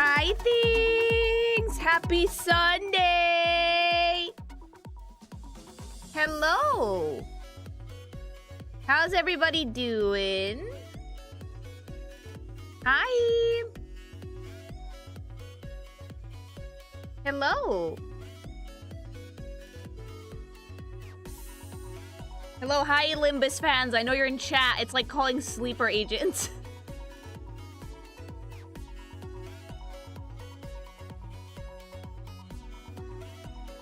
Hi, things! Happy Sunday! Hello! How's everybody doing? Hi! Hello! Hello, hi, Limbus fans. I know you're in chat. It's like calling sleeper agents.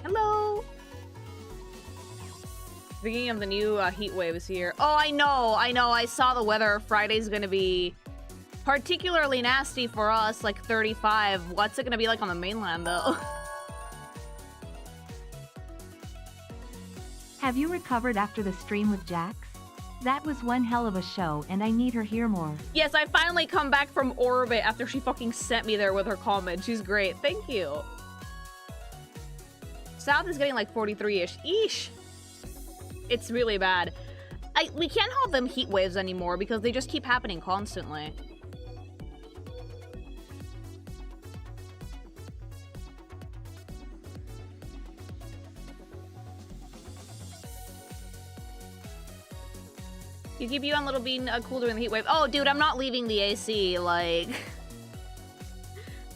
Hello. Speaking of the new heat waves here. Oh, I know. I saw the weather. Friday's gonna be particularly nasty for us, like 35. What's it gonna be like on the mainland, though? Have you recovered after the stream with Jax? That was one hell of a show, and I need her here more. Yes, I finally come back from orbit after she fucking sent me there with her comment. She's great. Thank you. South is getting like 43-ish. Eesh. It's really bad. We can't have them heat waves anymore because they just keep happening constantly. You keep you on Little Bean cool during the heat wave. Oh, dude, I'm not leaving the AC, like,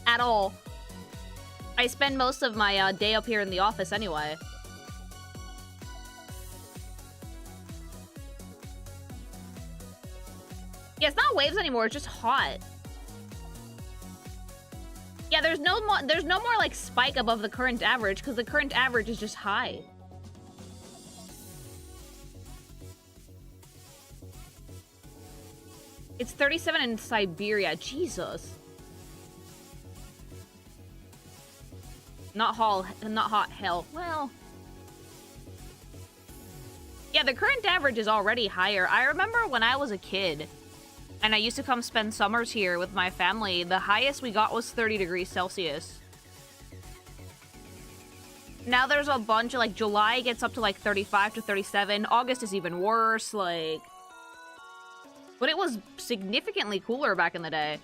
at all. I spend most of my day up here in the office anyway. Yeah, it's not waves anymore. It's just hot. Yeah, there's no more like spike above the current average because the current average is just high. It's 37 in Siberia. Jesus. Not hot hell. Well. Yeah, the current average is already higher. I remember when I was a kid and I used to come spend summers here with my family, the highest we got was 30 degrees Celsius. Now there's a bunch of, like, July gets up to like 35 to 37. August is even worse, like. But it was significantly cooler back in the day.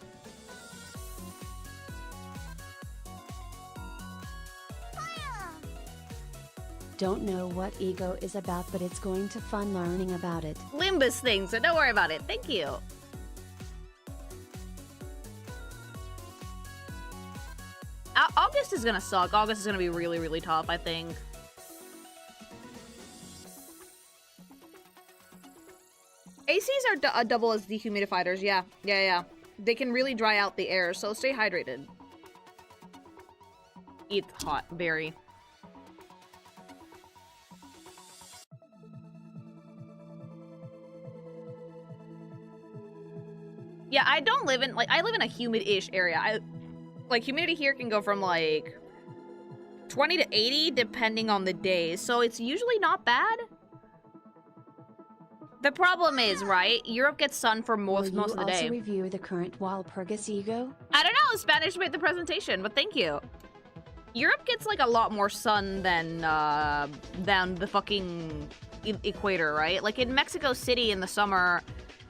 Don't know what E.G.O is about, but it's going to fun learning about it. Limbus thing, so don't worry about it. Thank you. August is gonna suck. August is gonna be really, really tough, I think. ACs are double as dehumidifiers, yeah. They can really dry out the air, so stay hydrated. It's hot, very. Yeah, I don't live in, like, I live in a humid-ish area. Like, humidity here can go from, like, 20 to 80, depending on the day, so it's usually not bad. The problem is, right, Europe gets sun for most of the day. Will you also review the current Walpurgis E.G.O? I don't know, Spanish made the presentation, but thank you. Europe gets, like, a lot more sun than the fucking equator, right? Like, in Mexico City in the summer,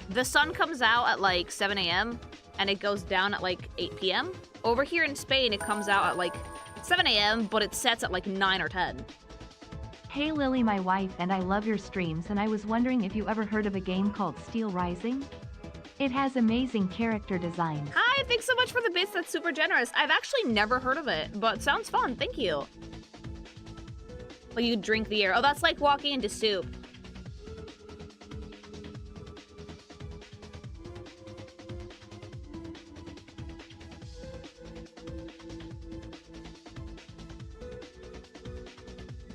the sun comes out at, like, 7 a.m., and it goes down at, like, 8 p.m. Over here in Spain, it comes out at, like, 7 a.m., but it sets at, like, 9 or 10. Hey Lily, my wife and I love your streams, and I was wondering if you ever heard of a game called Steel Rising? It has amazing character designs. Hi, thanks so much for the bits. That's super generous. I've actually never heard of it, but sounds fun. Thank you. Like you drink the air. Oh, that's like walking into soup.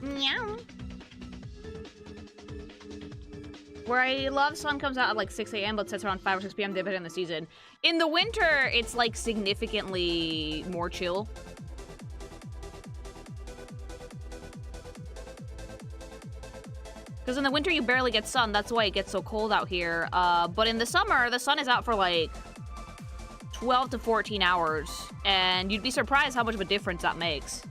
Meow. Where I love sun comes out at like 6 a.m. but sets around 5 or 6 p.m. depending on the season. In the winter, it's like significantly more chill. Because in the winter, you barely get sun. That's why it gets so cold out here. But in the summer, the sun is out for like 12 to 14 hours. And you'd be surprised how much of a difference that makes.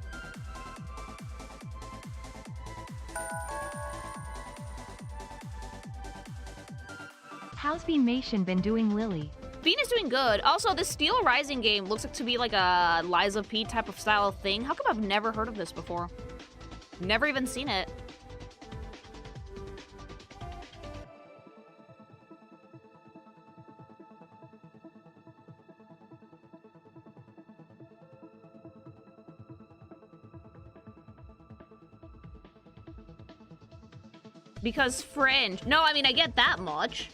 How's Beanmation been doing, Lily? Bean is doing good. Also, this Steel Rising game looks like to be like a Liza P type of style of thing. How come I've never heard of this before? Never even seen it. Because Fringe. No, I mean, I get that much.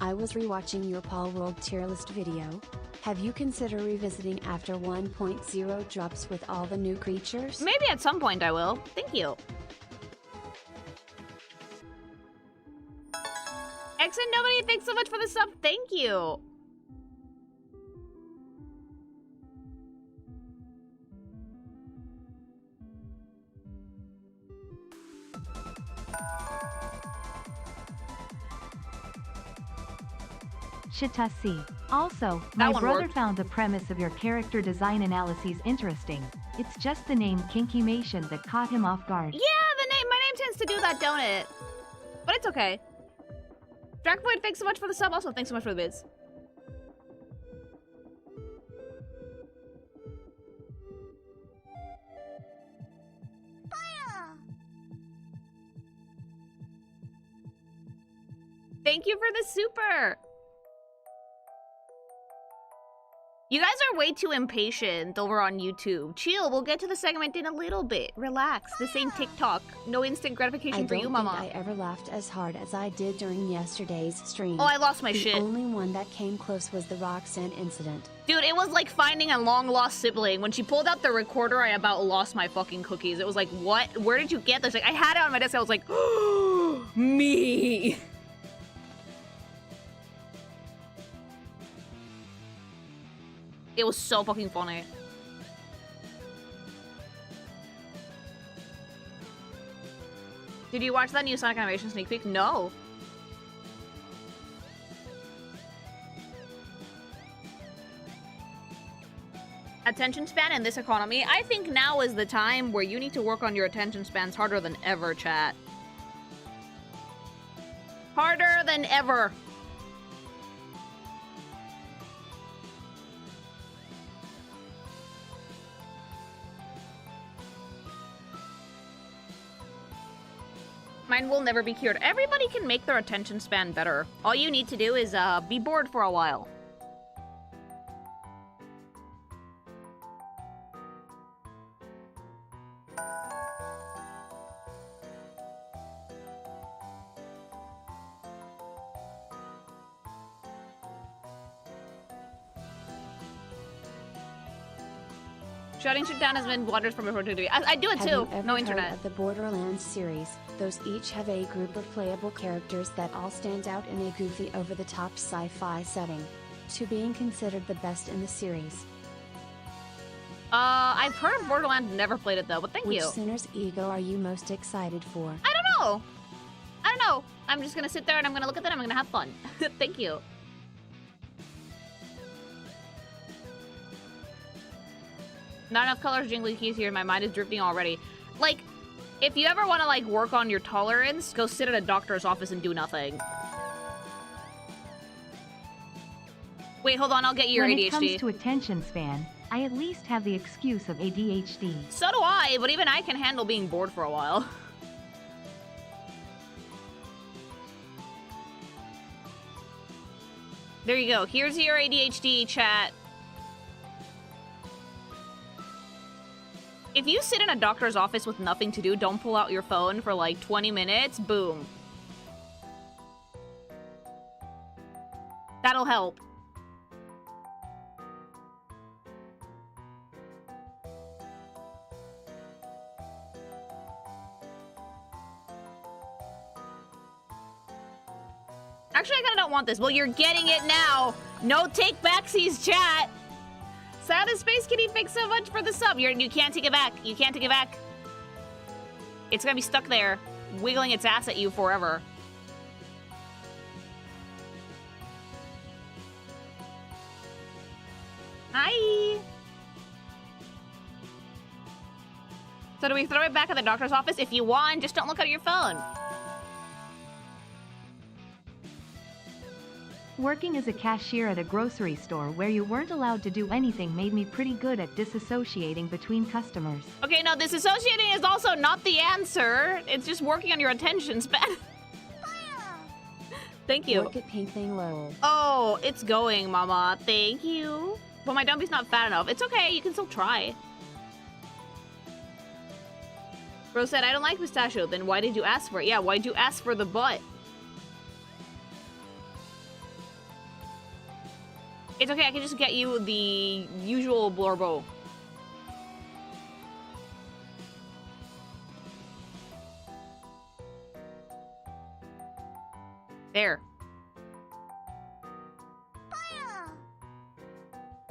I was rewatching your Paul World tier list video. Have you considered revisiting after 1.0 drops with all the new creatures? Maybe at some point I will. Thank you. X and Nobody, thanks so much for the sub. Thank you. Shitasi. Also, That my one brother worked. found the premise of your character design analyses interesting. It's just the name Kinkymation that caught him off guard. Yeah, my name tends to do that, don't it? But it's okay. Dracovoid, thanks so much for the sub. Also, thanks so much for the bids. Thank you for the super. You guys are way too impatient over on YouTube. Chill, we'll get to the segment in a little bit. Relax, this ain't TikTok. No instant gratification for you, mama. I don't think I ever laughed as hard as I did during yesterday's stream. Oh, I lost my the shit. The only one that came close was the Roxanne incident. Dude, it was like finding a long-lost sibling. When she pulled out the recorder, I about lost my fucking cookies. It was like, what? Where did you get this? Like, I had it on my desk. I was like, me. It was so fucking funny. Did you watch that new Sonic Animation sneak peek? No. Attention span in this economy? I think now is the time where you need to work on your attention spans harder than ever, chat. Harder than ever. Mine will never be cured. Everybody can make their attention span better. All you need to do is be bored for a while. Shutting shit down has been blunders from before to I do it Have too. you ever No heard internet. of the Borderlands series? Those each have a group of playable characters that all stand out in a goofy over-the-top sci-fi setting. To being considered the best in the series. I've heard of Borderlands, never played it though, but thank Which you. Sinner's ego are you most excited for? I don't know. I don't know. I'm just gonna sit there and I'm gonna look at that and I'm gonna have fun. Thank you. Not enough colors, jingly keys here. My mind is drifting already. Like, if you ever want to like work on your tolerance, go sit at a doctor's office and do nothing. Wait, hold on, I'll get your When ADHD. it comes to attention span, I at least have the excuse of ADHD. So do I, but even I can handle being bored for a while. There you go. Here's your ADHD, chat. If you sit in a doctor's office with nothing to do, don't pull out your phone for like 20 minutes. Boom. That'll help. Actually, I kinda don't want this. Well, you're getting it now. No take backsies, chat. Saddest Space Kitty, thanks so much for the sub. You can't take it back. You can't take it back. It's gonna be stuck there, wiggling its ass at you forever. Hi. So do we throw it back at the doctor's office? If you want, just don't look at your phone. Working as a cashier at a grocery store where you weren't allowed to do anything made me pretty good at disassociating between customers. Okay, no, disassociating is also not the answer. It's just working on your attention span. Thank you. Work at Pink Thing Lowell. Oh, it's going, Mama. Thank you. But my dumpy's not fat enough. It's okay, you can still try. Bro said, I don't like pistachio. Then why did you ask for it? Yeah, why'd you ask for the butt? It's okay, I can just get you the usual blorbo. There.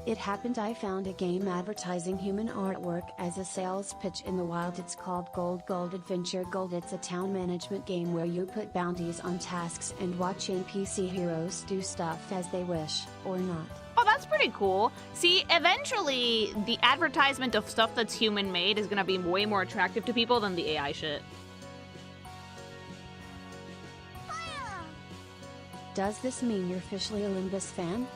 It happened I found a game advertising human artwork as a sales pitch in the wild. It's called Gold Adventure Gold. It's a town management game where you put bounties on tasks and watch NPC heroes do stuff as they wish, or not. Oh, that's pretty cool. See, eventually, the advertisement of stuff that's human-made is gonna be way more attractive to people than the AI shit. Does this mean you're officially a Limbus fan?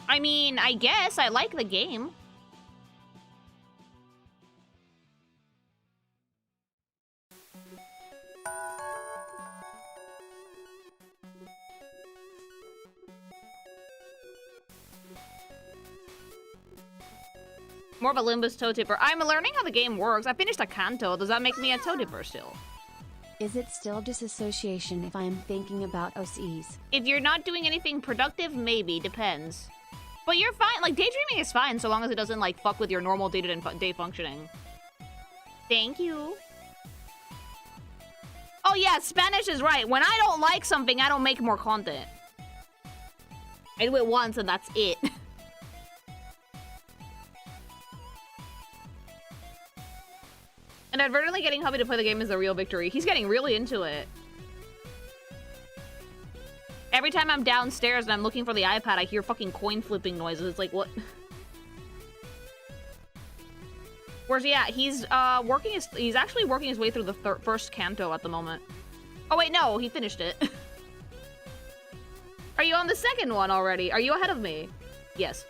I mean, I guess I like the game. More of a Limbus toe tipper. I'm learning how the game works. I finished a Kanto. Does that make me a toe tipper still? Is it still disassociation if I am thinking about OCs? If you're not doing anything productive, maybe. Depends. But you're fine. Like, daydreaming is fine so long as it doesn't, like, fuck with your normal day-to-day functioning. Thank you. Oh, yeah, Spanish is right. When I don't like something, I don't make more content. I do it once and that's it. And advertently getting hubby to play the game is a real victory. He's getting really into it. Every time I'm downstairs and I'm looking for the iPad, I hear fucking coin flipping noises. It's like, what? Whereas, yeah, he's actually working his way through the first Kanto at the moment. Oh wait, no, he finished it. Are you on the second one already? Are you ahead of me? Yes.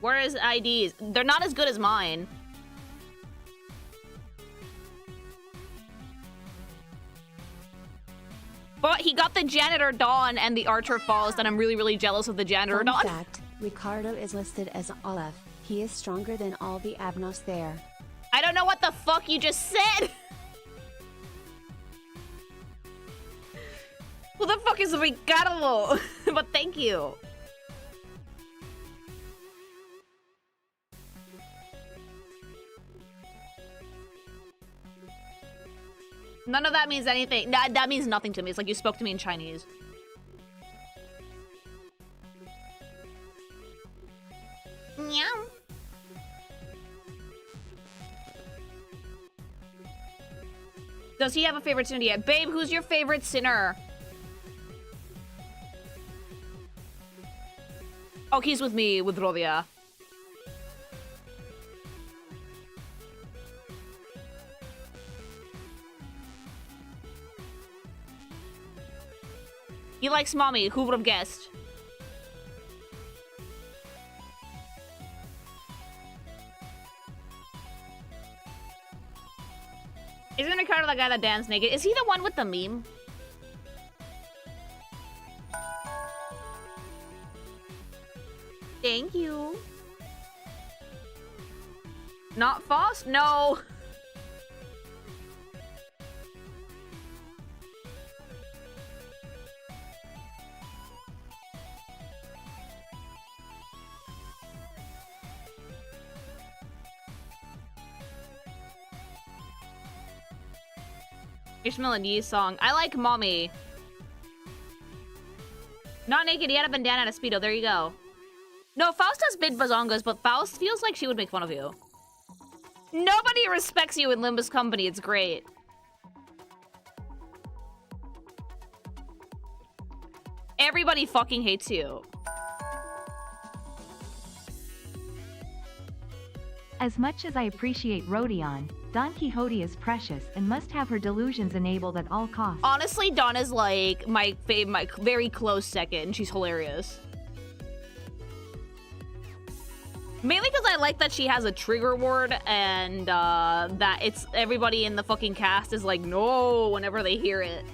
Where is IDs? They're not as good as mine. But he got the Janitor Dawn and the Archer Falls, and I'm really, really jealous of the Janitor Fun Dawn. fact, Ricardo is listed as Olaf. He is stronger than all the Avnos there. I don't know what the fuck you just said! Who the fuck is Ricardo? But thank you. None of that means anything. That means nothing to me. It's like you spoke to me in Chinese. Meow. Does he have a favorite sinner yet? Babe, who's your favorite sinner? Oh, he's with me, with Rodia. He likes mommy. Who would have guessed? Isn't Ricardo the guy that danced naked? Is he the one with the meme? Thank you. Not Faust? No. Ishmael and Yee's song. I like mommy. Not naked, he had a bandana and a speedo. There you go. No, Faust has big bazongas, but Faust feels like she would make fun of you. Nobody respects you in Limbus company. It's great. Everybody fucking hates you. As much as I appreciate Rodion, Don Quixote is precious and must have her delusions enabled at all costs. Honestly, Dawn is like my very close second. She's hilarious. Mainly because I like that she has a trigger word and that it's everybody in the fucking cast is like, no, whenever they hear it.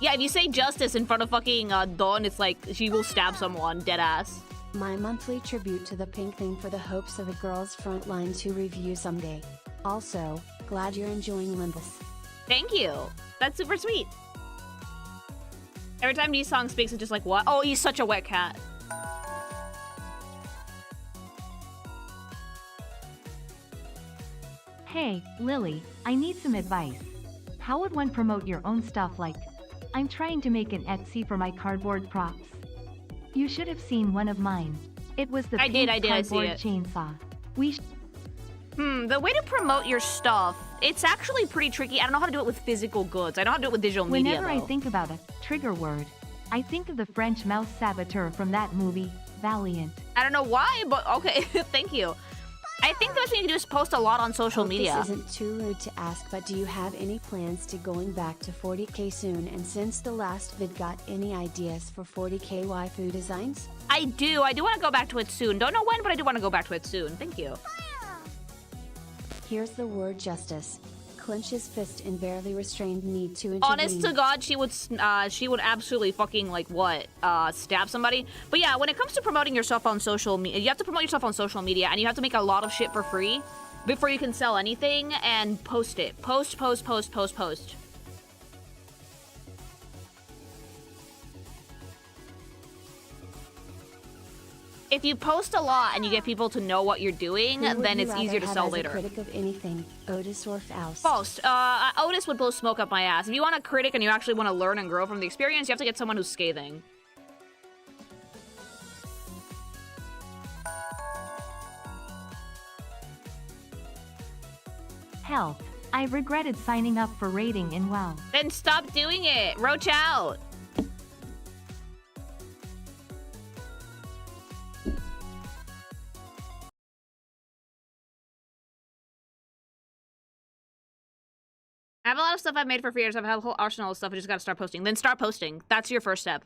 Yeah, if you say justice in front of fucking Dawn, it's like she will stab someone, dead ass. My monthly tribute to the pink thing for the hopes of a girl's frontline to review someday. Also, glad you're enjoying Limbus. Thank you. That's super sweet. Every time Song speaks, it's just like, what? Oh, he's such a wet cat. Hey, Lily, I need some advice. How would one promote your own stuff like... I'm trying to make an Etsy for my cardboard props. You should have seen one of mine. It was the pink cardboard chainsaw. The way to promote your stuff, it's actually pretty tricky. I don't know how to do it with physical goods. I know how to do it with digital media, Whenever I think about a trigger word, I think of the French mouse saboteur from that movie, Valiant. I don't know why, but okay, thank you. I think the best thing you can do is post a lot on social media. This isn't too rude to ask, but do you have any plans to going back to 40k soon? And since the last vid, got any ideas for 40k waifu designs? I do want to go back to it soon. Don't know when, but I do want to go back to it soon. Thank you. Here's the word justice. Clench his fist in barely restrained need to intervene. Honest to God, she would absolutely fucking, like, what? Stab somebody? But yeah, when it comes to promoting yourself on social media, you have to promote yourself on social media, and you have to make a lot of shit for free before you can sell anything, and post it. Post. If you post a lot and you get people to know what you're doing, then it's easier to sell later. Critic of anything, Otis or Faust? Faust. Otis would blow smoke up my ass. If you want a critic and you actually want to learn and grow from the experience, you have to get someone who's scathing. Help. I regretted signing up for rating in WoW. Then stop doing it. Roach out. I have a lot of stuff I've made for free. I have a whole arsenal of stuff. I just gotta start posting. Then start posting. That's your first step.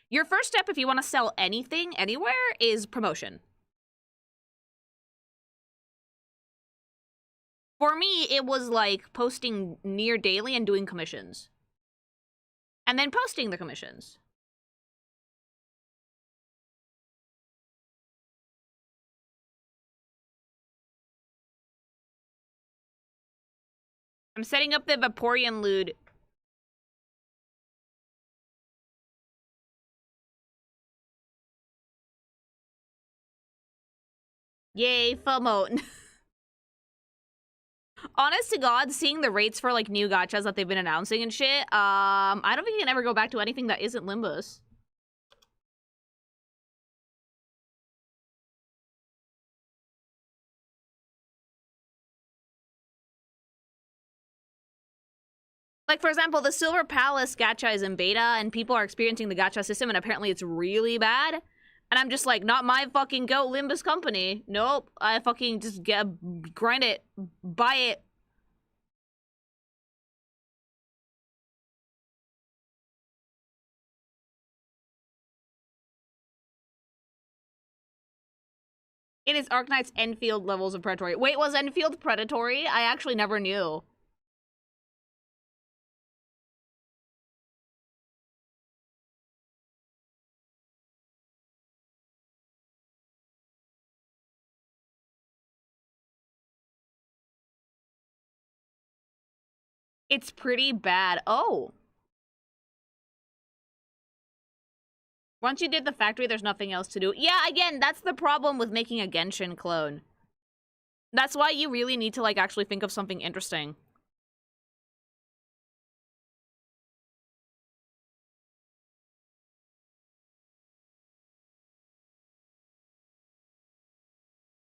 Your first step, if you want to sell anything, anywhere, is promotion. For me, it was like posting near daily and doing commissions. And then posting the commissions. I'm setting up the Vaporeon loot. Yay, FOMO. Honest to God, seeing the rates for like new gachas that they've been announcing and shit, I don't think you can ever go back to anything that isn't Limbus. Like, for example, the Silver Palace gacha is in beta, and people are experiencing the gacha system, and apparently it's really bad. And I'm just like, not my fucking go Limbus company. Nope. I fucking just grind it. Buy it. It is Arknight's Enfield levels of predatory. Wait, was Enfield predatory? I actually never knew. It's pretty bad. Oh. Once you did the factory, there's nothing else to do. Yeah, again, that's the problem with making a Genshin clone. That's why you really need to, like, actually think of something interesting.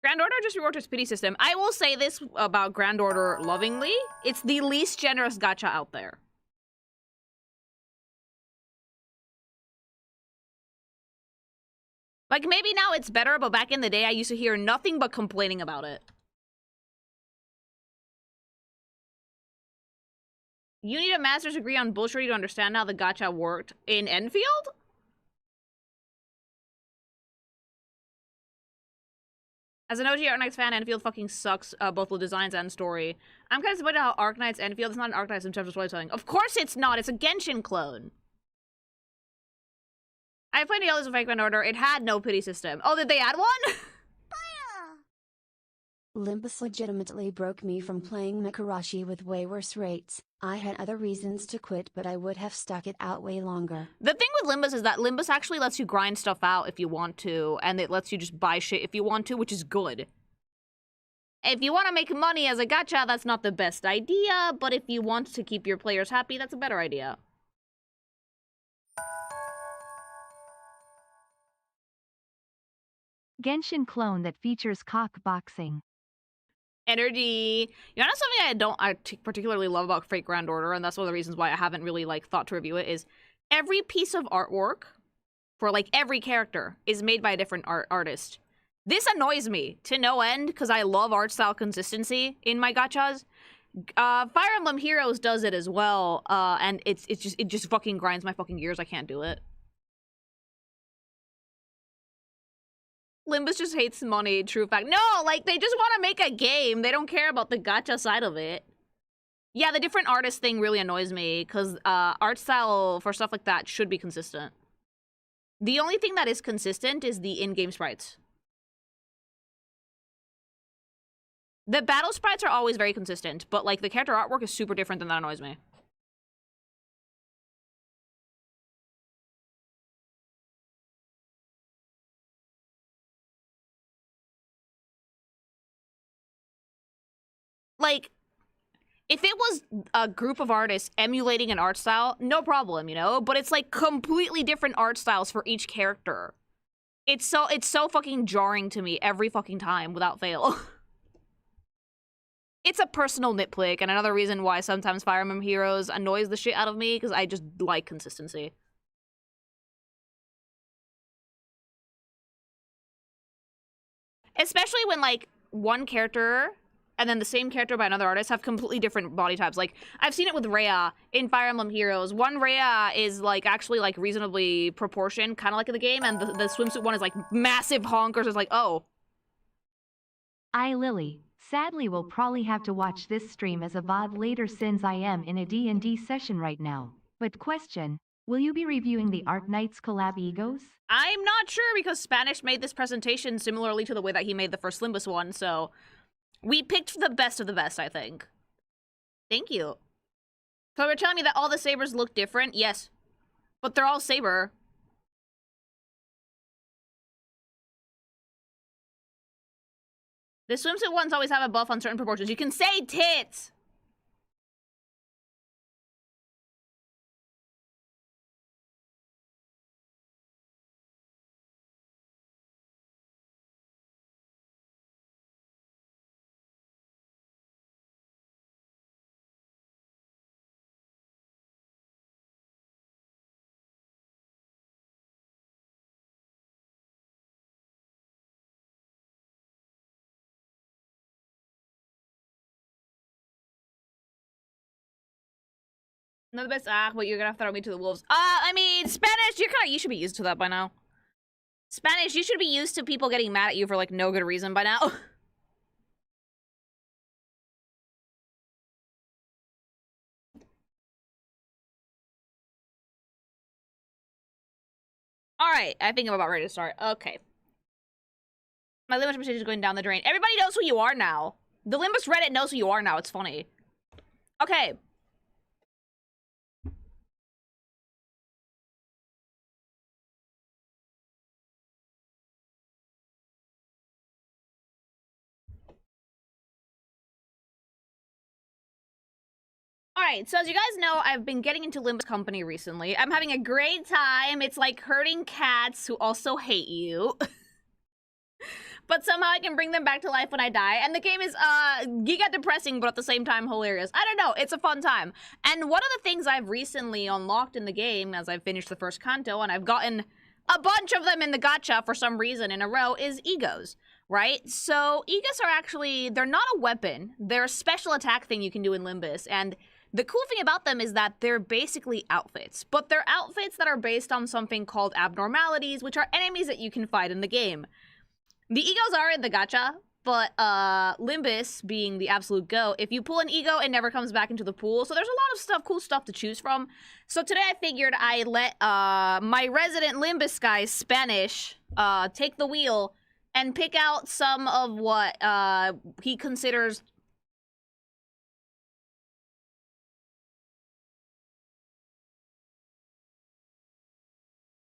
Grand Order just reworked its pity system. I will say this about Grand Order lovingly. It's the least generous gacha out there. Like, maybe now it's better, but back in the day, I used to hear nothing but complaining about it. You need a master's degree on bullshit to understand how the gacha worked in Enfield? As an OG Arknights fan, Enfield fucking sucks, both with designs and story. I'm kind of disappointed how Arknights Enfield is not an Arknights in terms of storytelling. Of course it's not! It's a Genshin clone! I played the others of Fake Grand Order. It had no pity system. Oh, did they add one? Limbus legitimately broke me from playing Mikarashi with way worse rates. I had other reasons to quit, but I would have stuck it out way longer. The thing with Limbus is that Limbus actually lets you grind stuff out if you want to, and it lets you just buy shit if you want to, which is good. If you want to make money as a gacha, that's not the best idea, but if you want to keep your players happy, that's a better idea. Genshin clone that features cock boxing. Energy. You know something I particularly love about Fate Grand Order, and that's one of the reasons why I haven't really, like, thought to review it, is every piece of artwork for, like, every character is made by a different artist. This annoys me to no end, because I love art style consistency in my gachas. Fire Emblem Heroes does it as well, and it just fucking grinds my fucking gears. I can't do it. Limbus just hates money, true fact. No, like, they just want to make a game. They don't care about the gacha side of it. Yeah, the different artist thing really annoys me, because art style for stuff like that should be consistent. The only thing that is consistent is the in-game sprites. The battle sprites are always very consistent, but, like, the character artwork is super different, and that annoys me. Like, if it was a group of artists emulating an art style, no problem, you know? But it's, like, completely different art styles for each character. It's so fucking jarring to me every fucking time, without fail. It's a personal nitpick, and another reason why sometimes Fire Emblem Heroes annoys the shit out of me, because I just like consistency. Especially when, like, one character and then the same character by another artist have completely different body types. Like, I've seen it with Rhea in Fire Emblem Heroes. One Rhea is, like, actually, like, reasonably proportioned, kind of like in the game, and the swimsuit one is, like, massive honkers. It's like, oh. Lily, sadly will probably have to watch this stream as a VOD later since I am in a D&D session right now. But question, will you be reviewing the Arknights collab E.G.Os? I'm not sure, because Spanish made this presentation similarly to the way that he made the first Limbus one, so we picked the best of the best, I think. Thank you. So you're telling me that all the sabers look different? Yes. But they're all saber. The swimsuit ones always have a buff on certain proportions. You can say tits! Not the best but you're gonna throw me to the wolves. I mean, Spanish, you should be used to that by now. Spanish, you should be used to people getting mad at you for, like, no good reason by now. Alright, I think I'm about ready to start. Okay. My Limbus message is going down the drain. Everybody knows who you are now. The Limbus Reddit knows who you are now. It's funny. Okay. Alright, so as you guys know, I've been getting into Limbus Company recently. I'm having a great time. It's like herding cats who also hate you. But somehow I can bring them back to life when I die. And the game is, giga depressing, but at the same time hilarious. I don't know, it's a fun time. And one of the things I've recently unlocked in the game, as I've finished the first canto, and I've gotten a bunch of them in the gacha for some reason in a row, is E.G.Os, right? So, E.G.Os are actually, they're not a weapon. They're a special attack thing you can do in Limbus, and the cool thing about them is that they're basically outfits, but they're outfits that are based on something called abnormalities, which are enemies that you can fight in the game. The E.G.Os are in the gacha, but Limbus being the absolute go, if you pull an E.G.O, it never comes back into the pool. So there's a lot of stuff, cool stuff to choose from. So today I figured I'd let my resident Limbus guy, Spanish, take the wheel and pick out some of what he considers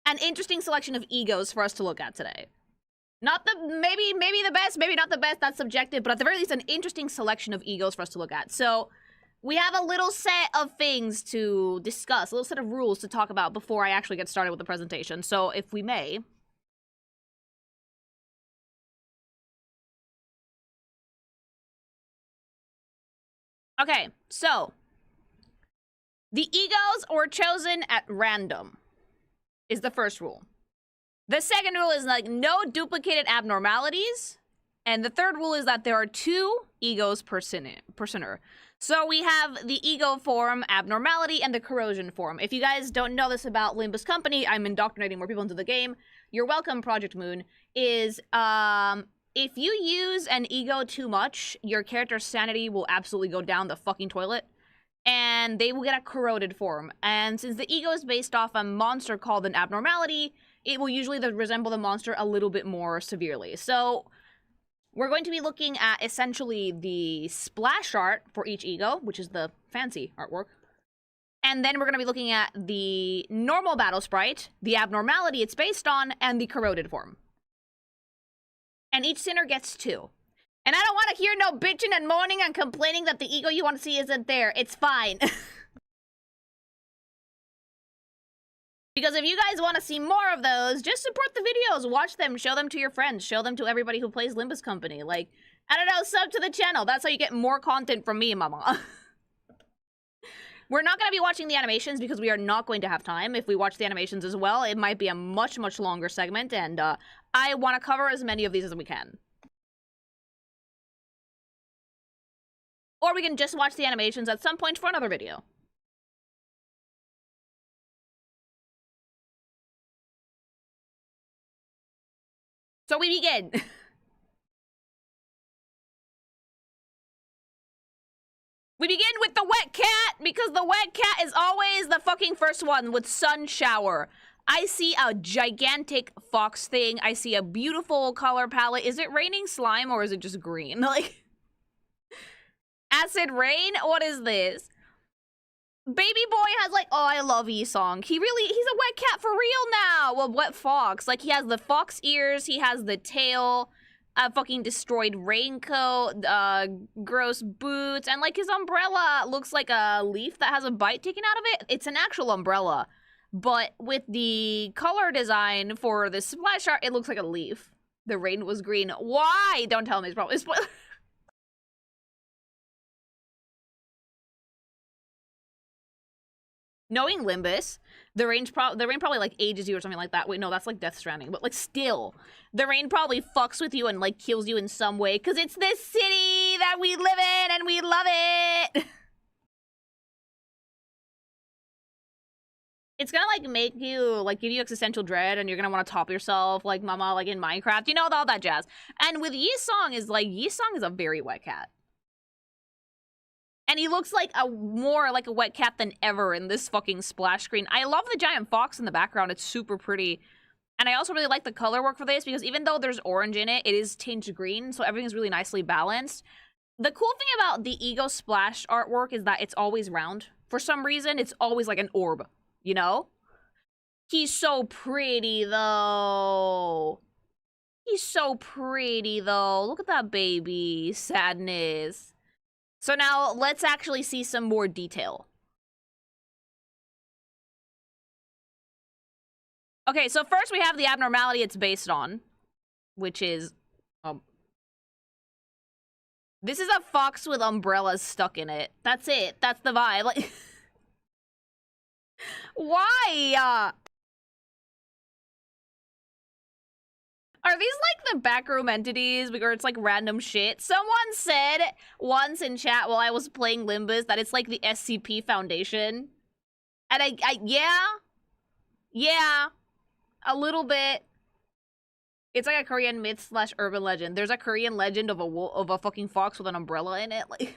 an interesting selection of E.G.Os for us to look at today. Not the, maybe the best, maybe not the best, that's subjective, but at the very least, an interesting selection of E.G.Os for us to look at. So, we have a little set of things to discuss, a little set of rules to talk about before I actually get started with the presentation. So, if we may. Okay, so. The E.G.Os were chosen at random, is the first rule. The second rule is, like, no duplicated abnormalities. And the third rule is that there are 2 E.G.Os per sinner. So we have the E.G.O form, abnormality, and the corrosion form. If you guys don't know this about Limbus Company, I'm indoctrinating more people into the game. You're welcome, Project Moon. Is, if you use an E.G.O too much, your character's sanity will absolutely go down the fucking toilet. And they will get a corroded form. And since the E.G.O is based off a monster called an abnormality, it will usually resemble the monster a little bit more severely. So, we're going to be looking at essentially the splash art for each E.G.O, which is the fancy artwork. And then we're going to be looking at the normal battle sprite, the abnormality it's based on, and the corroded form. And each sinner gets 2. And I don't want to hear no bitching and moaning and complaining that the E.G.O you want to see isn't there. It's fine. Because if you guys want to see more of those, just support the videos, watch them, show them to your friends, show them to everybody who plays Limbus Company. Like, I don't know, sub to the channel. That's how you get more content from me, mama. We're not going to be watching the animations because we are not going to have time. If we watch the animations as well, it might be a much, much longer segment, and I want to cover as many of these as we can. Or we can just watch the animations at some point for another video. So we begin. We begin with the wet cat, because the wet cat is always the fucking first one with sun shower. I see a gigantic fox thing. I see a beautiful color palette. Is it raining slime or is it just green? Like, acid rain? What is this? Baby boy has, like, oh, I love E-Song. He's a wet cat for real now. Well, wet fox. Like, he has the fox ears, he has the tail, a fucking destroyed raincoat, gross boots, and, like, his umbrella looks like a leaf that has a bite taken out of it. It's an actual umbrella, but with the color design for the splash art, it looks like a leaf. The rain was green. Why? Don't tell me, it's probably spoiler. Knowing Limbus, the rain probably, like, ages you or something like that. Wait, no, that's, like, Death Stranding. But, like, still, the rain probably fucks with you and, like, kills you in some way. Because it's this city that we live in and we love it! It's gonna, like, make you, like, give you existential dread, and you're gonna want to top yourself, like Mama, like, in Minecraft. You know, all that jazz. And with Yi-Song is, like, Yi-Song is a very wet cat. And he looks like more like a wet cat than ever in this fucking splash screen. I love the giant fox in the background. It's super pretty. And I also really like the color work for this, because even though there's orange in it, it is tinged green, so everything's really nicely balanced. The cool thing about the E.G.O splash artwork is that it's always round. For some reason, it's always like an orb, you know? He's so pretty, though. He's so pretty, though. Look at that baby. Sadness. So now, let's actually see some more detail. Okay, so first we have the abnormality it's based on, which is... this is a fox with umbrellas stuck in it. That's it. That's the vibe. Like, why? Are these like the backroom entities where it's like random shit? Someone said once in chat while I was playing Limbus that it's like the SCP Foundation. And yeah, a little bit. It's like a Korean myth / urban legend. There's a Korean legend of a fucking fox with an umbrella in it. Like,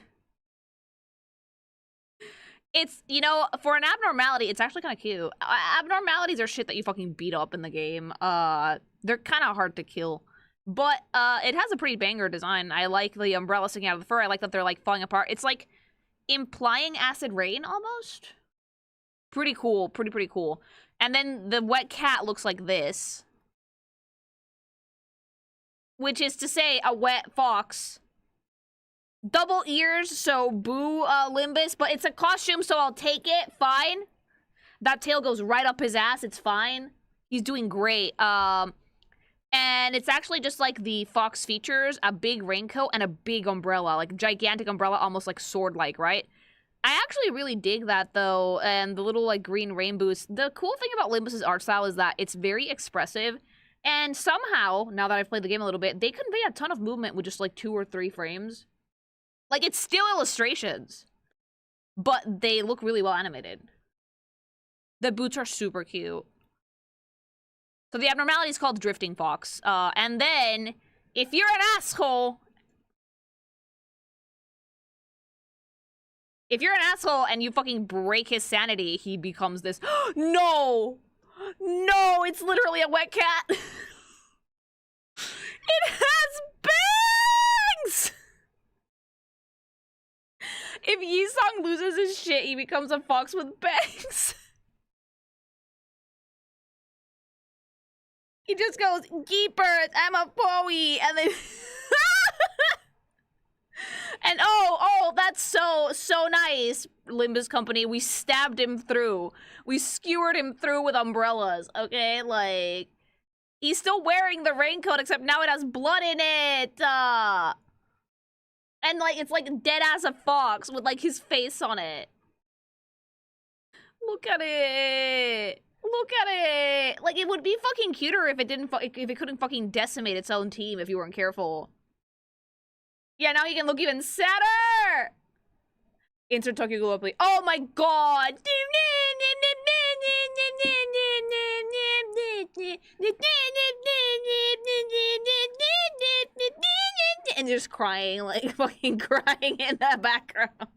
it's, you know, for an abnormality, it's actually kind of cute. Abnormalities are shit that you fucking beat up in the game. They're kind of hard to kill. But it has a pretty banger design. I like the umbrella sticking out of the fur. I like that they're like falling apart. It's like implying acid rain almost. Pretty cool. Pretty cool. And then the wet cat looks like this. Which is to say, a wet fox. Double ears, so boo Limbus. But it's a costume, so I'll take it. Fine. That tail goes right up his ass. It's fine. He's doing great. And it's actually just like the fox features. A big raincoat and a big umbrella. Like, gigantic umbrella, almost like sword-like, right? I actually really dig that, though. And the little, like, green rainbows. The cool thing about Limbus's art style is that it's very expressive. And somehow, now that I've played the game a little bit, they convey a ton of movement with just, like, 2 or 3 frames. Like, it's still illustrations, but they look really well animated. The boots are super cute. So the abnormality is called Drifting Fox. And then, if you're an asshole... If you're an asshole and you fucking break his sanity, he becomes this... No! No, it's literally a wet cat. It has bangs! If Yi-Song loses his shit, he becomes a fox with bangs. He just goes, Geepers, I'm a Bowie, and then... And oh, that's so nice, Limbus Company. We stabbed him through. We skewered him through with umbrellas, okay? Like, he's still wearing the raincoat, except now it has blood in it. And, like, it's like dead as a fox with, like, his face on it. Look at it. Look at it. Like, it would be fucking cuter if it didn't, if it couldn't fucking decimate its own team if you weren't careful. Yeah, now he can look even sadder! Insert Tokyo Ghoul please. Oh my god! And just crying, like fucking crying in the background.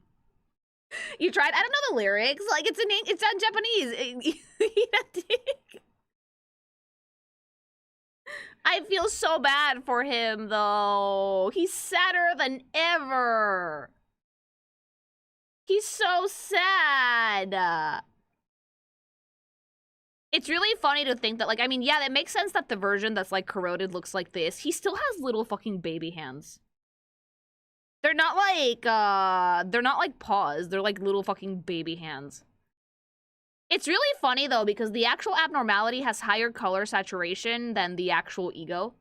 You tried? I don't know the lyrics. Like, it's in Japanese. I feel so bad for him, though. He's sadder than ever. He's so sad. It's really funny to think that, like, I mean, yeah, it makes sense that the version that's, like, corroded looks like this. He still has little fucking baby hands. They're not like paws. They're like little fucking baby hands. It's really funny, though, because the actual abnormality has higher color saturation than the actual E.G.O.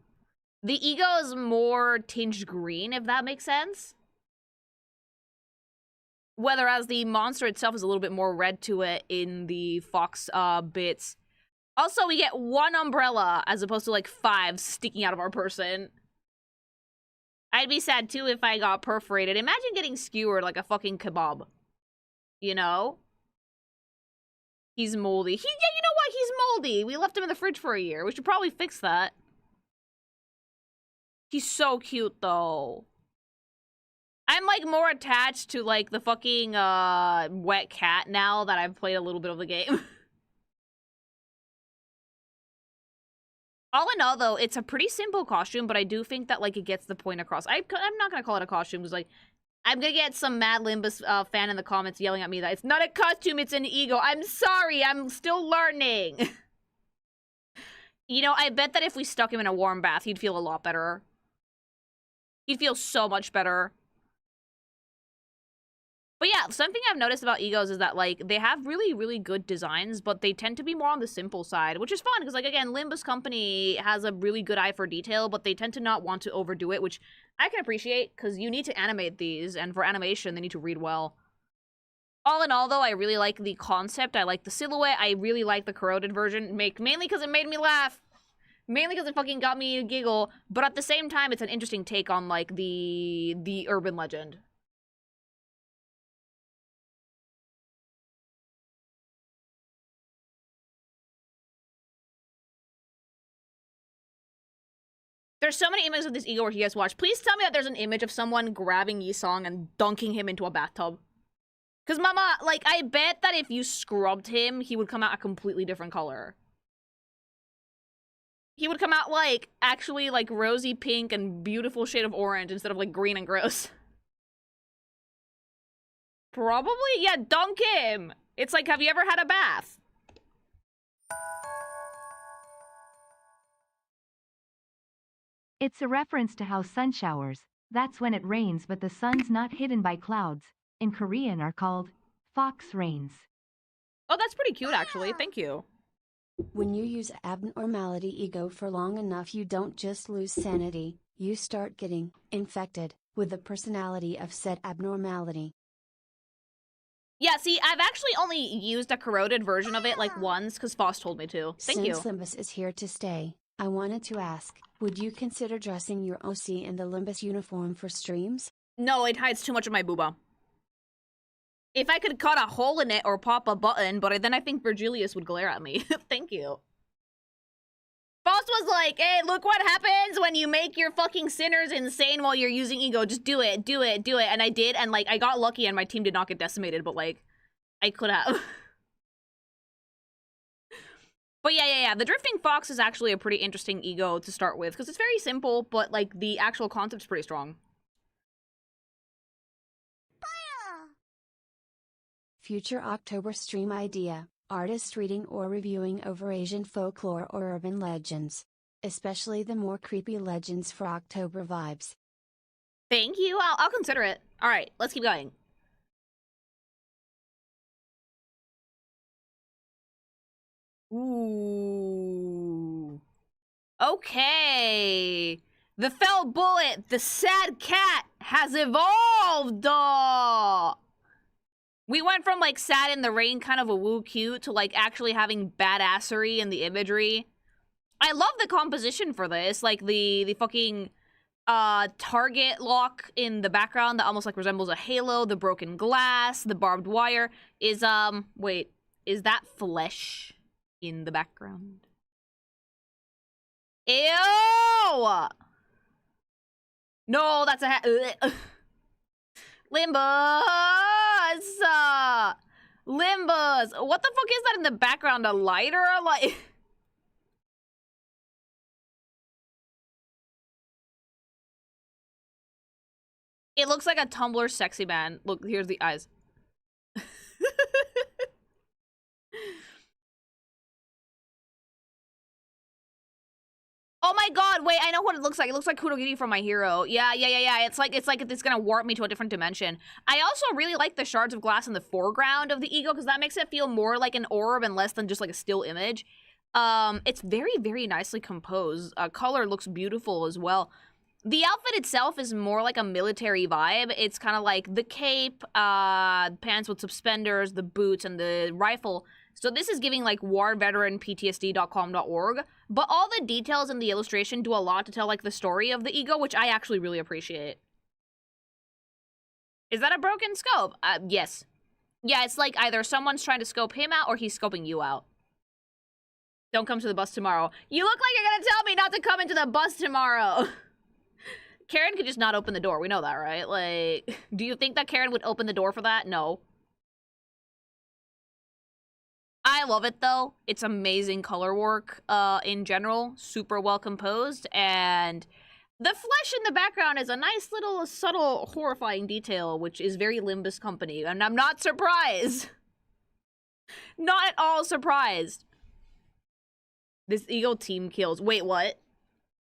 The E.G.O is more tinged green, if that makes sense. Whereas the monster itself is a little bit more red to it in the fox bits. Also, we get 1 umbrella as opposed to, like, 5 sticking out of our person. I'd be sad, too, if I got perforated. Imagine getting skewered like a fucking kebab. You know? He's moldy. Yeah, you know what? He's moldy. We left him in the fridge for a year. We should probably fix that. He's so cute, though. I'm, like, more attached to, like, the fucking, wet cat now that I've played a little bit of the game. All in all, though, it's a pretty simple costume, but I do think that, like, it gets the point across. I'm not gonna call it a costume. It's like, I'm gonna get some mad Limbus fan in the comments yelling at me that it's not a costume, it's an ego. I'm sorry, I'm still learning. You know, I bet that if we stuck him in a warm bath, he'd feel a lot better. He'd feel so much better. But yeah, something I've noticed about egos is that, like, they have really, really good designs, but they tend to be more on the simple side, which is fun, because, like, again, Limbus Company has a really good eye for detail, but they tend to not want to overdo it, which I can appreciate, because you need to animate these, and for animation, they need to read well. All in all, though, I really like the concept, I like the silhouette, I really like the corroded version, mainly because it made me laugh. Mainly because it fucking got me a giggle, but at the same time, it's an interesting take on, like, the urban legend. There's so many images of this ego where he has watched. Please tell me that there's an image of someone grabbing Yi-Song and dunking him into a bathtub. Because, mama, like, I bet that if you scrubbed him, he would come out a completely different color. He would come out, like, actually, like, rosy pink and beautiful shade of orange instead of, like, green and gross. Probably? Yeah, dunk him! It's like, have you ever had a bath? It's a reference to how sun showers, that's when it rains but the sun's not hidden by clouds, in Korean are called fox rains. Oh, that's pretty cute, actually. Thank you. When you use abnormality ego for long enough, you don't just lose sanity, you start getting infected with the personality of said abnormality. Yeah, see, I've actually only used a corroded version of it, like, once, because Foss told me to. Thank you. Since Limbus is here to stay, I wanted to ask, would you consider dressing your OC in the Limbus uniform for streams? No, it hides too much of my booba. If I could cut a hole in it or pop a button, but then I think Virgilius would glare at me. Thank you. Foss was like, hey, look what happens when you make your fucking sinners insane while you're using ego. Just do it, do it, do it. And I did, and, like, I got lucky and my team did not get decimated, but, like, I could have. But yeah, the Drifting Fox is actually a pretty interesting ego to start with, because it's very simple, but, like, the actual concept's pretty strong. Future October stream idea, artist reading or reviewing over Asian folklore or urban legends. Especially the more creepy legends for October vibes. Thank you, I'll consider it. Alright, let's keep going. Ooh. Okay. The fell bullet, the sad cat, has evolved! We went from, like, sad in the rain, kind of a woo cute, to, like, actually having badassery in the imagery. I love the composition for this. Like, the fucking, target lock in the background that almost, like, resembles a halo, the broken glass, the barbed wire is, wait, is that flesh in the background? Ew! No, that's a hat. Limbus! Limbus! What the fuck is that in the background? A lighter? Like... It looks like a Tumblr sexy man. Look, here's the eyes. Oh my god, wait, I know what it looks like. It looks like Kurogiri from My Hero. Yeah. It's like it's gonna warp me to a different dimension. I also really like the shards of glass in the foreground of the ego, because that makes it feel more like an orb and less than just like a still image. It's very, very nicely composed. Color looks beautiful as well. The outfit itself is more like a military vibe. It's kind of like the cape, pants with suspenders, the boots, and the rifle. So this is giving like warveteranptsd.com.org, but all the details in the illustration do a lot to tell like the story of the ego, which I actually really appreciate. Is that a broken scope? Yes. Yeah, it's like either someone's trying to scope him out or he's scoping you out. Don't come to the bus tomorrow. You look like you're gonna tell me not to come into the bus tomorrow. Karen could just not open the door. We know that, right? Like, do you think that Karen would open the door for that? No. I love it, though. It's amazing color work in general. Super well composed. And the flesh in the background is a nice little subtle horrifying detail, which is very Limbus company. And I'm not surprised. Not at all surprised. This E.G.O team kills. Wait, what?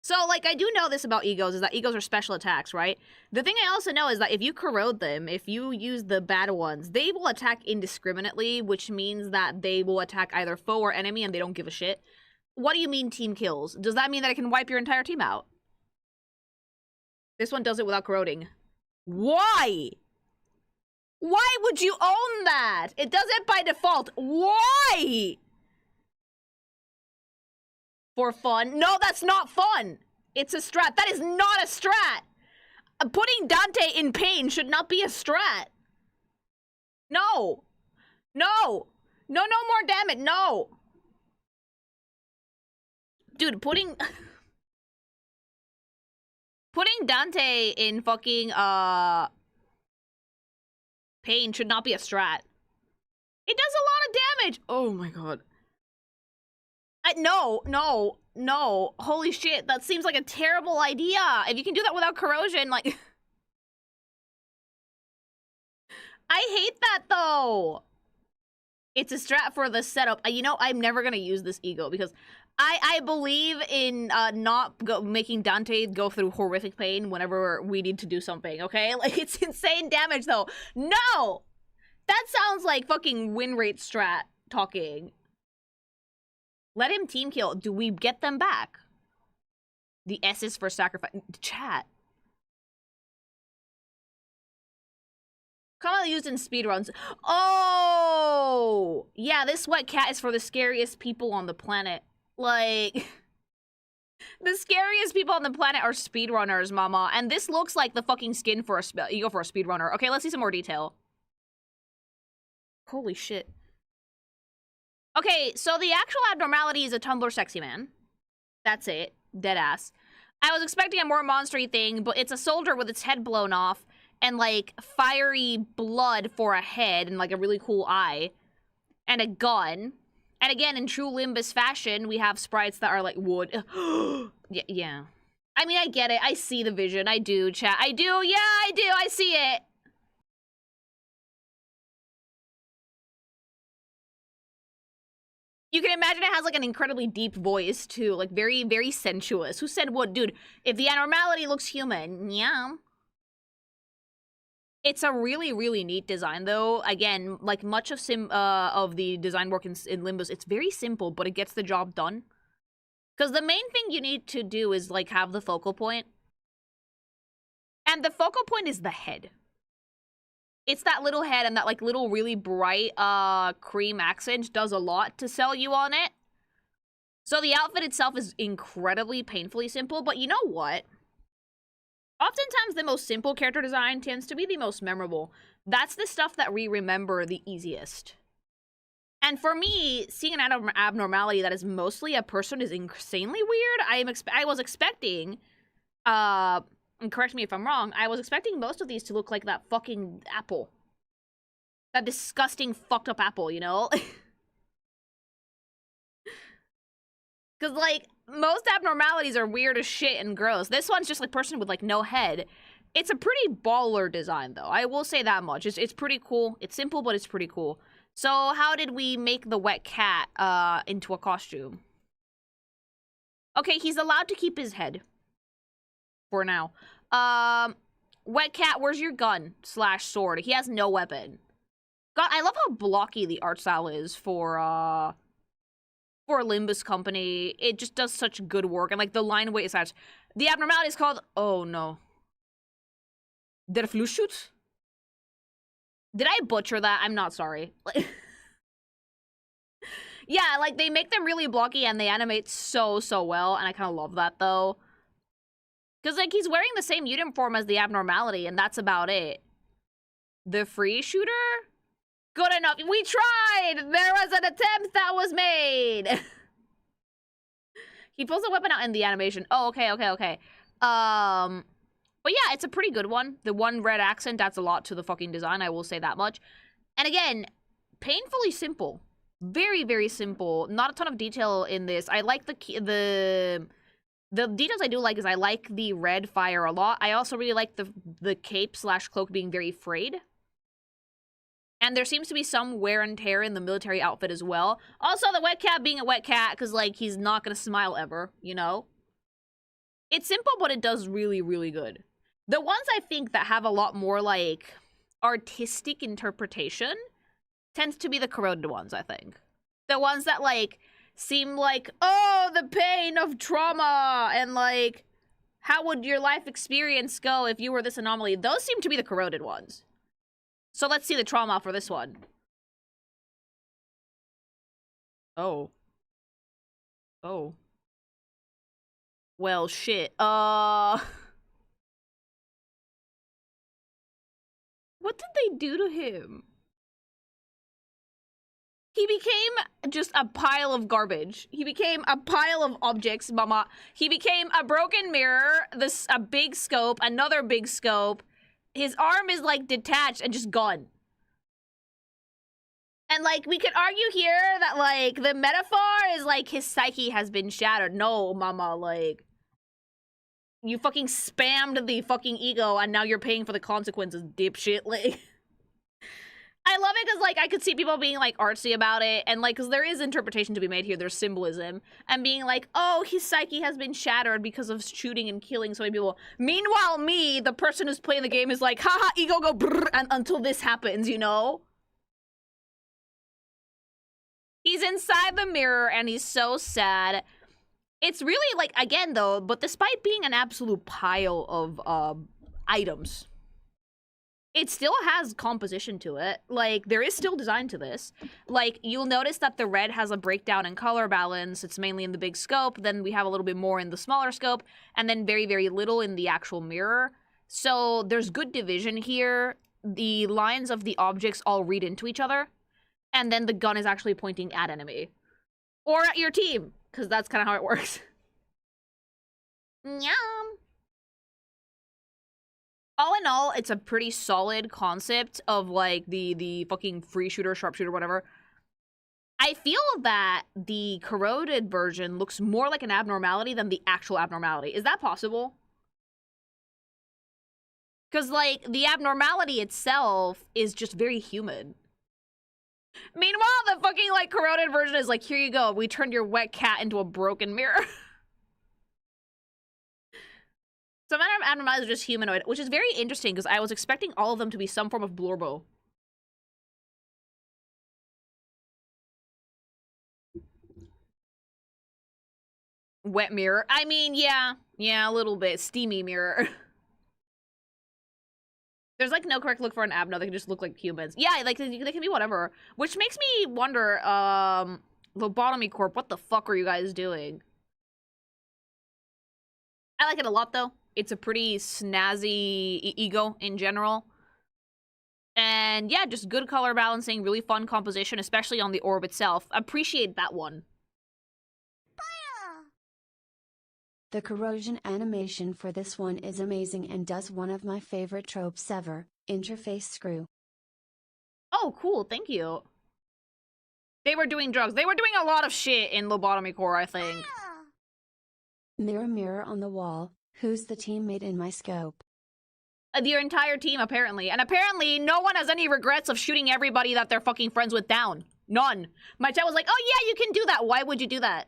So, like, I do know this about E.G.Os, is that E.G.Os are special attacks, right? The thing I also know is that if you corrode them, if you use the bad ones, they will attack indiscriminately, which means that they will attack either foe or enemy and they don't give a shit. What do you mean team kills? Does that mean that I can wipe your entire team out? This one does it without corroding. Why? Why would you own that? It does it by default. Why? For fun? No, that's not fun. It's a strat. That is not a strat. Putting Dante in pain should not be a strat. No. No. No, no more, damn it. No. Dude, putting Dante in fucking, pain should not be a strat. It does a lot of damage. Oh my god. No. Holy shit, that seems like a terrible idea. If you can do that without corrosion, like... I hate that, though. It's a strat for the setup. You know, I'm never gonna use this E.G.O because I believe in not making Dante go through horrific pain whenever we need to do something, okay? Like, it's insane damage, though. No! That sounds like fucking win rate strat talking. Let him team kill. Do we get them back? The S is for sacrifice. Chat. Commonly used in speedruns. Oh! Yeah, this wet cat is for the scariest people on the planet. Like... the scariest people on the planet are speedrunners, mama. And this looks like the fucking skin for a E.G.O for a speedrunner. Okay, let's see some more detail. Holy shit. Okay, so the actual abnormality is a Tumblr sexy man. That's it. Deadass. I was expecting a more monstery thing, but it's a soldier with its head blown off and, like, fiery blood for a head and, like, a really cool eye. And a gun. And again, in true Limbus fashion, we have sprites that are, like, wood. Yeah. I mean, I get it. I see the vision. I do, chat. I do. Yeah, I do. I see it. You can imagine it has, like, an incredibly deep voice, too. Like, very, very sensuous. Who said what? Dude, if the abnormality looks human, yeah. It's a really, really neat design, though. Again, like, much of the design work in Limbus, it's very simple, but it gets the job done. Because the main thing you need to do is, like, have the focal point. And the focal point is the head. It's that little head and that, like, little really bright cream accent does a lot to sell you on it. So the outfit itself is incredibly painfully simple, but you know what? Oftentimes the most simple character design tends to be the most memorable. That's the stuff that we remember the easiest. And for me, seeing an abnormality that is mostly a person is insanely weird. I was expecting, and correct me if I'm wrong, I was expecting most of these to look like that fucking apple. That disgusting fucked up apple, you know? Because, like, most abnormalities are weird as shit and gross. This one's just, like, person with, like, no head. It's a pretty baller design, though. I will say that much. It's pretty cool. It's simple, but it's pretty cool. So, how did we make the wet cat into a costume? Okay, he's allowed to keep his head. For now. Wet cat, where's your gun / sword? He has no weapon. God, I love how blocky the art style is for Limbus company. It just does such good work. And, like, the line weight is such. The abnormality is called... Oh, no. Der Flussschutz? Did I butcher that? I'm not sorry. Yeah, like, they make them really blocky and they animate so well. And I kind of love that, though. Because, like, he's wearing the same uniform as the abnormality, and that's about it. The free shooter? Good enough. We tried! There was an attempt that was made! He pulls a weapon out in the animation. Oh, okay. But yeah, it's a pretty good one. The one red accent adds a lot to the fucking design, I will say that much. And again, painfully simple. Very, very simple. Not a ton of detail in this. I like the details I do like is I like the red fire a lot. I also really like the cape / cloak being very frayed. And there seems to be some wear and tear in the military outfit as well. Also, the wet cat being a wet cat, because, like, he's not gonna smile ever, you know? It's simple, but it does really, really good. The ones I think that have a lot more, like, artistic interpretation tends to be the corroded ones, I think. The ones that, like, seem like, oh, the pain of trauma, and, like, how would your life experience go if you were this anomaly? Those seem to be the corroded ones. So let's see the trauma for this one. Oh. Oh. Well, shit. What did they do to him? He became just a pile of garbage. He became a pile of objects, mama. He became a broken mirror, a big scope, another big scope. His arm is, like, detached and just gone. And, like, we could argue here that, like, the metaphor is, like, his psyche has been shattered. No, mama, like, you fucking spammed the fucking E.G.O, and now you're paying for the consequences, dipshit. Like, I love it because, like, I could see people being, like, artsy about it, and, like, because there is interpretation to be made here, there's symbolism, and being like, oh, his psyche has been shattered because of shooting and killing so many people. Meanwhile, me, the person who's playing the game, is like, haha, E.G.O go brrr, and until this happens, you know? He's inside the mirror, and he's so sad. It's really, like, again, though, but despite being an absolute pile of, items, it still has composition to it. Like, there is still design to this. Like, you'll notice that the red has a breakdown in color balance. It's mainly in the big scope. Then we have a little bit more in the smaller scope. And then very, very little in the actual mirror. So there's good division here. The lines of the objects all read into each other. And then the gun is actually pointing at enemy. Or at your team. Because that's kind of how it works. Yum. All in all, it's a pretty solid concept of, like, the fucking free shooter, sharpshooter, whatever. I feel that the corroded version looks more like an abnormality than the actual abnormality. Is that possible? Because, like, the abnormality itself is just very human. Meanwhile, the fucking, like, corroded version is like, here you go, we turned your wet cat into a broken mirror. So matter of abnormality is just humanoid, which is very interesting because I was expecting all of them to be some form of blorbo. Wet mirror. I mean, yeah, a little bit. Steamy mirror. There's, like, no correct look for an abno. They can just look like humans. Yeah, like, they can be whatever. Which makes me wonder, Lobotomy Corp, what the fuck are you guys doing? I like it a lot, though. It's a pretty snazzy E.G.O in general. And, yeah, just good color balancing, really fun composition, especially on the orb itself. Appreciate that one. The corrosion animation for this one is amazing and does one of my favorite tropes ever, interface screw. Oh, cool, thank you. They were doing drugs. They were doing a lot of shit in Lobotomy Core, I think. Mirror, mirror on the wall, who's the teammate in my scope? Your entire team, apparently. And apparently, no one has any regrets of shooting everybody that they're fucking friends with down. None. My chat was like, oh yeah, you can do that. Why would you do that?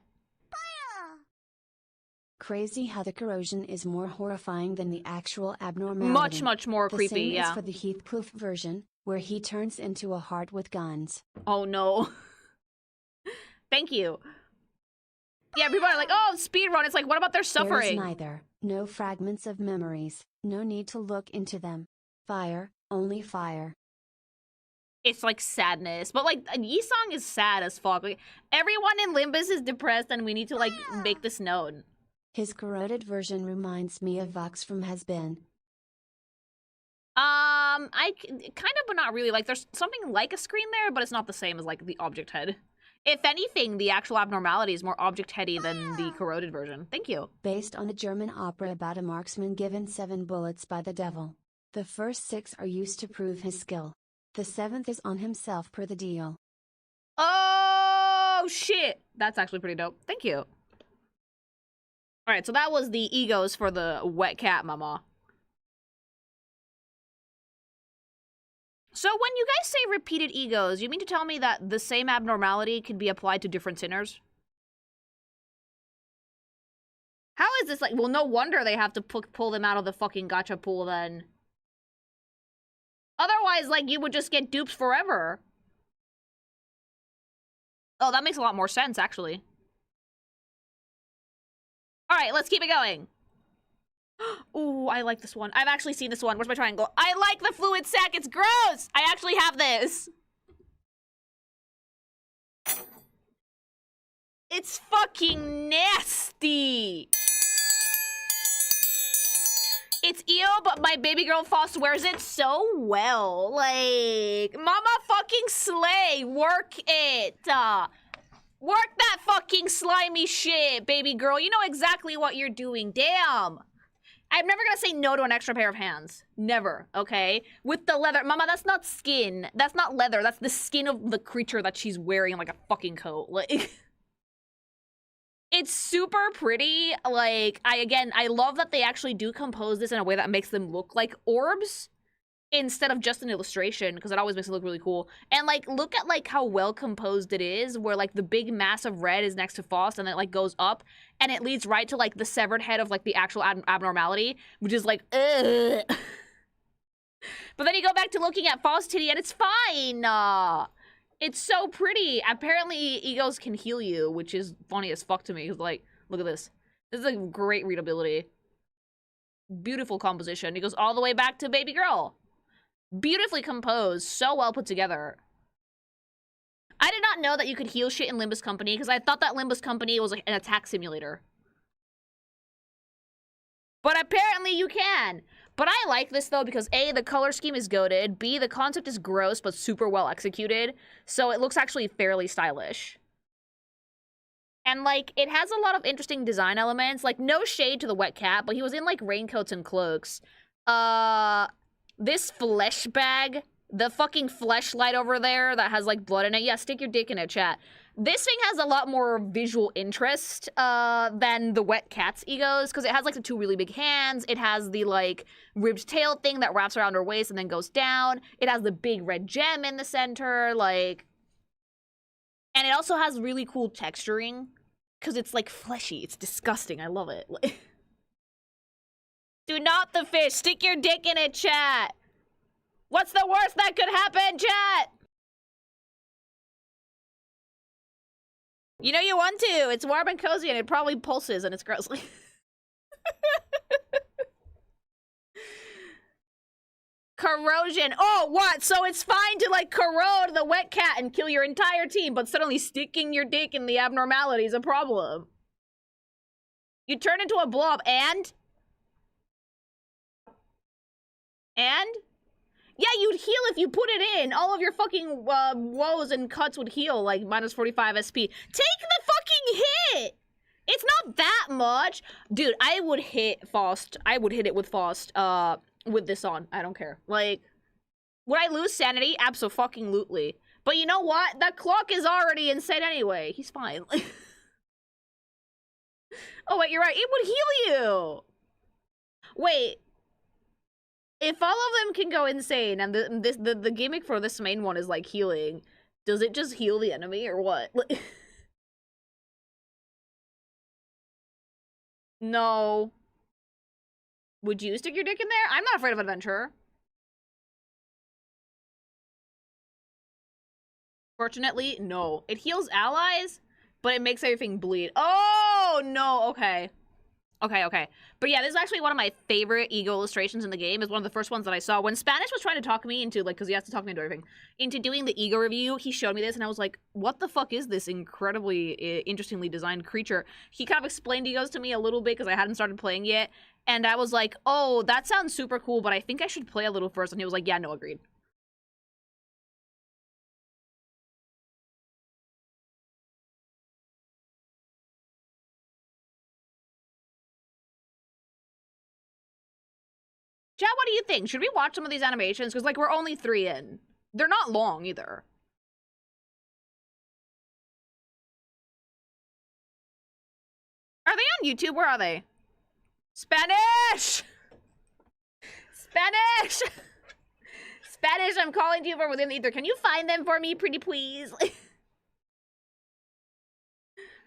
Crazy how the corrosion is more horrifying than the actual abnormality. Much, much more creepy, yeah. The same is for the Heathcliff version, where he turns into a heart with guns. Oh no. Thank you. Yeah, people are like, oh, speedrun. It's like, what about their suffering? There is neither. No fragments of memories. No need to look into them. Fire, only fire. It's like sadness. But like, Yi-song is sad as fuck. Like, everyone in Limbus is depressed and we need to like make this known. His corroded version reminds me of Vox from Has Been. kind of, but not really. Like, there's something like a screen there, but it's not the same as, like, the object head. If anything, the actual abnormality is more object heady than the corroded version. Thank you. Based on a German opera about a marksman given 7 bullets by the devil. The first 6 are used to prove his skill. The 7th is on himself per the deal. Oh, shit. That's actually pretty dope. Thank you. Alright, so that was the E.G.Os for the wet cat mama. So when you guys say repeated E.G.Os, you mean to tell me that the same abnormality can be applied to different sinners? How is this like, well, no wonder they have to pull them out of the fucking gacha pool then. Otherwise, like, you would just get dupes forever. Oh, that makes a lot more sense, actually. Alright, let's keep it going. Ooh, I like this one. I've actually seen this one. Where's my triangle? I like the fluid sac. It's gross. I actually have this. It's fucking nasty. It's E.G.O, but my baby girl Foss wears it so well. Like, mama fucking slay. Work it. Work that fucking slimy shit, baby girl. You know exactly what you're doing. Damn. I'm never gonna say no to an extra pair of hands. Never, okay? With the leather. Mama, that's not skin. That's not leather. That's the skin of the creature that she's wearing like a fucking coat. Like, it's super pretty. Like, I love that they actually do compose this in a way that makes them look like orbs instead of just an illustration, because it always makes it look really cool. And, like, look at, like, how well composed it is, where, like, the big mass of red is next to Faust, and it, like, goes up, and it leads right to, like, the severed head of, like, the actual abnormality, which is, like, ugh. But then you go back to looking at Faust titty, and it's fine! It's so pretty! Apparently, E.G.Os can heal you, which is funny as fuck to me, because, like, look at this. This is, like, great readability. Beautiful composition. It goes all the way back to Baby Girl. Beautifully composed, so well put together. I did not know that you could heal shit in Limbus Company, because I thought that Limbus Company was like an attack simulator. But apparently you can. But I like this though, because A, the color scheme is goated, B, the concept is gross but super well executed, so it looks actually fairly stylish. And like, it has a lot of interesting design elements, like no shade to the wet cat, but he was in like raincoats and cloaks. This flesh bag, the fucking fleshlight over there that has, like, blood in it. Yeah, stick your dick in it, chat. This thing has a lot more visual interest than the wet cat's E.G.Os, because it has, like, the 2 really big hands. It has the, like, ribbed tail thing that wraps around her waist and then goes down. It has the big red gem in the center, like... And it also has really cool texturing, because it's, like, fleshy. It's disgusting. I love it. Do not the fish. Stick your dick in it, chat. What's the worst that could happen, chat? You know you want to. It's warm and cozy and it probably pulses and it's gross. Corrosion. Oh, what? So it's fine to, like, corrode the wet cat and kill your entire team, but suddenly sticking your dick in the abnormality is a problem. You turn into a blob and... And? Yeah, you'd heal if you put it in. All of your fucking woes and cuts would heal, like, minus 45 SP. Take the fucking hit! It's not that much. Dude, I would hit Faust. I would hit it with Faust, with this on. I don't care. Like, would I lose sanity? Abso-fucking-lutely. But you know what? That clock is already insane anyway. He's fine. Oh, wait, you're right. It would heal you! Wait. If all of them can go insane, and the gimmick for this main one is, like, healing, does it just heal the enemy, or what? No. Would you stick your dick in there? I'm not afraid of adventure. Fortunately, no. It heals allies, but it makes everything bleed. Oh, no, okay. Okay. But yeah, this is actually one of my favorite E.G.O illustrations in the game. It's one of the first ones that I saw. When Spanish was trying to talk me into, like, because he has to talk me into everything, into doing the E.G.O review, he showed me this, and I was like, what the fuck is this incredibly interestingly designed creature? He kind of explained E.G.Os to me a little bit, because I hadn't started playing yet, And I was like, oh, that sounds super cool, but I think I should play a little first. And he was like, yeah, no, agreed. Chat, what do you think? Should we watch some of these animations? Because, like, we're only 3 in. They're not long, either. Are they on YouTube? Where are they? Spanish! Spanish! Spanish, I'm calling to you from within the ether. Can you find them for me, pretty please?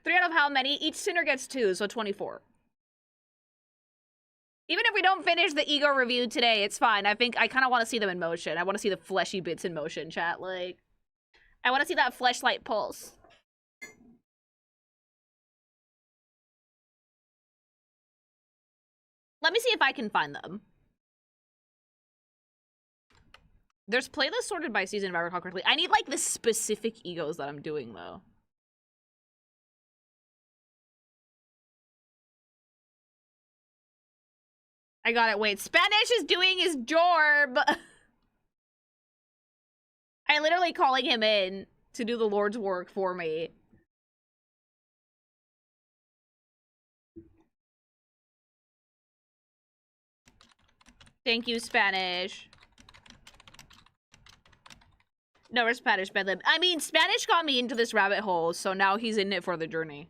3 out of how many? Each sinner gets 2, so 24. Even if we don't finish the E.G.O review today, it's fine. I think I kind of want to see them in motion. I want to see the fleshy bits in motion, chat. Like, I want to see that fleshlight pulse. Let me see if I can find them. There's playlists sorted by season, if I recall correctly. I need, like, the specific E.G.Os that I'm doing, though. I got it. Wait, Spanish is doing his jorb. I literally calling him in to do the Lord's work for me. Thank you, Spanish. No, we're Spanish, Bedlam. I mean, Spanish got me into this rabbit hole, so now he's in it for the journey.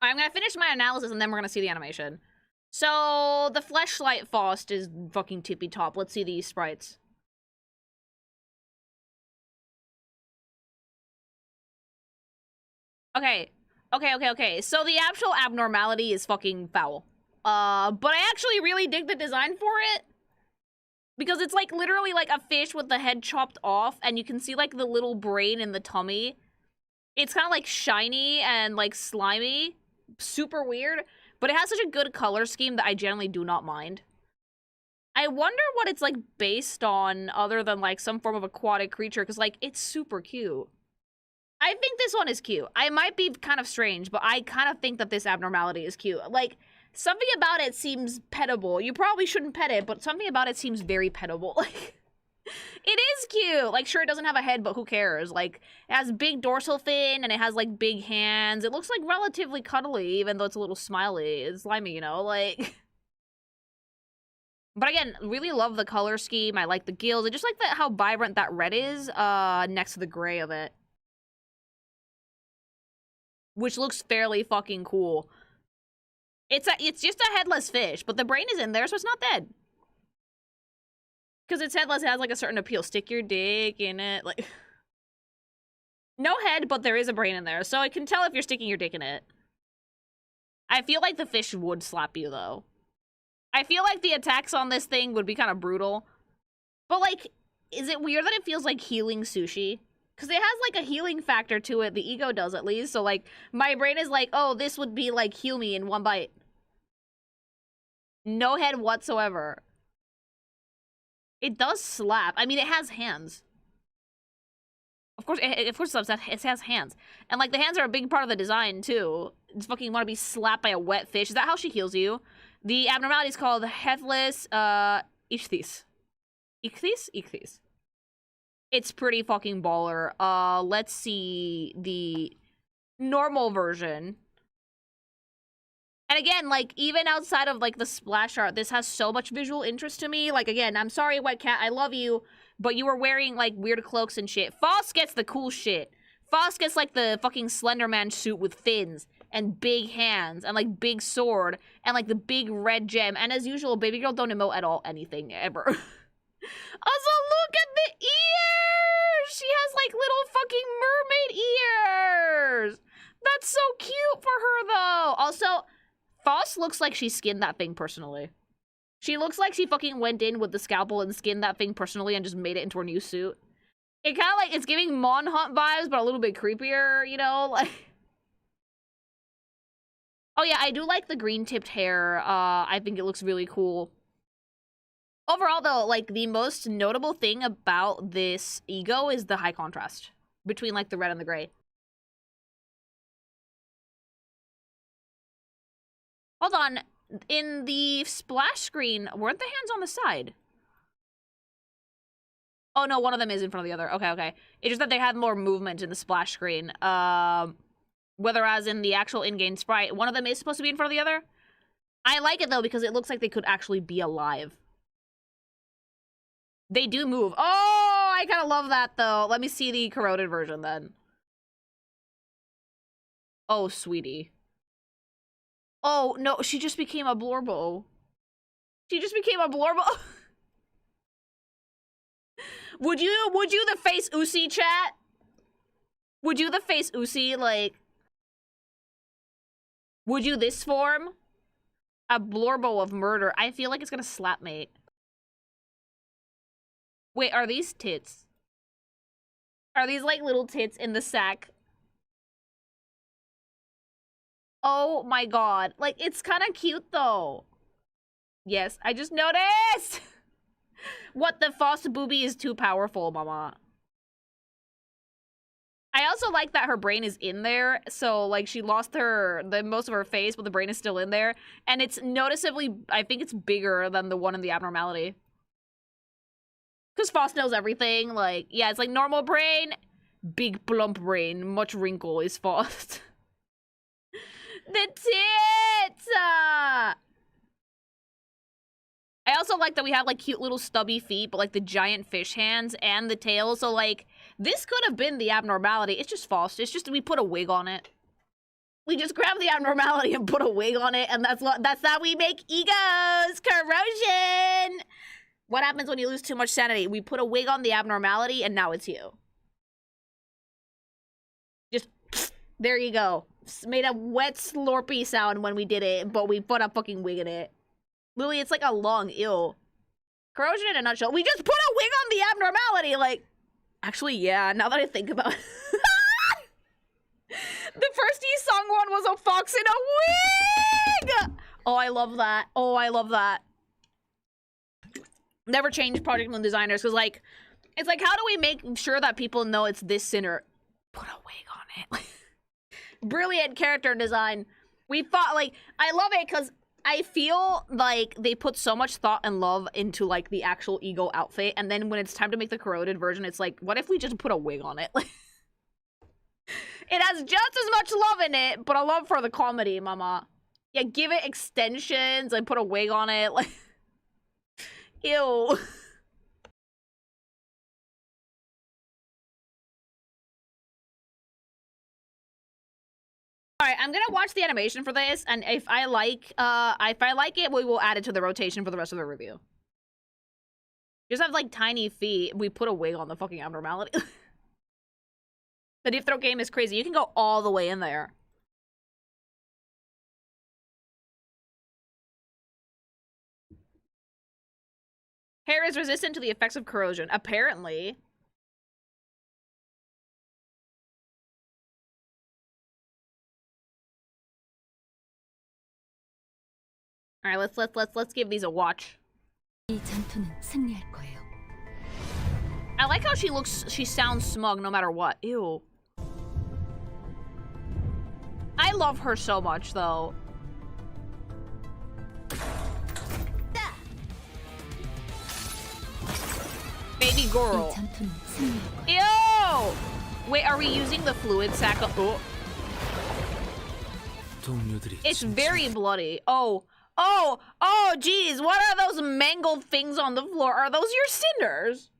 I'm gonna finish my analysis and then we're gonna see the animation. So, the Fleshlight Faust is fucking tippy top. Let's see these sprites. Okay. Okay. So the actual abnormality is fucking foul. But I actually really dig the design for it. Because it's like literally like a fish with the head chopped off and you can see like the little brain in the tummy. It's kind of like shiny and like slimy. Super weird. But it has such a good color scheme that I generally do not mind. I wonder what it's like based on other than like some form of aquatic creature because like it's super cute. I think this one is cute. I might be kind of strange, but I kind of think that this abnormality is cute. Like, something about it seems pettable. You probably shouldn't pet it, but something about it seems very pettable. Like, it is cute. Like, sure, it doesn't have a head, but who cares? Like, it has big dorsal fin, and it has, like, big hands. It looks, like, relatively cuddly, even though it's a little smiley. It's slimy, you know? Like... But again, really love the color scheme. I like the gills. I just like how vibrant that red is, next to the gray of it. Which looks fairly fucking cool. It's just a headless fish, but the brain is in there, so it's not dead. Because it's headless, it has like a certain appeal. Stick your dick in it, like... No head, but there is a brain in there, so I can tell if you're sticking your dick in it. I feel like the fish would slap you, though. I feel like the attacks on this thing would be kind of brutal. But, like, is it weird that it feels like healing sushi? Because it has, like, a healing factor to it. The E.G.O does, at least. So, like, my brain is like, oh, this would be, like, heal me in one bite. No head whatsoever. It does slap. I mean, it has hands. Of course, it has hands. And, like, the hands are a big part of the design, too. It's fucking want to be slapped by a wet fish. Is that how she heals you? The abnormality is called headless, ichthys. Ichthys? It's pretty fucking baller. Let's see the normal version. And again, like, even outside of, like, the splash art, this has so much visual interest to me. Like, again, I'm sorry, White Cat, I love you, but you were wearing, like, weird cloaks and shit. Faust gets the cool shit. Faust gets, like, the fucking Slender Man suit with fins and big hands and, like, big sword and, like, the big red gem. And as usual, baby girl don't emote at all anything, ever. Also, look at the ears! She has, like, little fucking mermaid ears! That's so cute for her, though! Also, Faust looks like she skinned that thing personally. She looks like she fucking went in with the scalpel and skinned that thing personally and just made it into her new suit. It kind of like, it's giving Mon Hunt vibes, but a little bit creepier, you know? Like... Oh yeah, I do like the green-tipped hair. I think it looks really cool. Overall, though, like, the most notable thing about this E.G.O is the high contrast between, like, the red and the gray. Hold on. In the splash screen, weren't the hands on the side? Oh, no, one of them is in front of the other. Okay, okay. It's just that they had more movement in the splash screen. Whereas in the actual in-game sprite, one of them is supposed to be in front of the other. I like it, though, because it looks like they could actually be alive. They do move. Oh, I kind of love that, though. Let me see the corroded version, then. Oh, sweetie. Oh, no, she just became a Blorbo. She just became a Blorbo. Would you the face Usi, chat? Would you the face Usi, like... Would you this form? A Blorbo of murder. I feel like it's gonna slap mate. Wait, are these tits? Are these, like, little tits in the sack? Oh my god. Like, it's kind of cute, though. Yes, I just noticed! What, the false booby is too powerful, mama. I also like that her brain is in there, so, like, she lost most of her face, but the brain is still in there. And it's noticeably, I think it's bigger than the one in the abnormality. Because Foss knows everything, like, yeah, it's like normal brain, big plump brain, much wrinkle is Foss. The tits! I also like that we have, like, cute little stubby feet, but, like, the giant fish hands and the tail. So, like, this could have been the abnormality. It's just false. It's just we put a wig on it. We just grab the abnormality and put a wig on it, and that's how we make E.G.O's corrosion! What happens when you lose too much sanity? We put a wig on the abnormality, and now it's you. Just, there you go. Made a wet, slurpy sound when we did it, but we put a fucking wig in it. Lily, it's like a long ill. Corrosion in a nutshell. We just put a wig on the abnormality, like... Actually, yeah, now that I think about it. The first E-Song one was a fox in a wig! Oh, I love that. Oh, I love that. Never change Project Moon designers, because, like, it's like, how do we make sure that people know it's this sinner? Put a wig on it. Brilliant character design. We thought, like, I love it, because I feel like they put so much thought and love into, like, the actual E.G.O outfit, and then when it's time to make the corroded version, it's like, what if we just put a wig on it? It has just as much love in it, but a love for the comedy, mama. Yeah, give it extensions and put a wig on it, like... Ew. Alright, I'm gonna watch the animation for this, and if I like it, we will add it to the rotation for the rest of the review. Just have, like, tiny feet. We put a wig on the fucking abnormality. The deep throat game is crazy. You can go all the way in there. Hair is resistant to the effects of corrosion. Apparently. All right, let's give these a watch. I like how she sounds smug no matter what. Ew. I love her so much, though. Baby girl. Ew! Wait, are we using the fluid sac? Oh. It's very bloody. Oh, geez, what are those mangled things on the floor? Are those your cinders?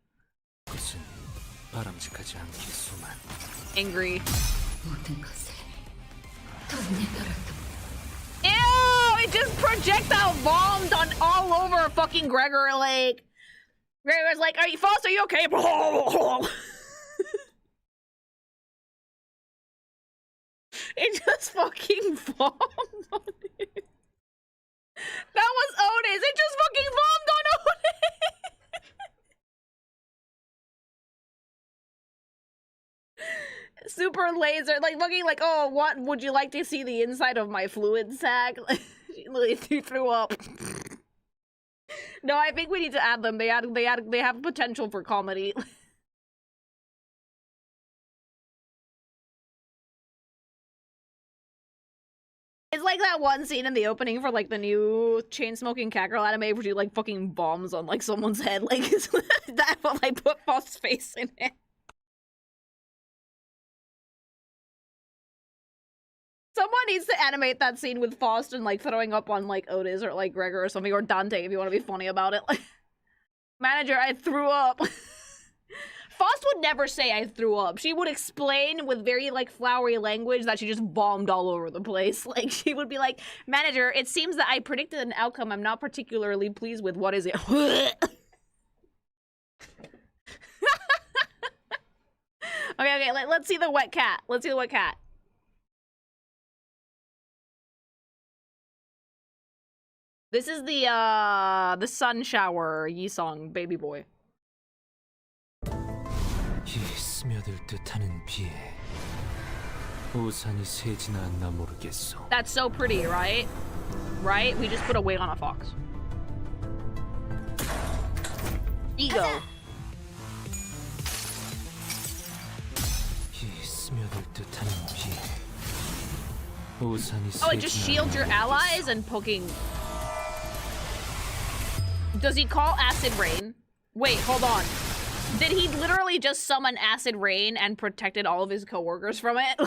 Angry. Ew! It just projectile bombed on all over fucking Gregor. Like, Gregor's like, "Are you Foss? Are you okay?" It just fucking bombed on it. That was Otis. It just fucking bombed on Otis. Super laser, like looking like, oh, what would you like to see the inside of my fluid sac? She literally threw up. No, I think we need to add them. They have potential for comedy. It's like like that one scene in the opening for like the new chain-smoking cat girl anime where she like fucking bombs on like someone's head. Like that will like put Faust's face in it. Someone needs to animate that scene with Faust and like throwing up on like Otis or like Gregor or something, or Dante if you want to be funny about it. Like, manager, I threw up. Faust would never say I threw up. She would explain with very like flowery language that she just bombed all over the place. Like she would be like, manager, it seems that I predicted an outcome I'm not particularly pleased with. What is it? Okay, let's see the wet cat. Let's see the wet cat. This is the sun shower Yi-song baby boy. 이 스며들 듯하는 비에 우산이 새지나 않나 모르겠소. That's so pretty, right? Right? We just put a wig on a fox. E.G.O. 이 스며들 듯하는 비에 우산이 Oh, it just shields your allies and poking. Does he call acid rain? Wait, hold on. Did he literally just summon acid rain and protected all of his coworkers from it? So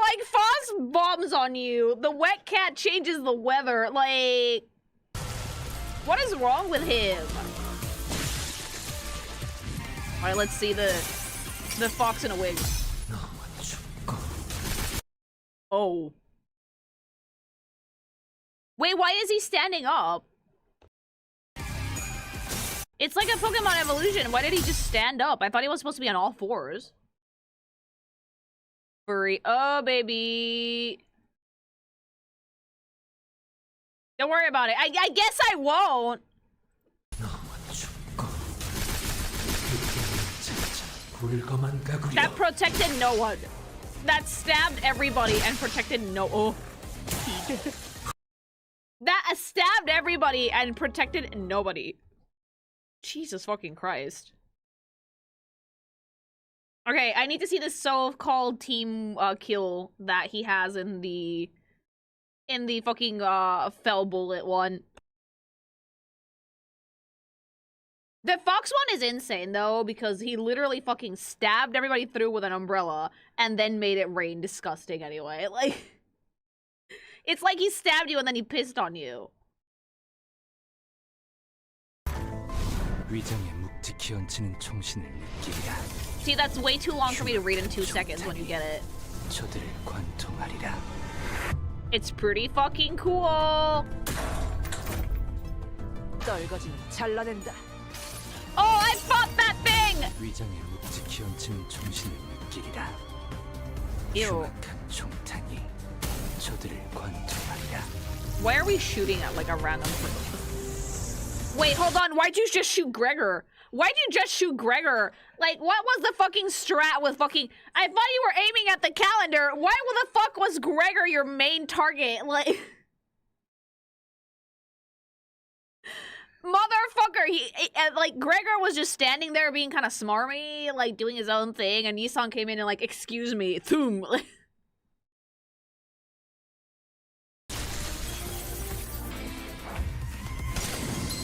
like Faust bombs on you, the wet cat changes the weather, like what is wrong with him? Alright, let's see the fox in a wig. Oh. Wait, why is he standing up? It's like a Pokemon evolution. Why did he just stand up? I thought he was supposed to be on all fours. Furry. Oh, baby. Don't worry about it. I guess I won't. That protected no one. That stabbed everybody and protected no... Oh. That stabbed everybody and protected nobody. Jesus fucking Christ. Okay, I need to see this so-called team kill that he has in the fucking fell bullet one. The fox one is insane though, because he literally fucking stabbed everybody through with an umbrella and then made it rain disgusting anyway. Like, it's like he stabbed you and then he pissed on you. See, that's way too long for me to read in 2 seconds when you get it. It's pretty fucking cool. Oh, I fought that thing! Ew. Why are we shooting at like a random person? Wait, hold on. Why'd you just shoot Gregor? Why'd you just shoot Gregor? Like, what was the fucking strat with fucking... I thought you were aiming at the calendar. Why the fuck was Gregor your main target? Like... Motherfucker, like, Gregor was just standing there being kind of smarmy, like, doing his own thing, and Yi-song came in and, like, excuse me, thoom.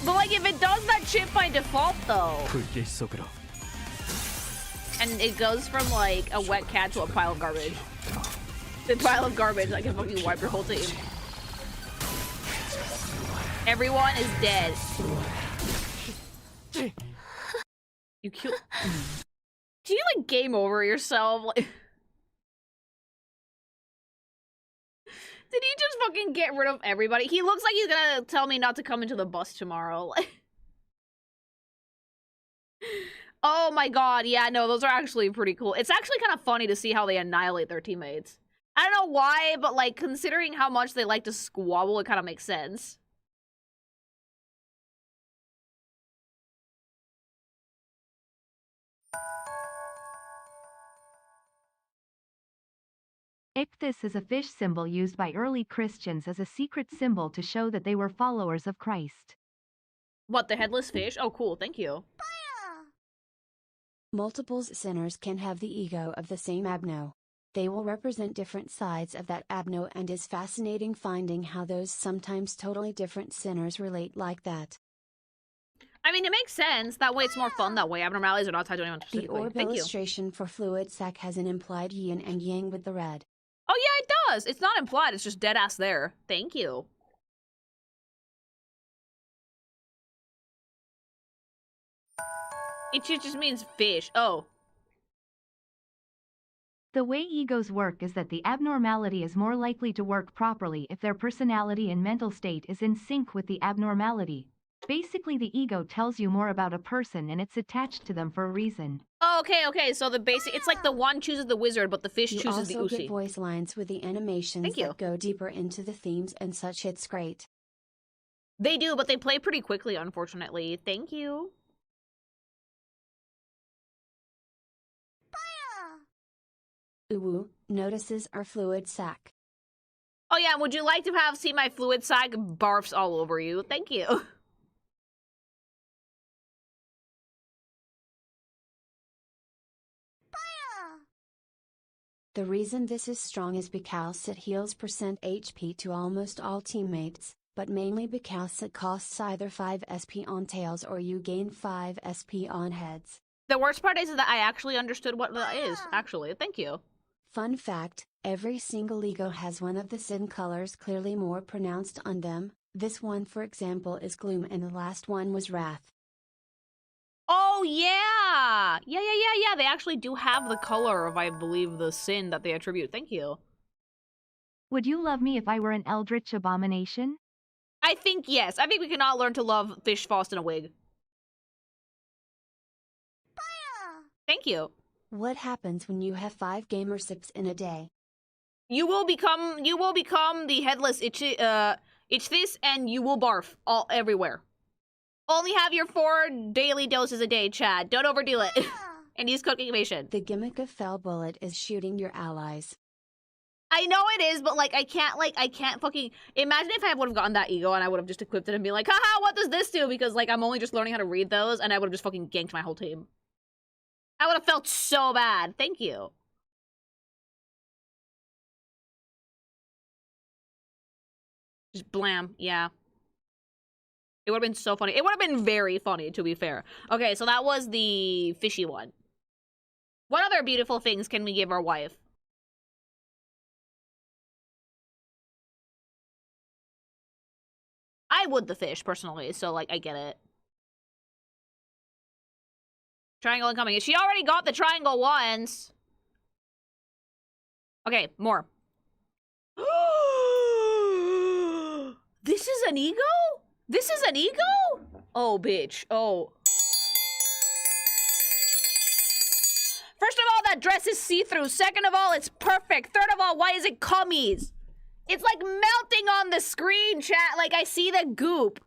But, like, if it does that shit by default, though... And it goes from, like, a wet cat to a pile of garbage. The pile of garbage, I can fucking wipe your whole team. Everyone is dead. You killed... Do you, like, game over yourself? Like... Did he just fucking get rid of everybody? He looks like he's gonna tell me not to come into the bus tomorrow. Oh my god, yeah, no, those are actually pretty cool. It's actually kind of funny to see how they annihilate their teammates. I don't know why, but, like, considering how much they like to squabble, it kind of makes sense. Ichthys is a fish symbol used by early Christians as a secret symbol to show that they were followers of Christ. What, the headless fish? Oh, cool, thank you. Multiple sinners can have the ego of the same abno. They will represent different sides of that abno, and is fascinating finding how those sometimes totally different centers relate like that. I mean, it makes sense. That way it's more fun that way. Abnormalities are not tied to anyone The specifically. orb Thank you. illustration for fluid sac has an implied yin and yang with the red. Oh yeah, it does. It's not implied. It's just dead ass there. Thank you. It just means fish. Oh. The way egos work is that the abnormality is more likely to work properly if their personality and mental state is in sync with the abnormality. Basically, the ego tells you more about a person and it's attached to them for a reason. Oh, okay. So the basic, it's like the one chooses the wizard, but the fish You chooses the also Usi. get voice lines with the animations Thank you. that go deeper into the themes and such. It's great. They do, but they play pretty quickly, unfortunately. Thank you. Uwu, notices our fluid sac. Oh yeah, would you like to see my fluid sac barfs all over you? Thank you. The reason this is strong is because it heals % HP to almost all teammates, but mainly because it costs either 5 SP on tails or you gain 5 SP on heads. The worst part is that I actually understood what that is, actually. Thank you. Fun fact, every single ego has one of the sin colors clearly more pronounced on them. This one, for example, is gloom, and the last one was wrath. Oh, yeah! Yeah. They actually do have the color of, I believe, the sin that they attribute. Thank you. Would you love me if I were an eldritch abomination? I think yes. I think we can all learn to love Fish Faust in a wig. Thank you. What happens when you have 5 gamer sips in a day? You will become the headless itch this, and you will barf everywhere. Only have your 4 daily doses a day, Chad. Don't overdo it. And use code GameAtion. The gimmick of Fell Bullet is shooting your allies. I know it is, but I can't fucking imagine if I would have gotten that ego and I would have just equipped it and be like, haha, what does this do? Because I'm only just learning how to read those, and I would have just fucking ganked my whole team. I would have felt so bad. Thank you. Just blam, yeah. It would have been so funny. It would have been very funny, to be fair. Okay, so that was the fishy one. What other beautiful things can we give our wife? I would the fish, personally, so, I get it. Triangle incoming. She already got the triangle once. Okay, more. This is an ego? This is an ego? Oh, bitch. Oh. First of all, that dress is see-through. Second of all, it's perfect. Third of all, why is it cummies? It's melting on the screen, chat. I see the goop.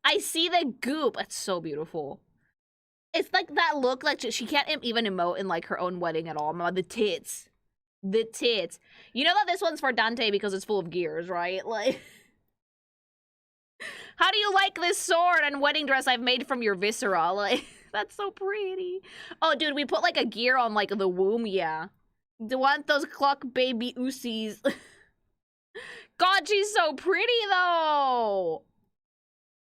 I see the goop. It's so beautiful. It's that look she can't even emote in her own wedding at all. The tits. The tits. You know that this one's for Dante because it's full of gears, right? How do you like this sword and wedding dress I've made from your viscera? That's so pretty. Oh, dude, we put a gear on the womb, yeah. Do you want those cluck baby Usis? God, she's so pretty though.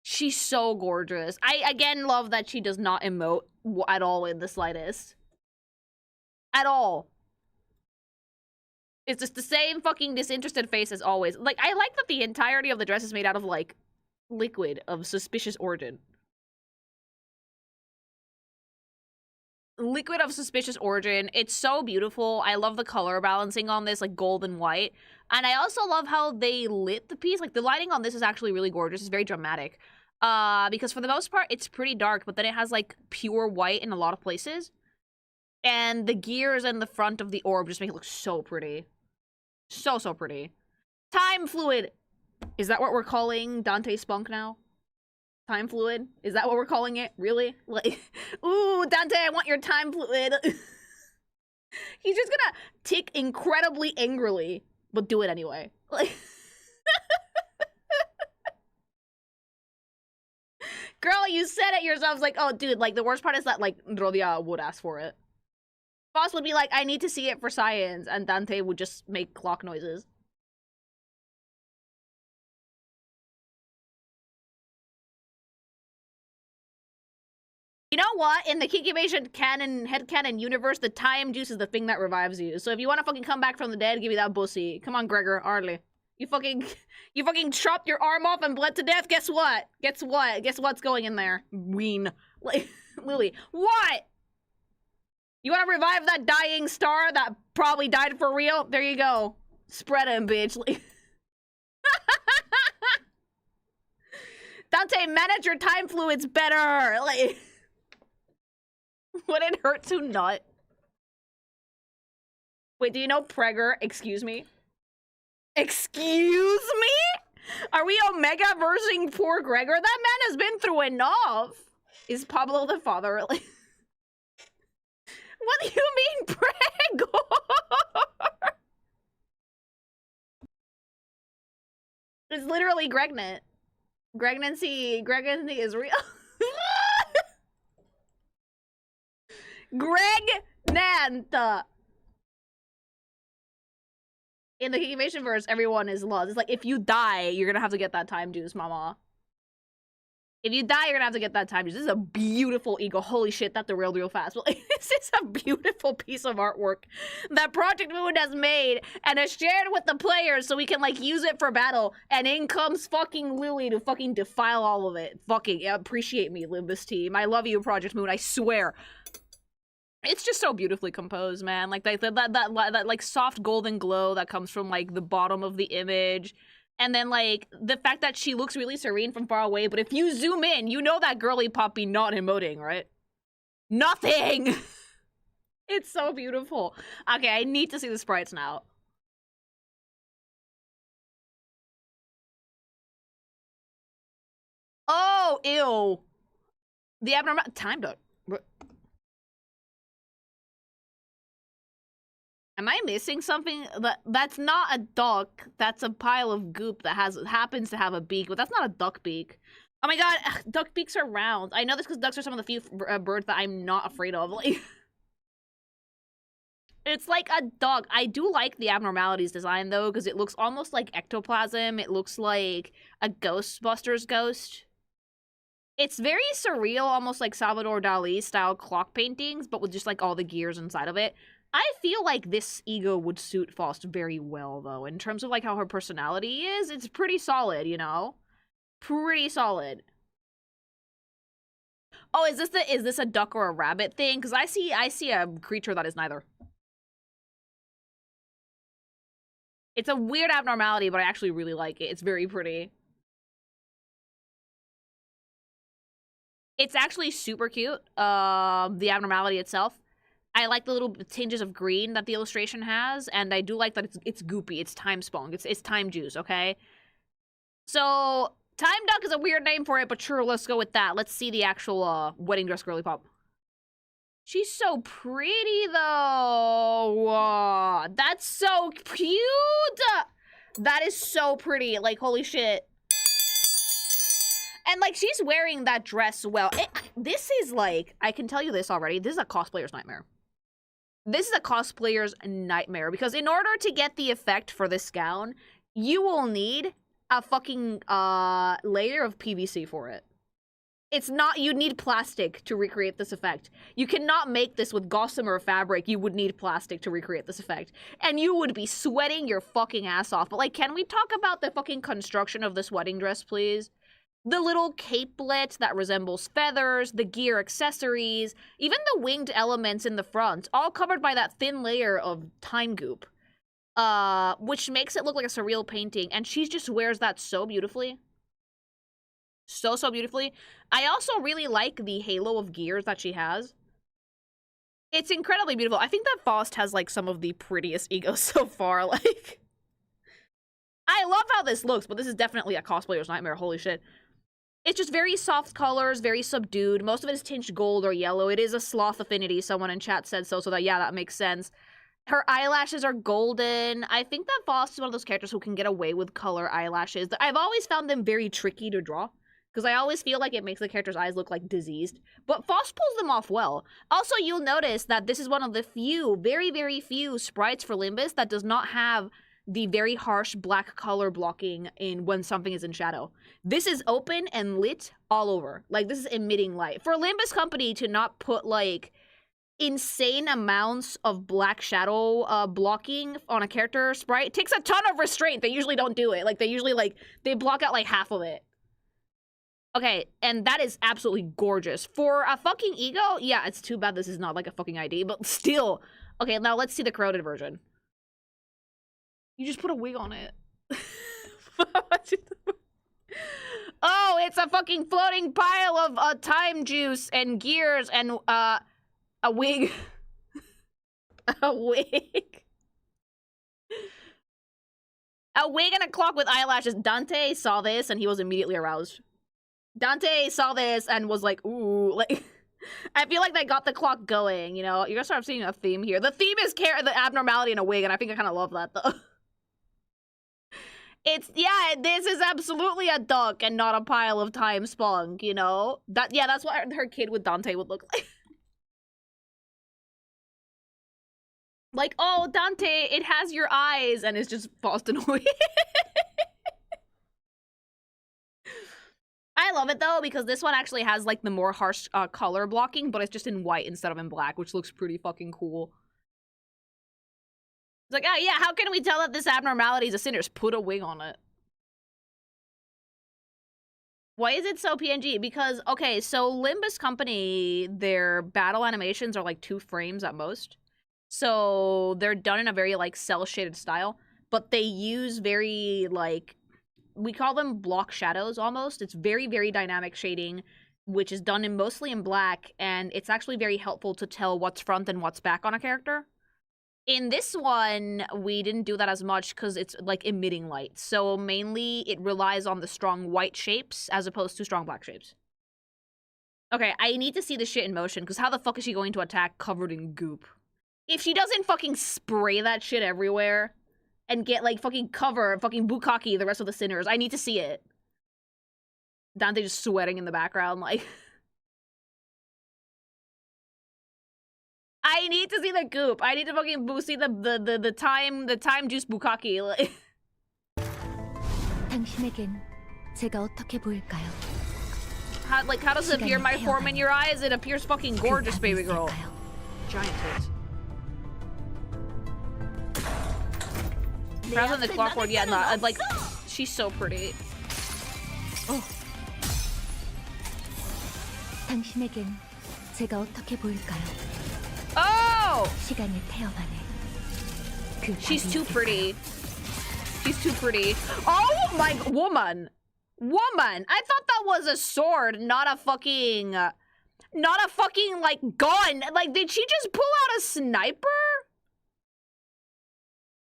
She's so gorgeous. I again love that she does not emote at all in the slightest. At all. It's just the same fucking disinterested face as always. I like that the entirety of the dress is made out of liquid of suspicious origin. Liquid of suspicious origin. It's so beautiful. I love the color balancing on this, gold and white. And I also love how they lit the piece. The lighting on this is actually really gorgeous. It's very dramatic. Because for the most part, it's pretty dark, but then it has, pure white in a lot of places. And the gears and the front of the orb just make it look so pretty. So pretty. Time fluid. Is that what we're calling Dante Spunk now? Time fluid? Is that what we're calling it? Really? Ooh, Dante, I want your time fluid. He's just gonna tick incredibly angrily, but do it anyway. Girl, you said it yourself. It's oh, dude, the worst part is that, Rodia would ask for it. Boss would be like, I need to see it for science, and Dante would just make clock noises. You know what? In the Kikimation canon, headcanon universe, the time juice is the thing that revives you. So if you want to fucking come back from the dead, give me that bussy. Come on, Gregor, Arlie. You fucking chopped your arm off and bled to death. Guess what? Guess what? Guess what's going in there? Ween. Like, Lily, what? You want to revive that dying star that probably died for real? There you go. Spread him, bitch. Dante, manage your time fluids better. Like, would it hurt to nut? Wait, do you know Pregger? Excuse me? Excuse me? Are we Omega versing poor Gregor? That man has been through enough. Is Pablo the father? Like, what do you mean, Pregor? It's literally Gregnant. Pregnancy is real. Gregnant. In the Kikimation verse, everyone is lost. It's like, if you die, you're gonna have to get that time juice, mama. If you die, you're gonna have to get that time juice. This is a beautiful E.G.O. Holy shit, that derailed real fast. But like, this is a beautiful piece of artwork that Project Moon has made and has shared with the players so we can, like, use it for battle. And in comes fucking Lily to fucking defile all of it. Fucking appreciate me, Limbus team. I love you, Project Moon, I swear. It's just so beautifully composed, man. Like, that like, soft golden glow that comes from, like, the bottom of the image. And then, like, the fact that she looks really serene from far away, but if you zoom in, you know that girly puppy not emoting, right? Nothing! It's so beautiful. Okay, I need to see the sprites now. Oh, ew. The abnormal time duck. Am I missing something? That's not a duck. That's a pile of goop that happens to have a beak, but that's not a duck beak. Oh my god, ugh, duck beaks are round. I know this because ducks are some of the few birds that I'm not afraid of. Like, it's like a duck. I do like the abnormalities design though, because it looks almost like ectoplasm. It looks like a Ghostbusters ghost. It's very surreal, almost like Salvador Dali style clock paintings, but with just like all the gears inside of it. I feel like this E.G.O. would suit Faust very well, though. In terms of, like, how her personality is, it's pretty solid, you know? Pretty solid. Oh, is this a duck or a rabbit thing? Because I see a creature that is neither. It's a weird abnormality, but I actually really like it. It's very pretty. It's actually super cute, the abnormality itself. I like the little tinges of green that the illustration has, and I do like that it's goopy, it's time spunk, it's time juice, okay? So, time duck is a weird name for it, but sure, let's go with that. Let's see the actual wedding dress girly pop. She's so pretty, though. That's so cute. That is so pretty. Like, holy shit. And, like, she's wearing that dress well. This is, like, I can tell you this already. This is a cosplayer's nightmare. This is a cosplayer's nightmare, because in order to get the effect for this gown, you will need a fucking layer of PVC for it. It's not, you need plastic to recreate this effect. You cannot make this with gossamer fabric. You would need plastic to recreate this effect. And you would be sweating your fucking ass off. But, like, can we talk about the fucking construction of this wedding dress, please? The little capelet that resembles feathers, the gear accessories, even the winged elements in the front, all covered by that thin layer of time goop, which makes it look like a surreal painting, and she just wears that so beautifully. So beautifully. I also really like the halo of gears that she has. It's incredibly beautiful. I think that Faust has, like, some of the prettiest E.G.Os so far, like... I love how this looks, but this is definitely a cosplayer's nightmare, holy shit. It's just very soft colors, very subdued. Most of it is tinged gold or yellow. It is a sloth affinity. Someone in chat said so that, yeah, that makes sense. Her eyelashes are golden. I think that Faust is one of those characters who can get away with color eyelashes. I've always found them very tricky to draw, because I always feel like it makes the character's eyes look like diseased. But Foss pulls them off well. Also, you'll notice that this is one of the few, very, very few sprites for Limbus that does not have the very harsh black color blocking in when something is in shadow. This is open and lit all over. Like, this is emitting light. For Limbus Company to not put, like, insane amounts of black shadow blocking on a character sprite, it takes a ton of restraint. They usually don't do it. Like, they usually, like, they block out, like, half of it. Okay, and that is absolutely gorgeous. For a fucking E.G.O, yeah, it's too bad this is not, like, a fucking ID, but still. Okay, now let's see the corroded version. You just put a wig on it. Oh, it's a fucking floating pile of time juice and gears and a wig. A wig. A wig and a clock with eyelashes. Dante saw this and he was immediately aroused. Dante saw this and was like, ooh, like, I feel like they got the clock going, you know? You're gonna start seeing a theme here. The theme is the abnormality in a wig, and I think I kind of love that, though. It's, yeah, this is absolutely a duck and not a pile of time spunk, you know? Yeah, that's what her kid with Dante would look like. Like, oh, Dante, it has your eyes, and it's just Boston away. I love it, though, because this one actually has, like, the more harsh color blocking, but it's just in white instead of in black, which looks pretty fucking cool. It's like, oh, yeah, how can we tell that this abnormality is a sinner? Just put a wig on it. Why is it so PNG? Because, okay, so Limbus Company, their battle animations are, like, 2 frames at most. So they're done in a very, like, cel-shaded style. But they use very, like, we call them block shadows, almost. It's very, very dynamic shading, which is done mostly in black, and it's actually very helpful to tell what's front and what's back on a character. In this one, we didn't do that as much because it's, like, emitting light. So mainly, it relies on the strong white shapes as opposed to strong black shapes. Okay, I need to see this shit in motion, because how the fuck is she going to attack covered in goop? If she doesn't fucking spray that shit everywhere and get, like, fucking fucking bukkake the rest of the sinners, I need to see it. Dante just sweating in the background, like... I need to see the goop. I need to fucking see the time juice bukkake. Like. 당신에겐 제가 어떻게 보일까요? How does it appear my form in your eyes? It appears fucking gorgeous, baby girl. Giant tits. Perhaps on the clockboard, yeah, no, like, she's so pretty. Oh. 당신에겐 제가 어떻게 보일까요? Oh! 시간을 태워가네. She's too pretty. She's too pretty. Oh my woman! Woman! I thought that was a sword, not a fucking like gun. Like, did she just pull out a sniper?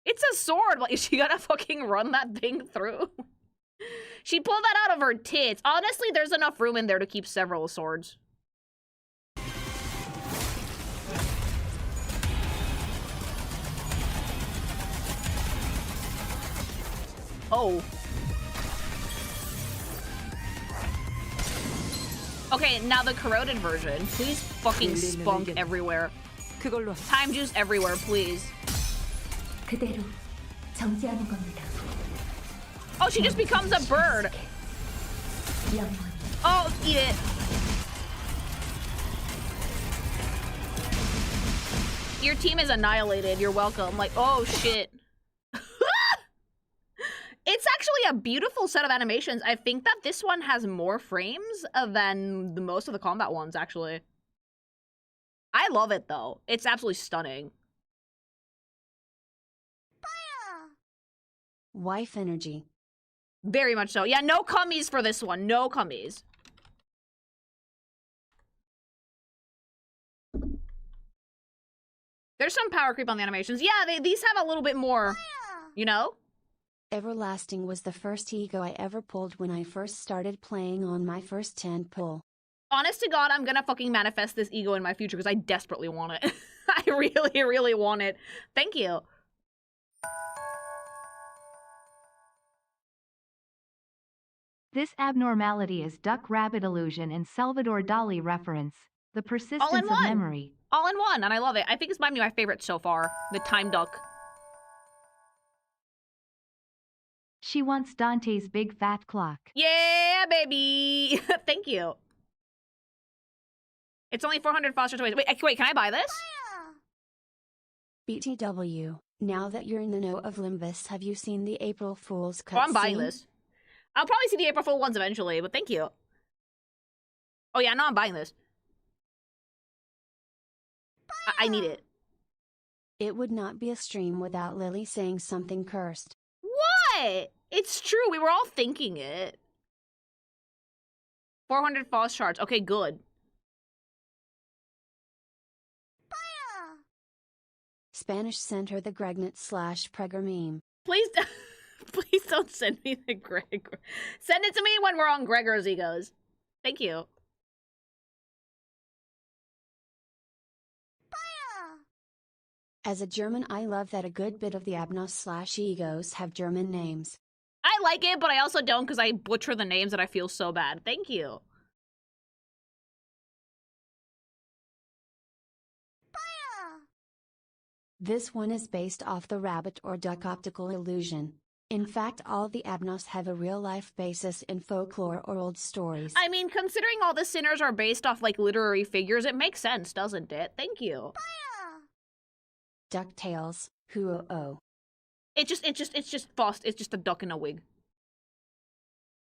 It's a sword. Like, is she gonna fucking run that thing through? She pulled that out of her tits. Honestly, there's enough room in there to keep several swords. Oh. Okay, now the corroded version. Please fucking spunk everywhere. Time juice everywhere, please. 그대로 정지하는 겁니다. Oh, she just becomes a bird. Oh, eat it. Your team is annihilated. You're welcome. Like, oh shit. It's actually a beautiful set of animations. I think that this one has more frames than most of the combat ones, actually. I love it, though. It's absolutely stunning. Wife energy. Very much so. Yeah, no cummies for this one. No cummies. There's some power creep on the animations. Yeah, these have a little bit more, you know? Everlasting was the first E.G.O I ever pulled when I first started playing on my first 10 pull. Honest to God, I'm gonna fucking manifest this E.G.O in my future because I desperately want it. I really, really want it. Thank you. This abnormality is duck rabbit illusion and Salvador Dali reference. The persistence All in of one. memory. All in one, and I love it. I think it's might be my favorite so far. The time duck. She wants Dante's big fat clock. Yeah, baby. Thank you. It's only 400 foster toys. Wait, can I buy this? BTW, now that you're in the know of Limbus, have you seen the April Fool's cutscene? Oh, I'm buying this. I'll probably see the April Fool ones eventually, but thank you. Oh yeah, no, I'm buying this. I need it. It would not be a stream without Lily saying something cursed. What? It's true. We were all thinking it. 400 false shards. Okay, good. Spanish sent her the Gregnet/Pregger meme. Please, please don't send me the Greg. Send it to me when we're on Gregor's egos. Thank you. As a German, I love that a good bit of the Abnos/E.G.Os have German names. I like it, but I also don't because I butcher the names and I feel so bad. Thank you. This one is based off the rabbit or duck optical illusion. In fact, all the Abnos have a real-life basis in folklore or old stories. I mean, considering all the sinners are based off, like, literary figures, it makes sense, doesn't it? Thank you. DuckTales, Who-Oh. It's just a duck in a wig.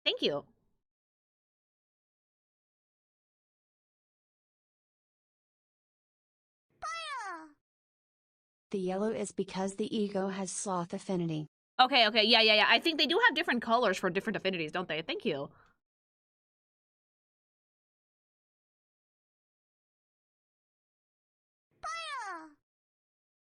Thank you. The yellow is because the E.G.O has sloth affinity. Okay, yeah. I think they do have different colors for different affinities, don't they? Thank you.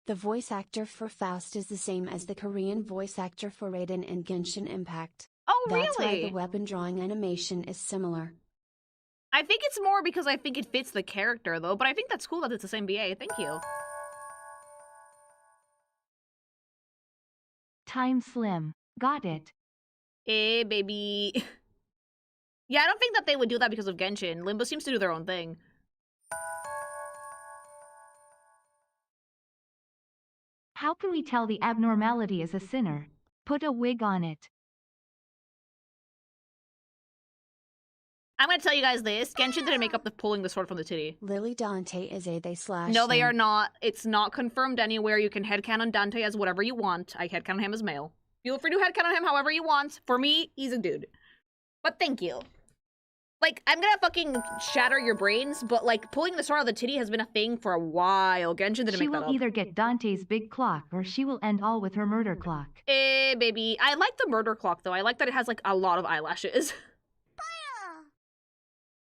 The voice actor for Faust is the same as the Korean voice actor for Raiden in Genshin Impact. Oh, really? That's why the weapon drawing animation is similar. I think it's more because I think it fits the character, though, but I think that's cool that it's the same BA. Thank you. Time Slim. Got it. Hey, baby. Yeah, I don't think that they would do that because of Genshin. Limbus seems to do their own thing. How can we tell the abnormality is a sinner? Put a wig on it. I'm gonna tell you guys this. Genshin didn't make up the pulling the sword from the titty. Lily Dante is a they/them. No, they are not. It's not confirmed anywhere. You can headcanon Dante as whatever you want. I headcanon him as male. Feel free to headcanon him however you want. For me, he's a dude. But thank you. Like, I'm gonna fucking shatter your brains, but like, pulling the sword out of the titty has been a thing for a while. Genshin didn't She make that will up. either get Dante's big clock or she will end all with her murder clock. Eh, baby. I like the murder clock, though. I like that it has, like, a lot of eyelashes.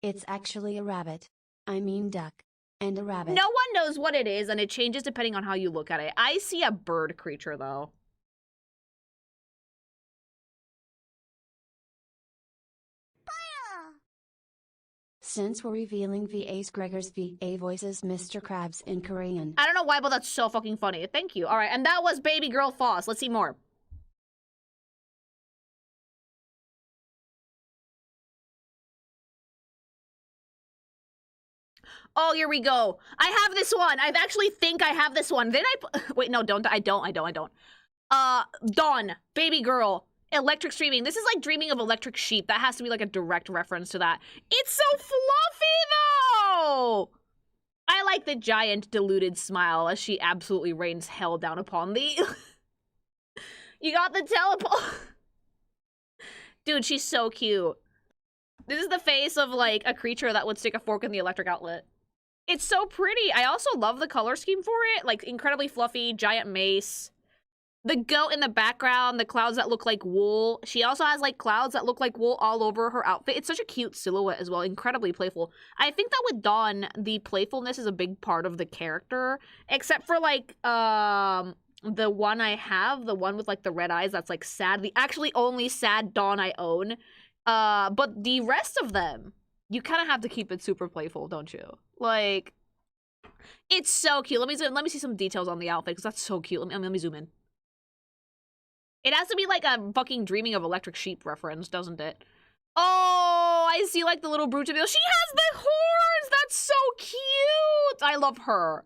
It's actually a rabbit. I mean duck. And a rabbit. No one knows what it is, and it changes depending on how you look at it. I see a bird creature, though. Since we're revealing VA's Gregor's VA voices Mr. Krabs in Korean. I don't know why, but that's so fucking funny. Thank you. All right, and that was Baby Girl Foss. Let's see more. Oh, here we go. I have this one. I actually think I have this one. Then wait, no, I don't. Dawn, Baby Girl, Electric Streaming. This is like Dreaming of Electric Sheep. That has to be like a direct reference to that. It's so fluffy, though! I like the giant deluded smile as she absolutely rains hell down upon thee. You got the teleport. Dude, she's so cute. This is the face of like a creature that would stick a fork in the electric outlet. It's so pretty. I also love the color scheme for it. Like, incredibly fluffy, giant mace. The goat in the background, the clouds that look like wool. She also has, like, clouds that look like wool all over her outfit. It's such a cute silhouette as well. Incredibly playful. I think that with Dawn, the playfulness is a big part of the character. Except for, like, the one I have. The one with, like, the red eyes that's, like, sad. The actually only sad Dawn I own. But the rest of them, you kind of have to keep it super playful, don't you? Like, it's so cute. Let me see some details on the outfit, because that's so cute. Let me zoom in. It has to be like a fucking Dreaming of Electric Sheep reference, doesn't it? Oh, I see like the little brooch of it. She has the horns! That's so cute! I love her.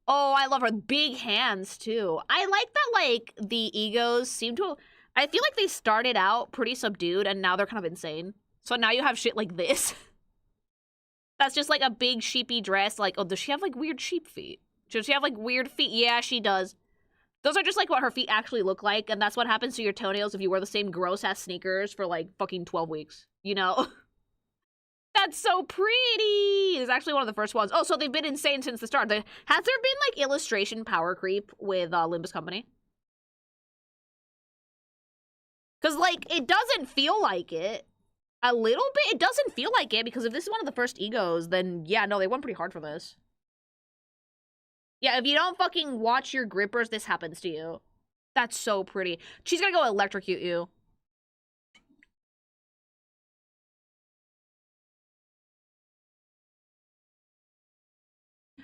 Oh, I love her. Big hands, too. I like that, like, the E.G.Os seem to... I feel like they started out pretty subdued, and now they're kind of insane. So now you have shit like this. That's just, like, a big sheepy dress. Like, oh, does she have, like, weird sheep feet? Does she have, like, weird feet? Yeah, she does. Those are just, like, what her feet actually look like, and that's what happens to your toenails if you wear the same gross-ass sneakers for, like, fucking 12 weeks. You know? That's so pretty! It's actually one of the first ones. Oh, so they've been insane since the start. Has there been, like, illustration power creep with Limbus Company? Because, like, it doesn't feel like it. A little bit? It doesn't feel like it, because if this is one of the first E.G.Os, then, yeah, no, they went pretty hard for this. Yeah, if you don't fucking watch your grippers, this happens to you. That's so pretty. She's gonna go electrocute you.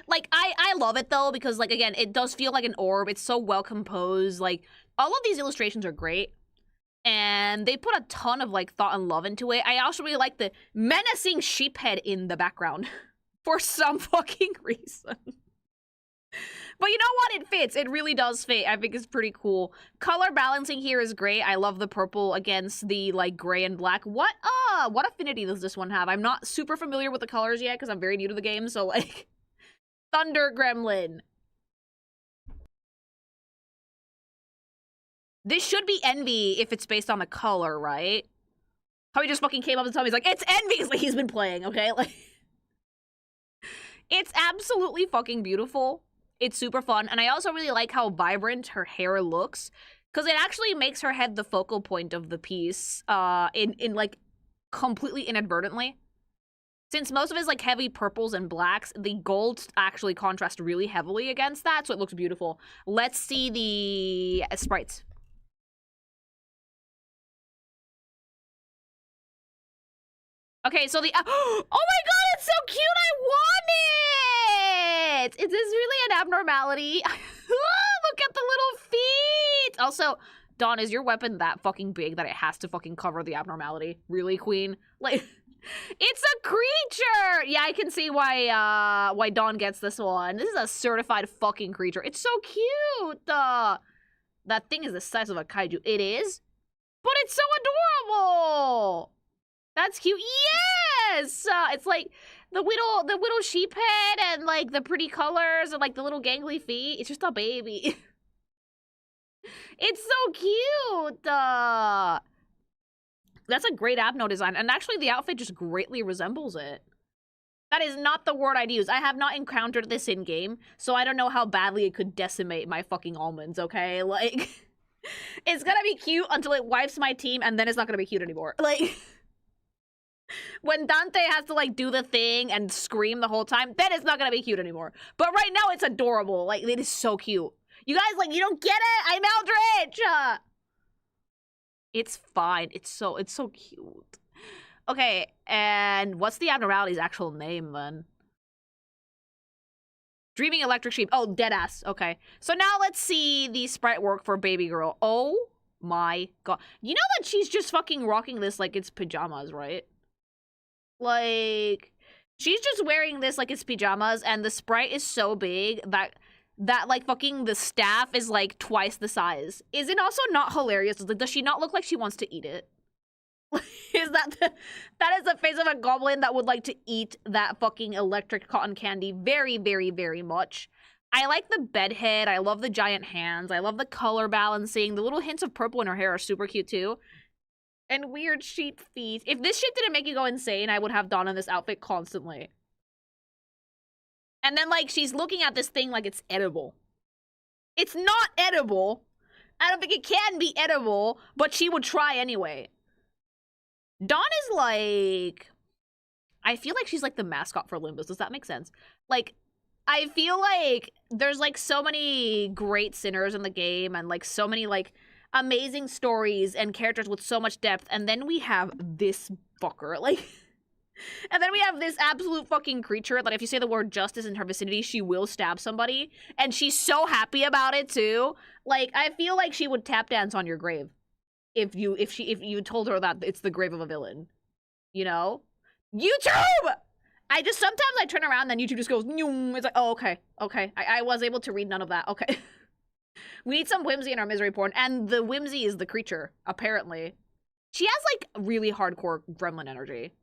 Like, I love it, though, because, like, again, it does feel like an orb. It's so well composed. Like, all of these illustrations are great. And they put a ton of, like, thought and love into it. I also really like the menacing sheep head in the background. For some fucking reason. But you know what? It fits. It really does fit. I think it's pretty cool. Color balancing here is great. I love the purple against the, like, gray and black. What affinity does this one have? I'm not super familiar with the colors yet, because I'm very new to the game, so, like... Thunder Gremlin. This should be Envy if it's based on the color, right? How he just fucking came up and told me, he's like, it's Envy! It's like he's been playing, okay? Like, it's absolutely fucking beautiful. It's super fun. And I also really like how vibrant her hair looks. Because it actually makes her head the focal point of the piece, in like, completely inadvertently. Since most of it is, like, heavy purples and blacks, the golds actually contrast really heavily against that, so it looks beautiful. Let's see the sprites. Okay, so the... oh my god, it's so cute! I want it! Is this really an abnormality? Look at the little feet! Also, Dawn, is your weapon that fucking big that it has to fucking cover the abnormality? Really, queen? Like... It's a creature! Yeah, I can see why Dawn gets this one. This is a certified fucking creature. It's so cute! That thing is the size of a kaiju. It is? But it's so adorable! That's cute. Yes! It's like the little sheep head and, like, the pretty colors and, like, the little gangly feet. It's just a baby. It's so cute! That's a great abno design, and actually the outfit just greatly resembles it. That is not the word I'd use. I have not encountered this in-game, so I don't know how badly it could decimate my fucking almonds, okay? Like, it's gonna be cute until it wipes my team, and then it's not gonna be cute anymore. Like, when Dante has to, like, do the thing and scream the whole time, then it's not gonna be cute anymore. But right now, it's adorable. Like, it is so cute. You guys, like, you don't get it? I'm Eldritch! It's fine. It's so cute. Okay, and what's the abnormality's actual name, then? Dreaming Electric Sheep. Oh, deadass. Okay. So now let's see the sprite work for Baby Girl. Oh my god. You know that she's just fucking rocking this like it's pajamas, right? Like, she's just wearing this like it's pajamas, and the sprite is so big that like fucking the staff is like twice the size. Is it also not hilarious? Does she not look like she wants to eat it? That is the face of a goblin that would like to eat that fucking electric cotton candy very, very, very much. I like the bed head. I love the giant hands. I love the color balancing. The little hints of purple in her hair are super cute too. And weird sheep feet. If this shit didn't make you go insane, I would have Dawn in this outfit constantly. And then, like, she's looking at this thing like it's edible. It's not edible. I don't think it can be edible, but she would try anyway. Dawn is like... I feel like she's like the mascot for Limbus. Does that make sense? Like, I feel like there's, like, so many great sinners in the game and, like, so many, like, amazing stories and characters with so much depth. And then we have this fucker. Like... And then we have this absolute fucking creature that if you say the word justice in her vicinity, she will stab somebody. And she's so happy about it, too. Like, I feel like she would tap dance on your grave. If you told her that it's the grave of a villain. You know? YouTube! Sometimes I turn around and then YouTube just goes, Nyum. It's like, oh, okay, okay. I was able to read none of that, okay. We need some whimsy in our misery porn, and the whimsy is the creature, apparently. She has, like, really hardcore gremlin energy.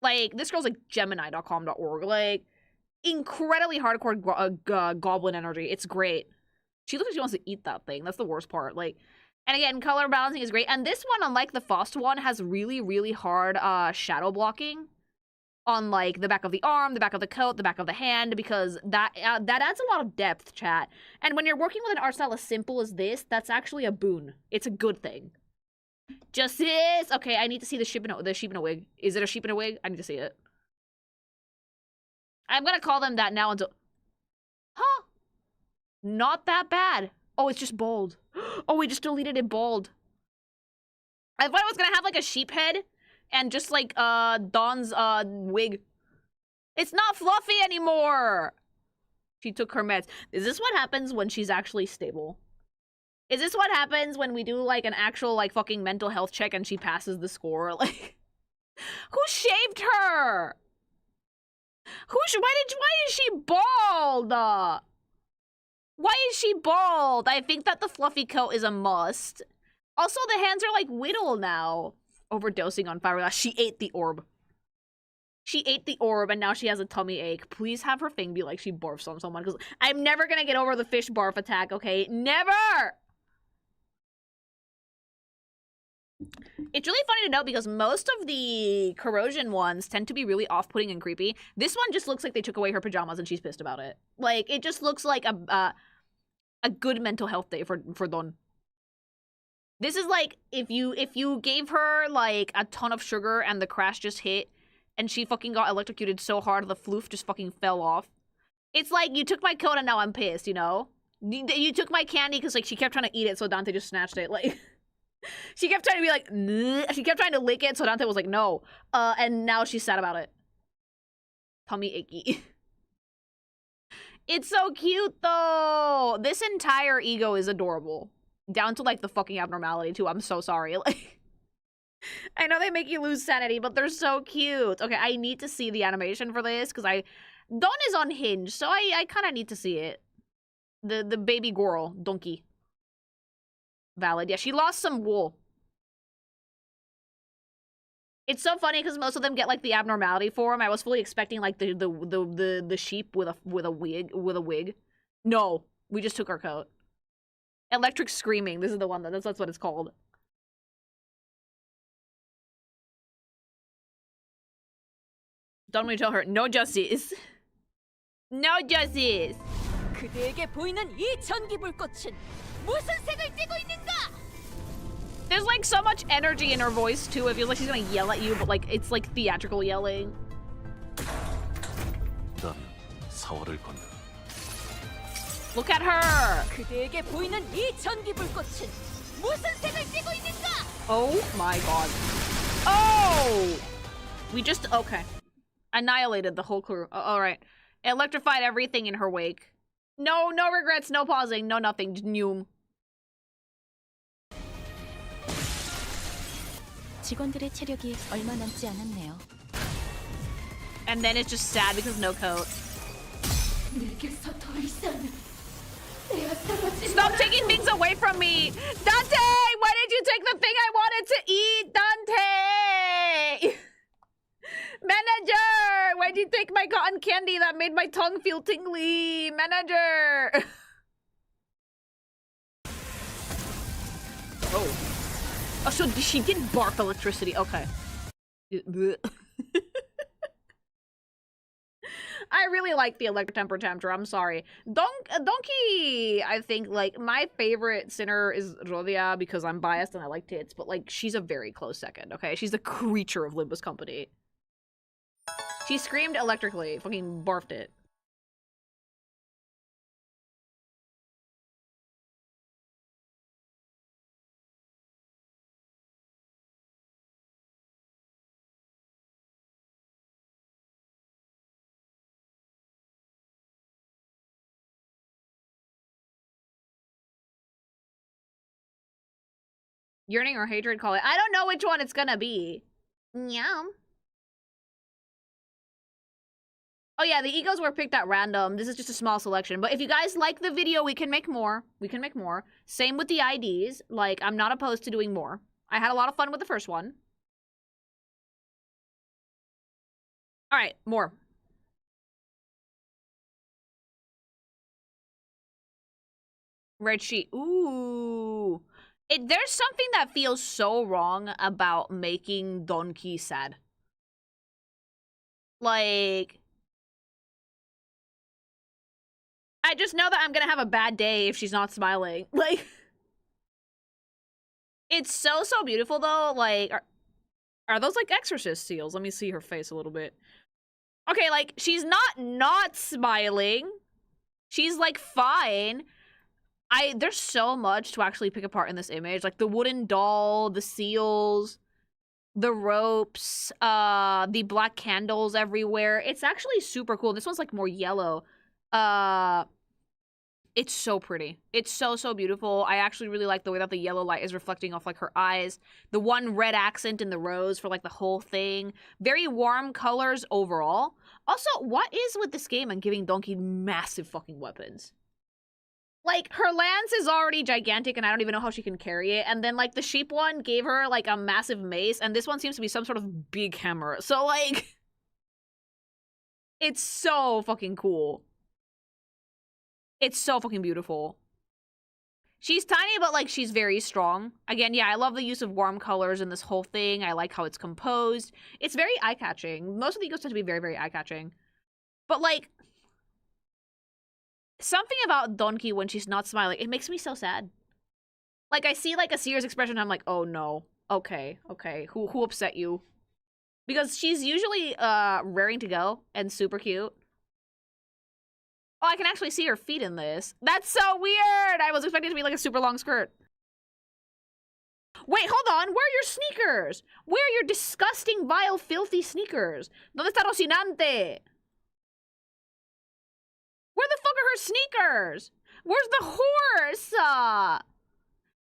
Like, this girl's like Gemini.com.org, like, incredibly hardcore goblin energy. It's great. She looks like she wants to eat that thing. That's the worst part. Like, and again, color balancing is great. And this one, unlike the Faust one, has really, really hard shadow blocking on, like, the back of the arm, the back of the coat, the back of the hand, because that adds a lot of depth, chat. And when you're working with an art style as simple as this, that's actually a boon. It's a good thing. Justice! Okay, I need to see the sheep in a wig. Is it a sheep in a wig? I need to see it. I'm gonna call them that now until... Huh? Not that bad. Oh, it's just bald. Oh, we just deleted it bald. I thought I was gonna have, like, a sheep head and just, like, Dawn's, wig. It's not fluffy anymore! She took her meds. Is this what happens when she's actually stable? Is this what happens when we do, like, an actual, like, fucking mental health check and she passes the score? Like, who shaved her? Why is she bald? Why is she bald? I think that the fluffy coat is a must. Also, the hands are, like, whittle now. Overdosing on fiberglass. She ate the orb. She ate the orb, and now she has a tummy ache. Please have her thing be like she barfs on someone, because I'm never gonna get over the fish barf attack, okay? Never! It's really funny to note because most of the corrosion ones tend to be really off-putting and creepy. This one just looks like they took away her pajamas and she's pissed about it. Like, it just looks like a good mental health day for Don. This is like if you gave her, like, a ton of sugar and the crash just hit and she fucking got electrocuted so hard the floof just fucking fell off. It's like, you took my coat and now I'm pissed, you know? You took my candy because, like, she kept trying to eat it, so Dante just snatched it. Like, she kept trying to be like, Nuh. She kept trying to lick it, so Dante was like, no. And now she's sad about it. Tummy achy. It's so cute, though. This entire E.G.O is adorable. Down to, like, the fucking abnormality, too. I'm so sorry. Like, I know they make you lose sanity, but they're so cute. Okay, I need to see the animation for this, because Don is unhinged, so I kind of need to see it. The baby girl, donkey. Valid. Yeah, she lost some wool. It's so funny because most of them get, like, the abnormality form. I was fully expecting, like, the sheep with a wig. No, we just took our coat. Electric screaming. This is the one that's what it's called. Don't we tell her no justice? No justice. 그대에게 보이는 이 전기불꽃은 무슨 색을 띠고 있는가? There's, like, so much energy in her voice too. It feels like she's gonna yell at you, but, like, it's like theatrical yelling. 난 사활을 건다. Look at her. 그대에게 보이는 이 전기불꽃은 무슨 색을 띠고 있는가? Oh my god. Oh! We just, okay. Annihilated the whole crew. Alright. Electrified everything in her wake. No regrets, no pausing, no nothing. Just Noom. 직원들의 체력이 얼마 남지 않았네요. And then it's just sad because no coat. 내게서 더 이상 Stop taking things away from me! Dante! Why did you take the thing I wanted to eat, Dante? Manager! Why did you take my cotton candy that made my tongue feel tingly? Manager! Oh, so she did barf electricity. Okay. I really like the electric temper tantrum. I'm sorry. Donkey, I think, like, my favorite sinner is Rodia because I'm biased and I like tits, but, like, she's a very close second, okay? She's the creature of Limbus Company. She screamed electrically. Fucking barfed it. Yearning or hatred, call it. I don't know which one it's gonna be. Meow. Oh yeah, the E.G.Os were picked at random. This is just a small selection. But if you guys like the video, we can make more. We can make more. Same with the IDs. Like, I'm not opposed to doing more. I had a lot of fun with the first one. Alright, more. Red sheet. Ooh. There's something that feels so wrong about making Donkey sad. Like... I just know that I'm gonna have a bad day if she's not smiling. Like... It's so beautiful, though. Like, are those, like, exorcist seals? Let me see her face a little bit. Okay, like, she's not smiling. She's, like, fine. There's so much to actually pick apart in this image. Like, the wooden doll, the seals, the ropes, the black candles everywhere. It's actually super cool. This one's, like, more yellow. It's so pretty. It's so beautiful. I actually really like the way that the yellow light is reflecting off, like, her eyes. The one red accent in the rose for, like, the whole thing. Very warm colors overall. Also, what is with this game and giving Donkey massive fucking weapons? Like, her lance is already gigantic and I don't even know how she can carry it. And then, like, the sheep one gave her, like, a massive mace. And this one seems to be some sort of big hammer. So, like... It's so fucking cool. It's so fucking beautiful. She's tiny, but, like, she's very strong. Again, yeah, I love the use of warm colors in this whole thing. I like how it's composed. It's very eye-catching. Most of the E.G.Os tend to be very eye-catching. But, like, something about Donkey when she's not smiling, it makes me so sad. Like, I see, like, a serious expression, and I'm like, oh, no. Okay. Who upset you? Because she's usually, raring to go and super cute. Oh, I can actually see her feet in this. That's so weird! I was expecting it to be like a super long skirt. Wait, hold on! Where are your sneakers? Where are your disgusting, vile, filthy sneakers? ¿Dónde está Rocinante? Where the fuck are her sneakers? Where's the horse?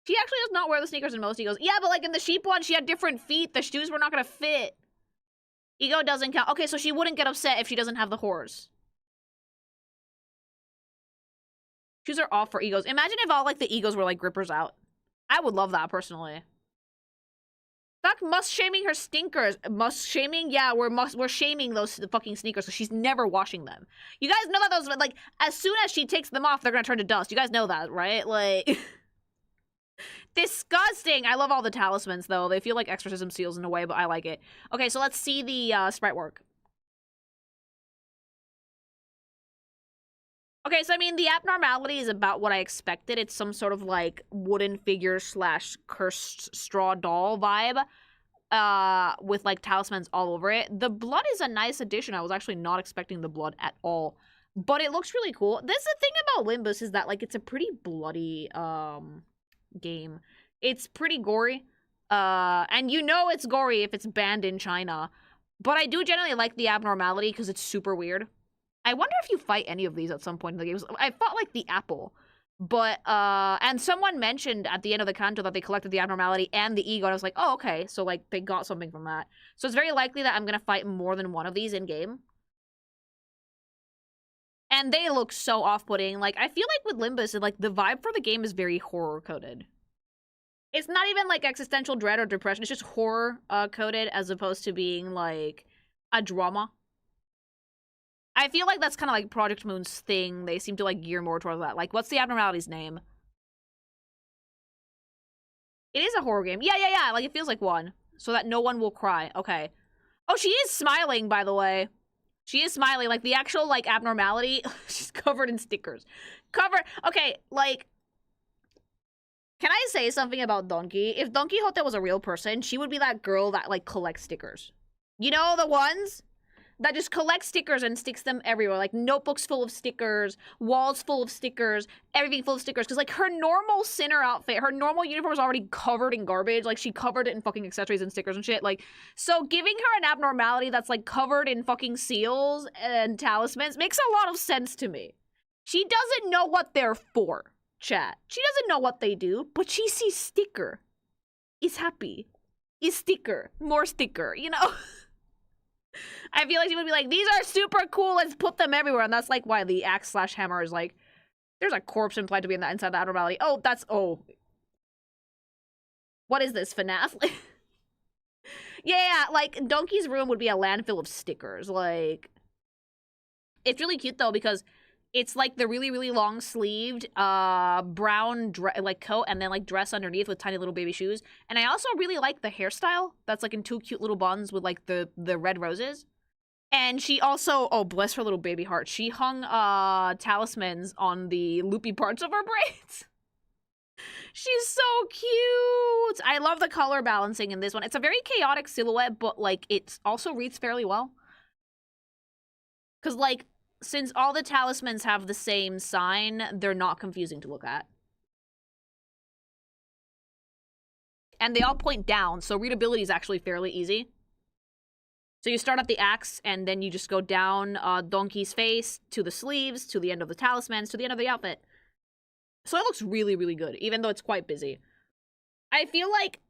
She actually does not wear the sneakers in most E.G.Os. Yeah, but like in the sheep one, she had different feet. The shoes were not gonna fit. E.G.O doesn't count. Okay, so she wouldn't get upset if she doesn't have the horse. Shoes are off for E.G.Os. Imagine if all, like, the E.G.Os were, like, grippers out. I would love that, personally. Stop must-shaming her stinkers. Must-shaming? Yeah, we're shaming those fucking sneakers, so she's never washing them. You guys know that those, like, as soon as she takes them off, they're gonna turn to dust. You guys know that, right? Like... Disgusting! I love all the talismans, though. They feel like exorcism seals in a way, but I like it. Okay, so let's see the, sprite work. Okay, so I mean, the abnormality is about what I expected. It's some sort of, like, wooden figure / cursed straw doll vibe. With, like, talismans all over it. The blood is a nice addition. I was actually not expecting the blood at all. But it looks really cool. This is the thing about Limbus is that, like, it's a pretty bloody, game. It's pretty gory. And you know it's gory if it's banned in China. But I do generally like the abnormality because it's super weird. I wonder if you fight any of these at some point in the game. I fought, like, the apple. But, and someone mentioned at the end of the canto that they collected the abnormality and the E.G.O, and I was like, oh, okay. So, like, they got something from that. So it's very likely that I'm gonna fight more than one of these in-game. And they look so off-putting. Like, I feel like with Limbus, like, the vibe for the game is very horror-coded. It's not even, like, existential dread or depression. It's just horror-coded as opposed to being, like, a drama. I feel like that's kind of like Project Moon's thing. They seem to, like, gear more towards that. Like, what's the abnormality's name? It is a horror game. Yeah. Like, it feels like one. So that no one will cry. Okay. Oh, she is smiling, by the way. She is smiling. Like, the actual, like, abnormality, she's covered in stickers. Okay, like... Can I say something about Donkey? If Don Quixote was a real person, she would be that girl that, like, collects stickers. You know, the ones that just collect stickers and sticks them everywhere. Like, notebooks full of stickers, walls full of stickers, everything full of stickers. Because, like, her normal Sinner outfit, her normal uniform is already covered in garbage. Like, she covered it in fucking accessories and stickers and shit. Like, so giving her an abnormality that's, like, covered in fucking seals and talismans makes a lot of sense to me. She doesn't know what they're for, chat. She doesn't know what they do, but she sees sticker. Is happy. Is sticker. More sticker, you know? I feel like she would be like, these are super cool, let's put them everywhere. And that's like why the axe slash hammer is like, there's a corpse implied to be in the inside the abnormality. Oh, that's, oh. What is this, FNAF? Yeah, like, Donkey's room would be a landfill of stickers. Like, it's really cute, though, because it's, like, the really, really long-sleeved, brown, like, coat and then, like, dress underneath with tiny little baby shoes. And I also really like the hairstyle. That's, like, in two cute little buns with, like, the red roses. And she also, oh, bless her little baby heart, she hung, talismans on the loopy parts of her braids. She's so cute! I love the color balancing in this one. It's a very chaotic silhouette, but, like, it also reads fairly well. Because, like, since all the talismans have the same sign, they're not confusing to look at. And they all point down, so readability is actually fairly easy. So you start at the axe, and then you just go down Donkey's face, to the sleeves, to the end of the talismans, to the end of the outfit. So it looks really, really good, even though it's quite busy. I feel like...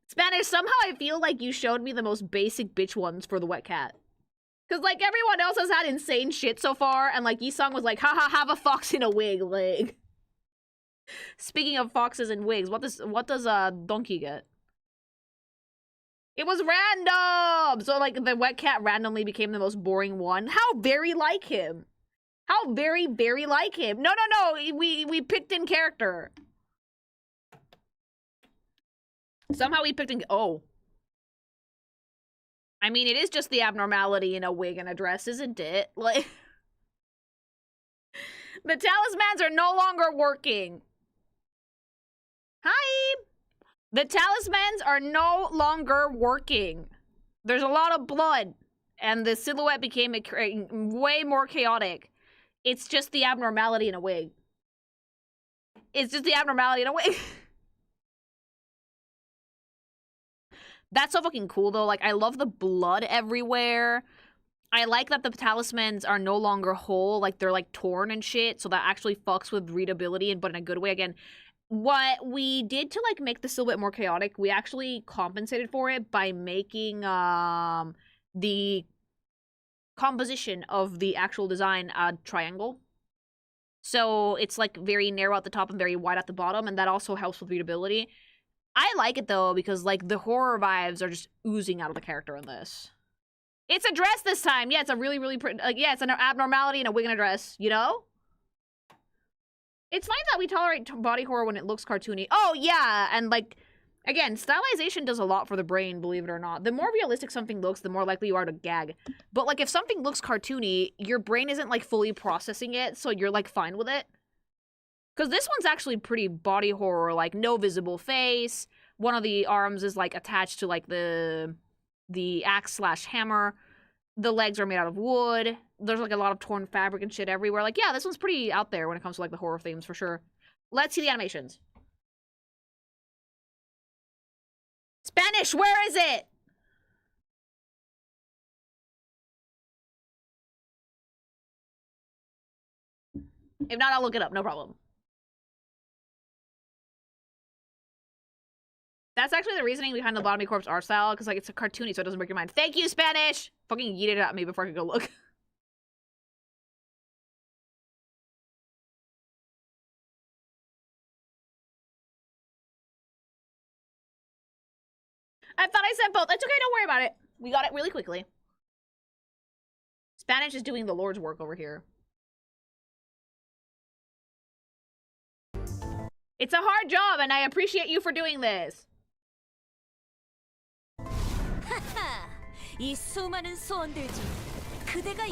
Spanish, somehow I feel like you showed me the most basic bitch ones for the wet cat. Because, like, everyone else has had insane shit so far, and, like, Yi-sung was like, haha, have a fox in a wig, like... Speaking of foxes and wigs, what does Donkey get? It was random! So, like, the wet cat randomly became the most boring one. How very like him! How very, very like him. No, we picked in character. Somehow we picked in... Oh. I mean, it is just the abnormality in a wig and a dress, isn't it? Like... The talismans are no longer working. Hi! The talismans are no longer working. There's a lot of blood. And the silhouette became way more chaotic. It's just the abnormality in a wig. It's just the abnormality in a wig. That's so fucking cool, though. Like, I love the blood everywhere. I like that the talismans are no longer whole. Like, they're, like, torn and shit. So that actually fucks with readability, but in a good way. Again, what we did to, like, make the silhouette more chaotic, we actually compensated for it by making, the composition of the actual design a triangle. So it's like very narrow at the top and very wide at the bottom, and that also helps with readability. I like it though because like the horror vibes are just oozing out of the character in this. It's a dress this time. Yeah, it's a really, really pretty, like, yeah, it's an abnormality in a wig and a dress, you know? It's fine that we tolerate body horror when it looks cartoony. Oh yeah, and like, again, stylization does a lot for the brain, believe it or not. The more realistic something looks, the more likely you are to gag. But, like, if something looks cartoony, your brain isn't, like, fully processing it, so you're, like, fine with it. Because this one's actually pretty body horror, like, no visible face. One of the arms is, like, attached to, like, the axe slash hammer. The legs are made out of wood. There's, like, a lot of torn fabric and shit everywhere. Like, yeah, this one's pretty out there when it comes to, like, the horror themes, for sure. Let's see the animations. Spanish, where is it? If not, I'll look it up, no problem. That's actually the reasoning behind the Lobotomy Corpse art style, because like it's a cartoony, so it doesn't break your mind. Thank you, Spanish! Fucking yeeted it at me before I could go look. I thought I said both. It's okay, don't worry about it. We got it really quickly. Spanish is doing the Lord's work over here. It's a hard job, and I appreciate you for doing this.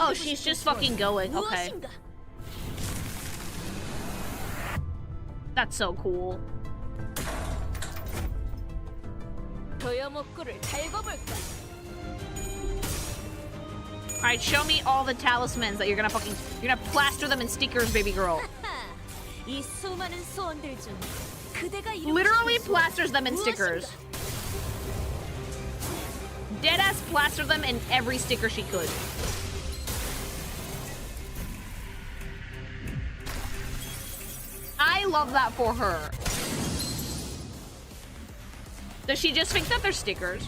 Oh, she's just fucking going. Okay. That's so cool. Alright, show me all the talismans that you're gonna plaster them in stickers, baby girl. Literally plasters them in stickers. Deadass plastered them in every sticker she could. I love that for her. Does she just think that they're stickers?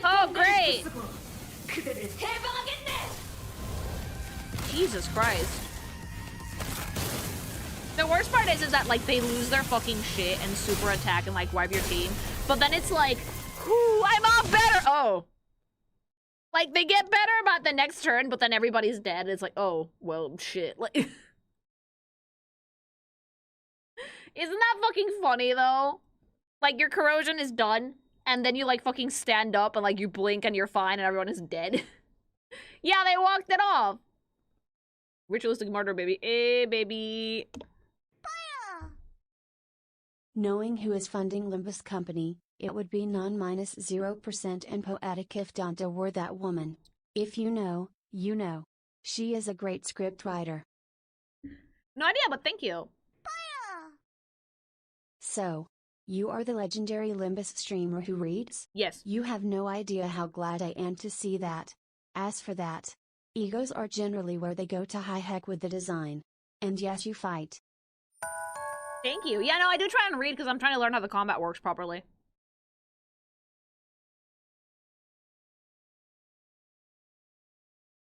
Oh, great! Jesus Christ. The worst part is that, like, they lose their fucking shit and super attack and, like, wipe your team. But then it's like, whoo, I'm all better! Oh. Like, they get better about the next turn, but then everybody's dead. It's like, oh, well, shit. Like, isn't that fucking funny, though? Like, your corrosion is done, and then you, like, fucking stand up and, like, you blink and you're fine and everyone is dead. Yeah, they walked it off. Ritualistic murder, baby. Eh, baby. Knowing who is funding Limbus Company, it would be non-0% and poetic if Dante were that woman. If you know, you know. She is a great script writer. No idea, but thank you. So, you are the legendary Limbus streamer who reads? Yes. You have no idea how glad I am to see that. As for that, egos are generally where they go to high heck with the design. And yes, you fight. Thank you. Yeah, no, I do try and read because I'm trying to learn how the combat works properly.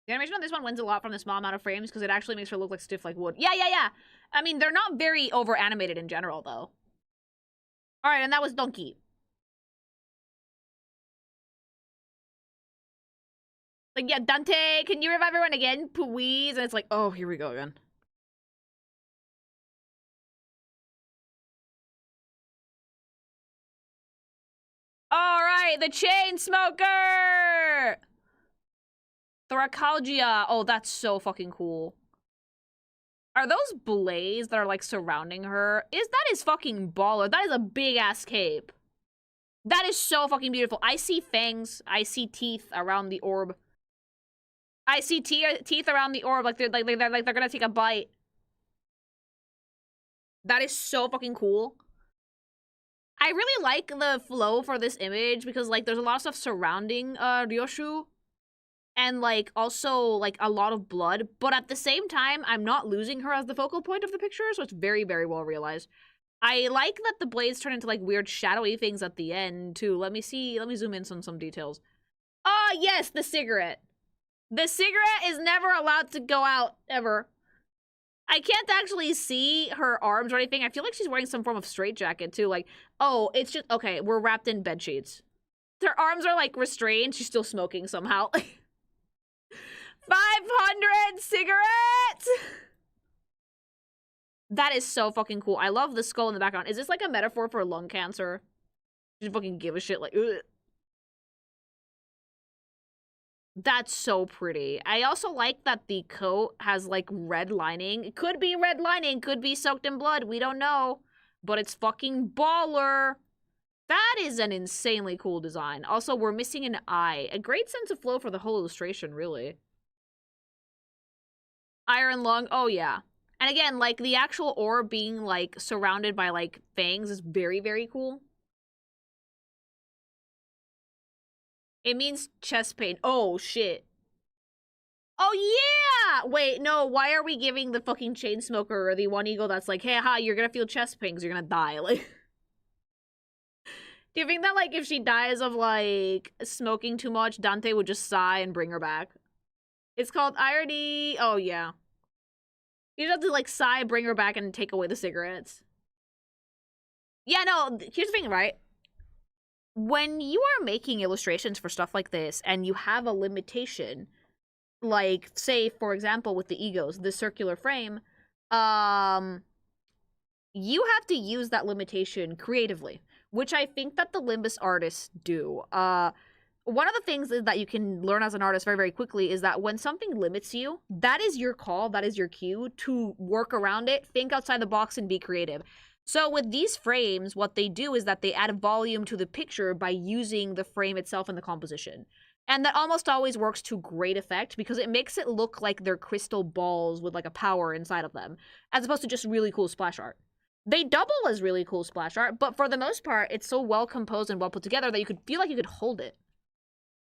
The animation on this one wins a lot from the small amount of frames because it actually makes her look like stiff like wood. Yeah. I mean, they're not very over-animated in general, though. Alright, and that was Donkey. Like, yeah, Dante, can you revive everyone again, please? And it's like, oh, here we go again. Alright, the chain smoker! Thoracalgia. Oh, that's so fucking cool. Are those blades that are, like, surrounding her? That is fucking baller. That is a big-ass cape. That is so fucking beautiful. I see fangs. I see teeth around the orb. I see teeth around the orb like they're gonna take a bite. That is so fucking cool. I really like the flow for this image because, like, there's a lot of stuff surrounding Ryoshu. And, like, also, like, a lot of blood. But at the same time, I'm not losing her as the focal point of the picture, so it's very, very well realized. I like that the blades turn into, like, weird shadowy things at the end, too. Let me zoom in on some details. Ah, yes, the cigarette. The cigarette is never allowed to go out, ever. I can't actually see her arms or anything. I feel like she's wearing some form of straitjacket, too. Like, oh, it's just, okay, we're wrapped in bed sheets. Her arms are, like, restrained. She's still smoking somehow. 500 cigarettes! That is so fucking cool. I love the skull in the background. Is this like a metaphor for lung cancer? Just fucking give a shit, like, ugh. That's so pretty. I also like that the coat has, like, red lining. It could be red lining, could be soaked in blood. We don't know. But it's fucking baller. That is an insanely cool design. Also, we're missing an eye. A great sense of flow for the whole illustration, really. Iron lung, oh yeah. And again, like, the actual orb being, like, surrounded by, like, fangs is very, very cool. It means chest pain. Oh, shit. Oh, yeah! Wait, no, why are we giving the fucking chain smoker or the one ego that's like, hey, ha, you're gonna feel chest pains, you're gonna die, like... Do you think that, like, if she dies of, like, smoking too much, Dante would just sigh and bring her back? It's called irony. Oh, yeah. You just have to, like, sigh, bring her back, and take away the cigarettes. Yeah, no, here's the thing, right? When you are making illustrations for stuff like this, and you have a limitation, like, say, for example, with the egos, the circular frame, you have to use that limitation creatively, which I think that the Limbus artists do. One of the things that you can learn as an artist very, very quickly is that when something limits you, that is your call, that is your cue to work around it, think outside the box, and be creative. So with these frames, what they do is that they add volume to the picture by using the frame itself and the composition. And that almost always works to great effect because it makes it look like they're crystal balls with, like, a power inside of them, as opposed to just really cool splash art. They double as really cool splash art, but for the most part, it's so well composed and well put together that you could feel like you could hold it.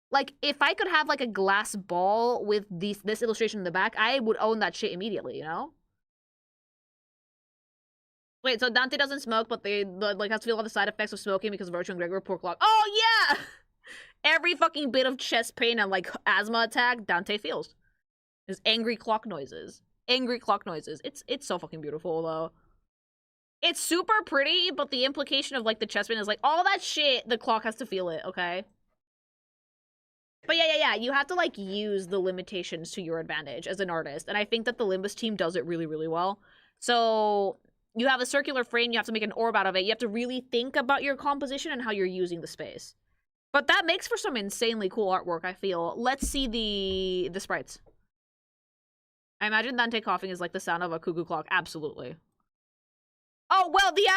Like, if I could have, like, a glass ball with this illustration in the back, I would own that shit immediately, you know? Wait, so Dante doesn't smoke, but they like has to feel all the side effects of smoking because of Virtue and Gregor poor clock. Oh yeah! Every fucking bit of chest pain and like asthma attack Dante feels. There's angry clock noises. Angry clock noises. It's so fucking beautiful though. It's super pretty, but the implication of like the chest pain is like all that shit, the clock has to feel it, okay? But yeah, you have to like use the limitations to your advantage as an artist. And I think that the Limbus team does it really, really well. So you have a circular frame, you have to make an orb out of it. You have to really think about your composition and how you're using the space. But that makes for some insanely cool artwork, I feel. Let's see the sprites. I imagine Dante coughing is like the sound of a cuckoo clock. Absolutely. Oh, well, the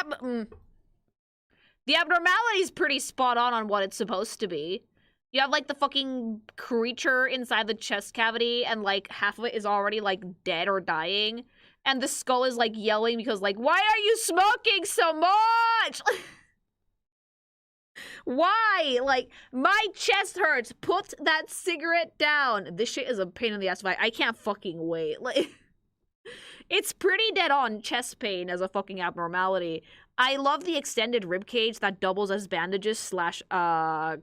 abnormality is pretty spot on what it's supposed to be. You have, like, the fucking creature inside the chest cavity, and, like, half of it is already, like, dead or dying. And the skull is, like, yelling because, like, why are you smoking so much? Why? Like, my chest hurts. Put that cigarette down. This shit is a pain in the ass to fight. I can't fucking wait. Like, it's pretty dead on chest pain as a fucking abnormality. I love the extended ribcage that doubles as bandages slash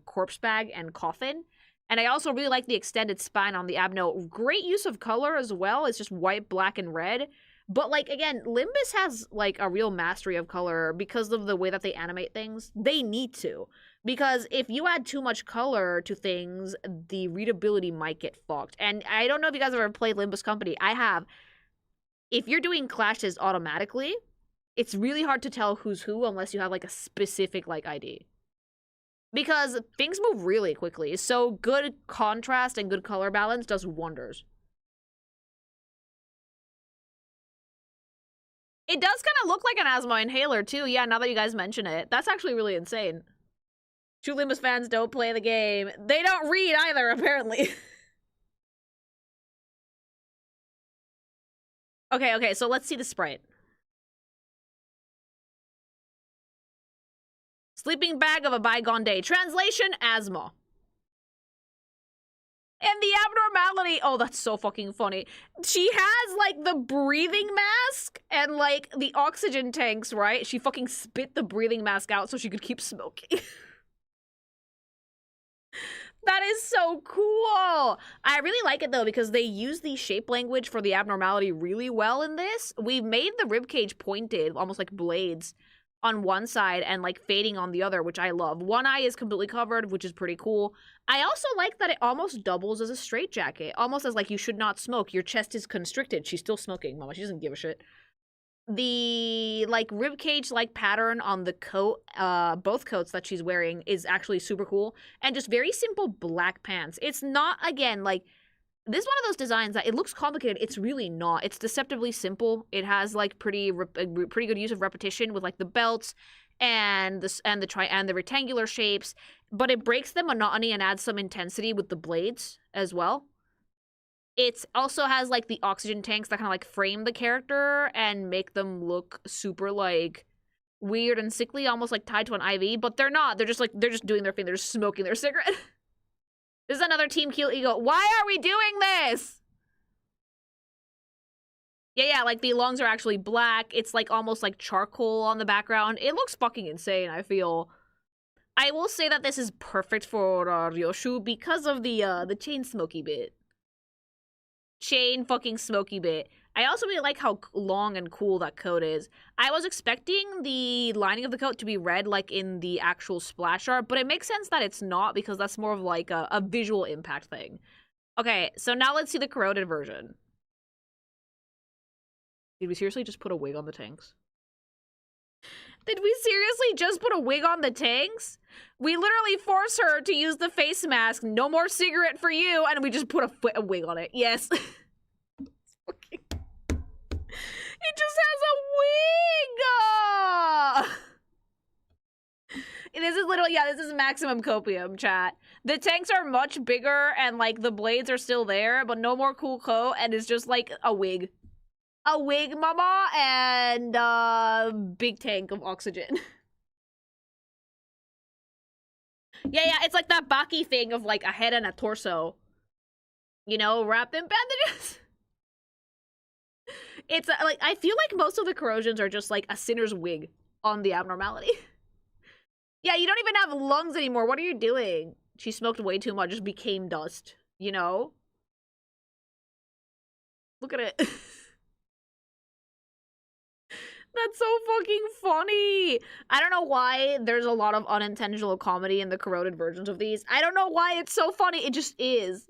corpse bag and coffin. And I also really like the extended spine on the abno. Great use of color as well. It's just white, black, and red. But, like, again, Limbus has, like, a real mastery of color because of the way that they animate things. They need to. Because if you add too much color to things, the readability might get fucked. And I don't know if you guys have ever played Limbus Company. I have. If you're doing clashes automatically, it's really hard to tell who's who unless you have, like, a specific, like, ID. Because things move really quickly. So good contrast and good color balance does wonders. It does kind of look like an asthma inhaler, too. Yeah, now that you guys mention it. That's actually really insane. True Limbus fans don't play the game. They don't read either, apparently. Okay, so let's see the sprite. Sleeping bag of a bygone day. Translation, asthma. And the abnormality, oh, that's so fucking funny. She has, like, the breathing mask and, like, the oxygen tanks, right? She fucking spit the breathing mask out so she could keep smoking. That is so cool. I really like it, though, because they use the shape language for the abnormality really well in this. We've made the ribcage pointed, almost like blades, on one side and, like, fading on the other, which I love. One eye is completely covered, which is pretty cool. I also like that it almost doubles as a straitjacket. Almost as, like, you should not smoke. Your chest is constricted. She's still smoking, mama. She doesn't give a shit. The, like, ribcage-like pattern on the coat, both coats that she's wearing is actually super cool. And just very simple black pants. It's not, again, like, this is one of those designs that it looks complicated. It's really not. It's deceptively simple. It has, like, pretty good use of repetition with, like, the belts and the rectangular shapes, but it breaks the monotony and adds some intensity with the blades as well. It also has, like, the oxygen tanks that kind of, like, frame the character and make them look super, like, weird and sickly, almost, like, tied to an IV, but they're not. They're just doing their thing. They're just smoking their cigarette. This is another Team Kill E.G.O. Why are we doing this? Yeah, like, the lungs are actually black. It's, like, almost like charcoal on the background. It looks fucking insane, I feel. I will say that this is perfect for Ryoshu because of the chain smoky bit. Chain fucking smoky bit. I also really like how long and cool that coat is. I was expecting the lining of the coat to be red like in the actual splash art, but it makes sense that it's not because that's more of like a visual impact thing. Okay, so now let's see the corroded version. Did we seriously just put a wig on the tanks? Did we seriously just put a wig on the tanks? We literally force her to use the face mask. No more cigarette for you. And we just put a wig on it. Yes. It just has a wig! This is literally, yeah, this is maximum copium, chat. The tanks are much bigger and, like, the blades are still there, but no more cool coat, and it's just, like, a wig. A wig, mama, and a big tank of oxygen. Yeah, it's like that Baki thing of, like, a head and a torso. You know, wrapped in bandages. It's like, I feel like most of the corrosions are just like a sinner's wig on the abnormality. Yeah, you don't even have lungs anymore. What are you doing? She smoked way too much, just became dust, you know? Look at it. That's so fucking funny. I don't know why there's a lot of unintentional comedy in the corroded versions of these. I don't know why it's so funny. It just is.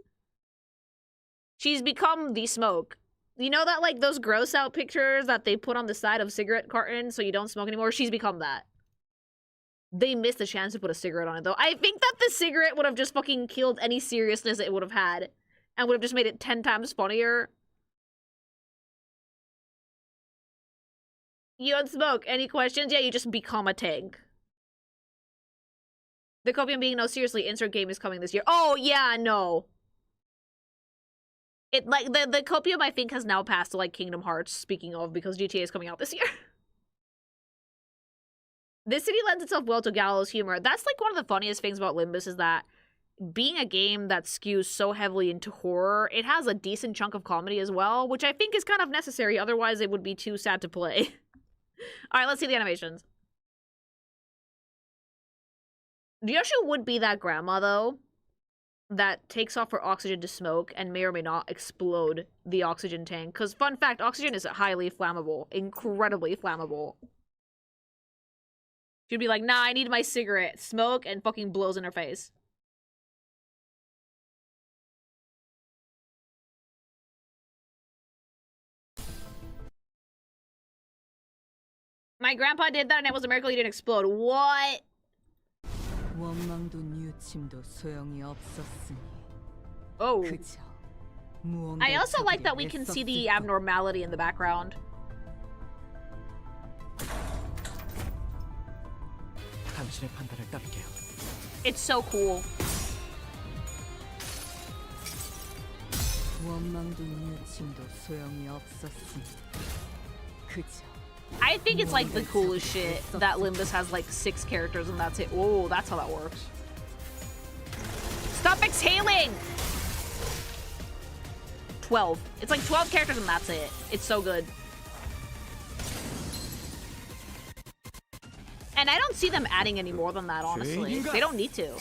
She's become the smoke. You know that, like, those gross out pictures that they put on the side of cigarette cartons so you don't smoke anymore? She's become that. They missed the chance to put a cigarette on it, though. I think that the cigarette would have just fucking killed any seriousness it would have had and would have just made it 10 times funnier. You don't smoke. Any questions? Yeah, you just become a tank. The copium being, no, seriously, insert game is coming this year. Oh, yeah, no. It, like, the copium, I think, has now passed to, like, Kingdom Hearts, speaking of, because GTA is coming out this year. This city lends itself well to gallows humor. That's, like, one of the funniest things about Limbus is that being a game that skews so heavily into horror, it has a decent chunk of comedy as well, which I think is kind of necessary, otherwise it would be too sad to play. Alright, let's see the animations. Ryoshu would be that grandma, though, that takes off her oxygen to smoke and may or may not explode the oxygen tank. Because, fun fact, oxygen is highly flammable. Incredibly flammable. She'd be like, nah, I need my cigarette. Smoke, and fucking blows in her face. My grandpa did that and it was a miracle he didn't explode. What? Oh. I also like that we can see the abnormality in the background. It's so cool. I think it's like the coolest shit that Limbus has like 6 characters and that's it. Oh, that's how that works. Stop exhaling! 12. It's like 12 characters and that's it. It's so good. And I don't see them adding any more than that, honestly. They don't need to.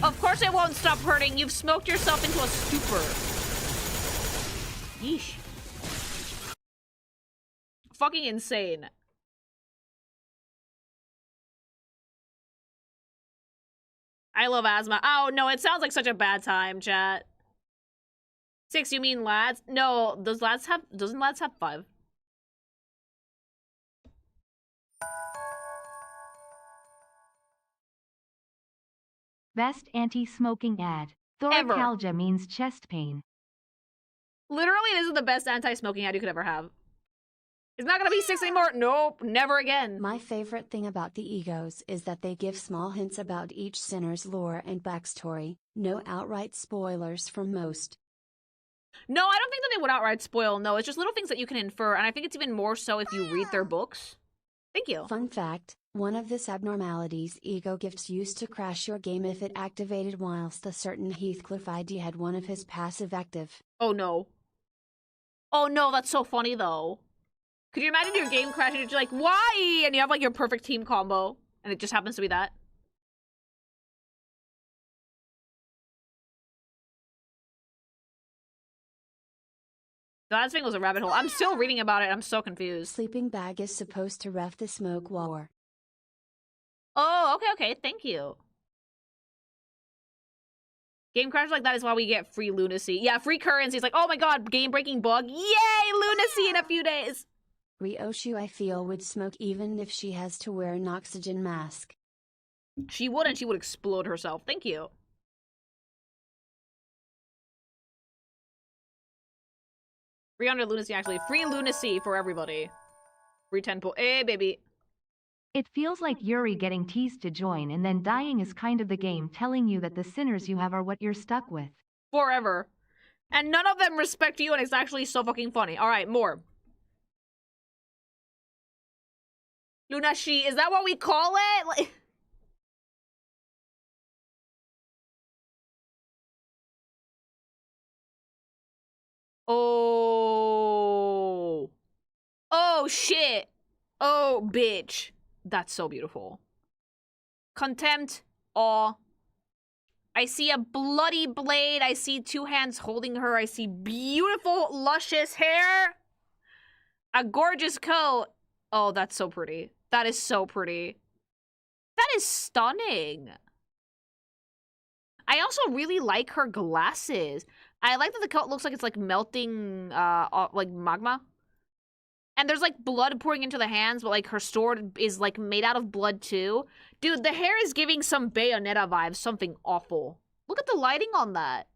Of course it won't stop hurting. You've smoked yourself into a stupor. Yeesh. Fucking insane. I love asthma. Oh, no, it sounds like such a bad time, chat. 6, you mean lads? No, doesn't lads have 5? Best anti-smoking ad. Thoracalgia means chest pain. Literally, this is the best anti-smoking ad you could ever have. It's not gonna be 6 anymore. Nope, never again. My favorite thing about the E.G.Os is that they give small hints about each sinner's lore and backstory. No outright spoilers for most. No, I don't think that they would outright spoil. No, it's just little things that you can infer, and I think it's even more so if you read their books. Thank you. Fun fact, one of this abnormality's E.G.O gifts used to crash your game if it activated whilst a certain Heathcliff ID had one of his passive active. Oh no. Oh no, that's so funny though. Could you imagine your game crashing and you're like, why? And you have like your perfect team combo, and it just happens to be that. That thing was a rabbit hole. I'm still reading about it. I'm so confused. Sleeping bag is supposed to ref the smoke war. Oh, okay. Thank you. Game crash like that is why we get free lunacy. Yeah, free currency. It's like, oh my god, game-breaking bug. Yay, lunacy in a few days. Ryoshu I feel would smoke even if she has to wear an oxygen mask. She would, and she would explode herself. Thank you. Free under lunacy, actually. Free lunacy for everybody. Free 10 pool. Hey, baby. It feels like Yuri getting teased to join and then dying is kind of the game telling you that the sinners you have are what you're stuck with. Forever. And none of them respect you, and it's actually so fucking funny. Alright, more. Lunashi, is that what we call it? Like Oh, shit. Oh, bitch. That's so beautiful. Contempt. Awe. I see a bloody blade. I see two hands holding her. I see beautiful, luscious hair. A gorgeous coat. Oh, that's so pretty. That is so pretty. That is stunning. I also really like her glasses. I like that the coat looks like it's like melting, like magma. And there's like blood pouring into the hands, but like her sword is like made out of blood too. Dude, the hair is giving some Bayonetta vibes, something awful. Look at the lighting on that.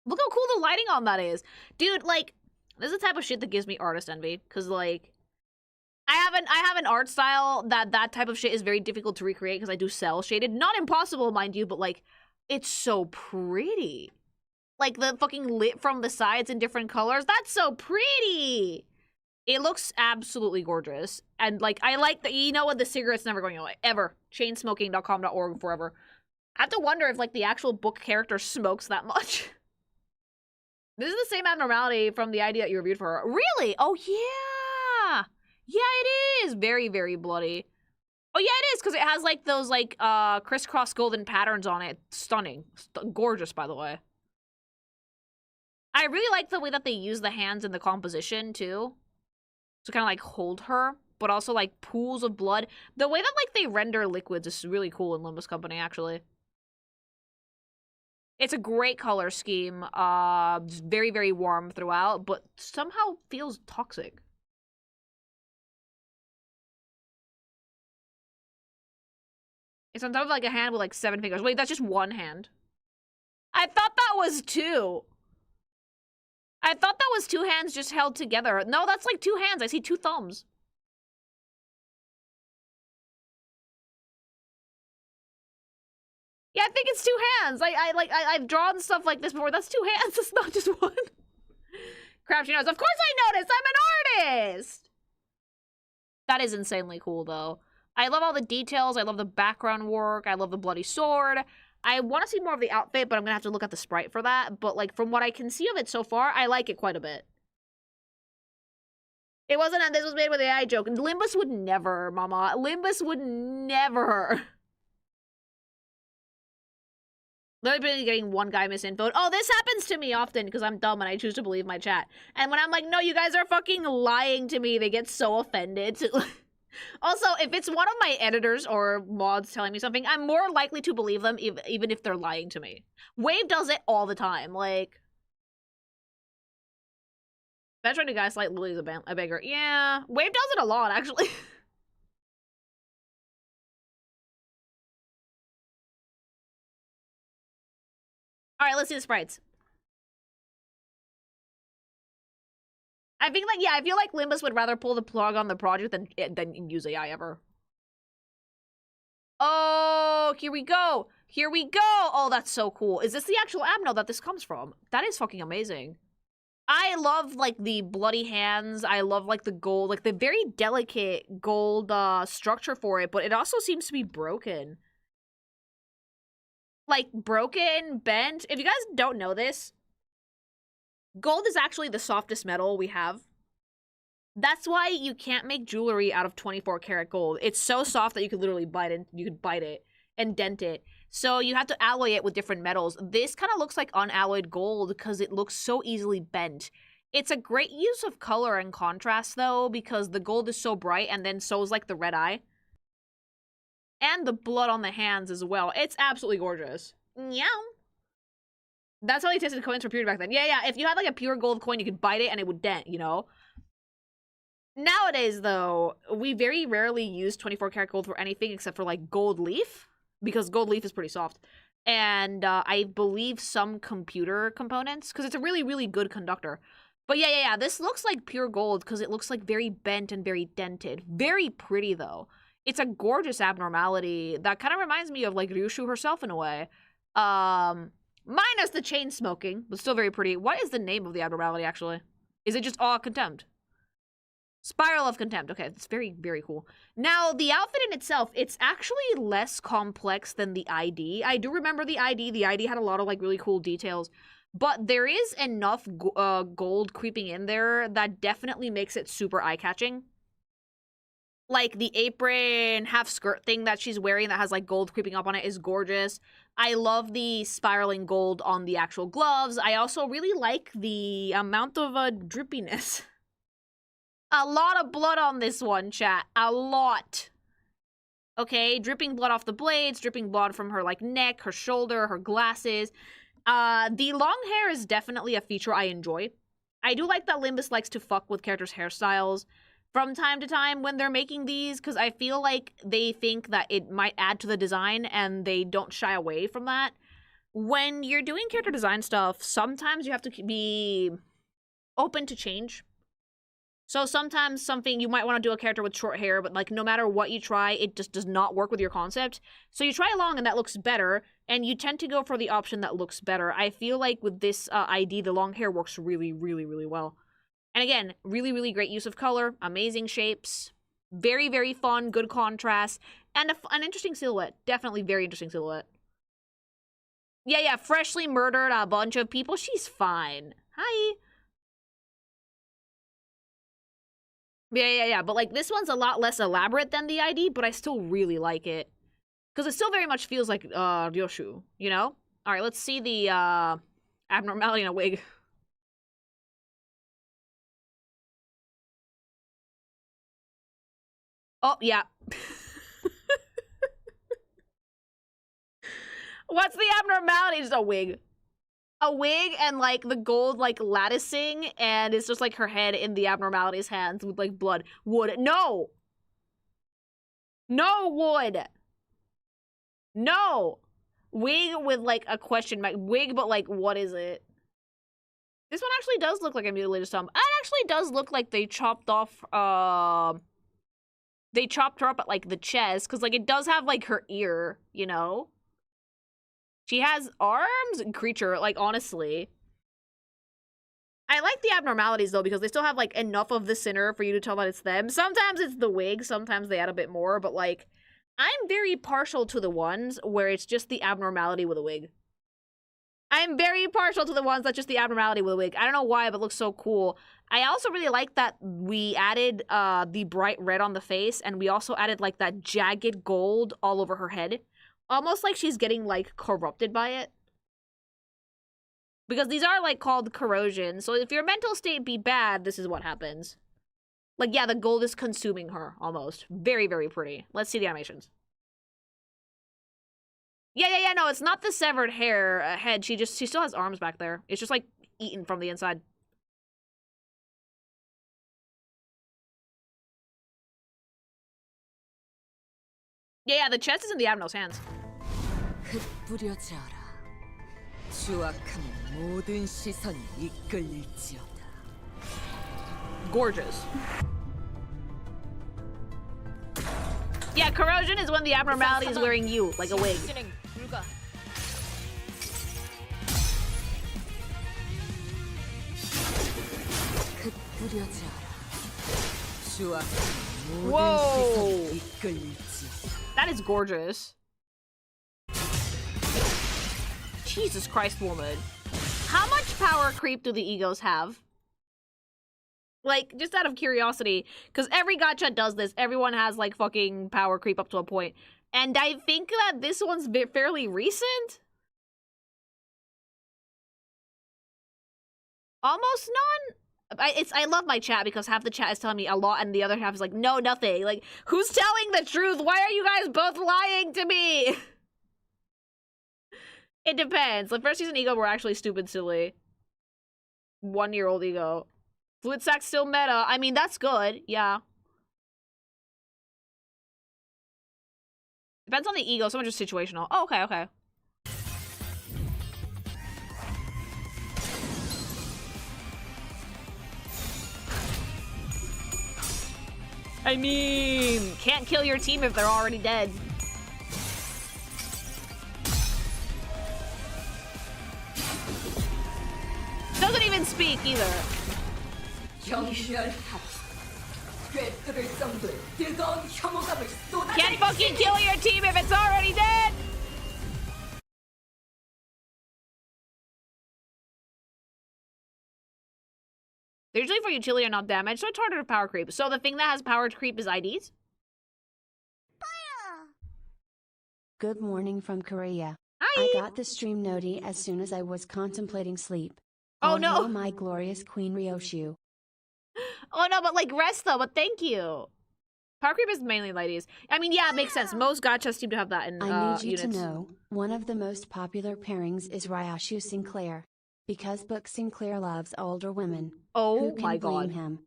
Look how cool the lighting on that is. Dude, like, this is the type of shit that gives me artist envy. Cause like, I have an art style that type of shit is very difficult to recreate because I do cell shaded. Not impossible, mind you, but like, it's so pretty. Like the fucking lit from the sides in different colors. That's so pretty. It looks absolutely gorgeous. And like, I like that, you know what, the cigarette's never going away, ever. Chainsmoking.com.org forever. I have to wonder if like the actual book character smokes that much. This is the same abnormality from the ID that you reviewed for her. Really? Oh yeah. Yeah, it is. Very, very bloody. Oh yeah, it is, because it has like those like crisscross golden patterns on it. Stunning. Gorgeous, by the way. I really like the way that they use the hands in the composition too. To kind of like hold her, but also like pools of blood. The way that like they render liquids is really cool in Limbus Company, actually. It's a great color scheme. Just very, very warm throughout, but somehow feels toxic. It's on top of like a hand with like 7 fingers. Wait, that's just one hand. I thought that was 2. I thought that was 2 hands just held together. No, that's like 2 hands. I see 2 thumbs. Yeah, I think it's 2 hands. I've drawn stuff like this before. That's 2 hands. It's not just one. Crouching nose. Of course I noticed. I'm an artist. That is insanely cool, though. I love all the details. I love the background work. I love the bloody sword. I want to see more of the outfit, but I'm going to have to look at the sprite for that. But, like, from what I can see of it so far, I like it quite a bit. It wasn't that this was made with AI joke. Limbus would never, mama. Limbus would never. Literally getting one guy misinfoed. Oh, this happens to me often because I'm dumb and I choose to believe my chat. And when I'm like, no, you guys are fucking lying to me, they get so offended. Also, if it's one of my editors or mods telling me something, I'm more likely to believe them even if they're lying to me. Wave does it all the time. Like, veteran guy like Lily's a beggar. Yeah, Wave does it a lot, actually. All right, let's see the sprites. I think like, yeah, I feel like Limbus would rather pull the plug on the project than use AI ever. Oh, here we go. Here we go. Oh, that's so cool. Is this the actual Abno that this comes from? That is fucking amazing. I love, like, the bloody hands. I love, like, the gold, like, the very delicate gold structure for it, but it also seems to be broken. Like, broken, bent. If you guys don't know this, gold is actually the softest metal we have. That's why you can't make jewelry out of 24 karat gold. It's so soft that you could literally bite it and dent it. So you have to alloy it with different metals. This kind of looks like unalloyed gold because it looks so easily bent. It's a great use of color and contrast though, because the gold is so bright and then so is like the red eye. And the blood on the hands as well. It's absolutely gorgeous. Meow. That's how they tested coins for purity back then. Yeah. If you had like a pure gold coin, you could bite it and it would dent, you know? Nowadays, though, we very rarely use 24 karat gold for anything except for like gold leaf, because gold leaf is pretty soft. And I believe some computer components, because it's a really, really good conductor. But yeah, this looks like pure gold because it looks like very bent and very dented. Very pretty, though. It's a gorgeous abnormality that kind of reminds me of like Ryushu herself in a way. Minus the chain smoking, but still very pretty. What is the name of the abnormality, actually? Is it just Awe Contempt? Spiral of Contempt. Okay, it's very, very cool. Now, the outfit in itself, it's actually less complex than the ID. I do remember the ID. The ID had a lot of, like, really cool details. But there is enough gold creeping in there that definitely makes it super eye-catching. Like the apron half skirt thing that she's wearing that has like gold creeping up on it is gorgeous. I love the spiraling gold on the actual gloves. I also really like the amount of drippiness. A lot of blood on this one, chat. A lot. Okay, dripping blood off the blades, dripping blood from her like neck, her shoulder, her glasses. The long hair is definitely a feature I enjoy. I do like that Limbus likes to fuck with characters' hairstyles from time to time when they're making these, because I feel like they think that it might add to the design and they don't shy away from that. When you're doing character design stuff, sometimes you have to be open to change. So sometimes something, you might want to do a character with short hair, but like no matter what you try, it just does not work with your concept. So you try along and that looks better, and you tend to go for the option that looks better. I feel like with this ID, the long hair works really, really, really well. And again, really, really great use of color, amazing shapes, very, very fun, good contrast, and an interesting silhouette. Definitely very interesting silhouette. Yeah, freshly murdered a bunch of people. She's fine. Hi. Yeah. But like this one's a lot less elaborate than the ID, but I still really like it. Because it still very much feels like Ryoshu, you know? Alright, let's see the abnormality in a wig. Oh, yeah. What's the abnormality? Just a wig. A wig and, like, the gold, like, latticing, and it's just, like, her head in the abnormality's hands with, like, blood. Wood. No! No, wood! No! Wig with, like, a question mark. Wig, but, like, what is it? This one actually does look like a mutilated stump. It actually does look like they chopped off, they chopped her up at, like, the chest, because, like, it does have, like, her ear, you know? She has arms? Creature, like, honestly. I like the abnormalities, though, because they still have, like, enough of the sinner for you to tell that it's them. Sometimes it's the wig, sometimes they add a bit more, but, like, I'm very partial to the ones where it's just the abnormality with a wig. I'm very partial to the ones that's just the abnormality with a wig. I don't know why, but it looks so cool. I also really like that we added the bright red on the face, and we also added, like, that jagged gold all over her head. Almost like she's getting, like, corrupted by it. Because these are, like, called corrosion, so if your mental state be bad, this is what happens. Like, yeah, the gold is consuming her, almost. Very, very pretty. Let's see the animations. Yeah, no, it's not the severed head. She still has arms back there. It's just, like, eaten from the inside. Yeah, the chest is in the Admiral's hands. 흩뿌려져라. 추악함은 모든 시선이 이끌릴지어다. Gorgeous. Yeah, corrosion is when the abnormality is wearing you, like a wig. 진행 불가. 흩뿌려져라. 추악함은 모든 Whoa. 시선이 이끌릴지어다. That is gorgeous. Jesus Christ, woman. How much power creep do the E.G.Os have? Like, just out of curiosity, because every gacha does this. Everyone has, like, fucking power creep up to a point. And I think that this one's fairly recent? Almost none? I love my chat because half the chat is telling me a lot and the other half is like, no, nothing. Like, who's telling the truth? Why are you guys both lying to me? It depends. The first season E.G.O were actually stupid silly. 1-year-old E.G.O. Fluid sack still meta. I mean, that's good. Yeah. Depends on the E.G.O. So much is situational. Oh, okay. I mean, can't kill your team if they're already dead. Doesn't even speak either. Can't fucking kill your team if it's already dead! They're usually for utility and not damage, so it's harder to power creep. So the thing that has power creep is IDs? Good morning from Korea. Hi! I got the stream noti as soon as I was contemplating sleep. Oh, All no. hail my glorious Queen Ryoshu. Oh no, but like rest though, but thank you. Power creep is mainly ladies. I mean, yeah, it makes sense. Most gachas seem to have that in I need you units. to know, one of the most popular pairings is Ryoshu Sinclair. Because Book Sinclair loves older women. Oh Who can my blame god. him?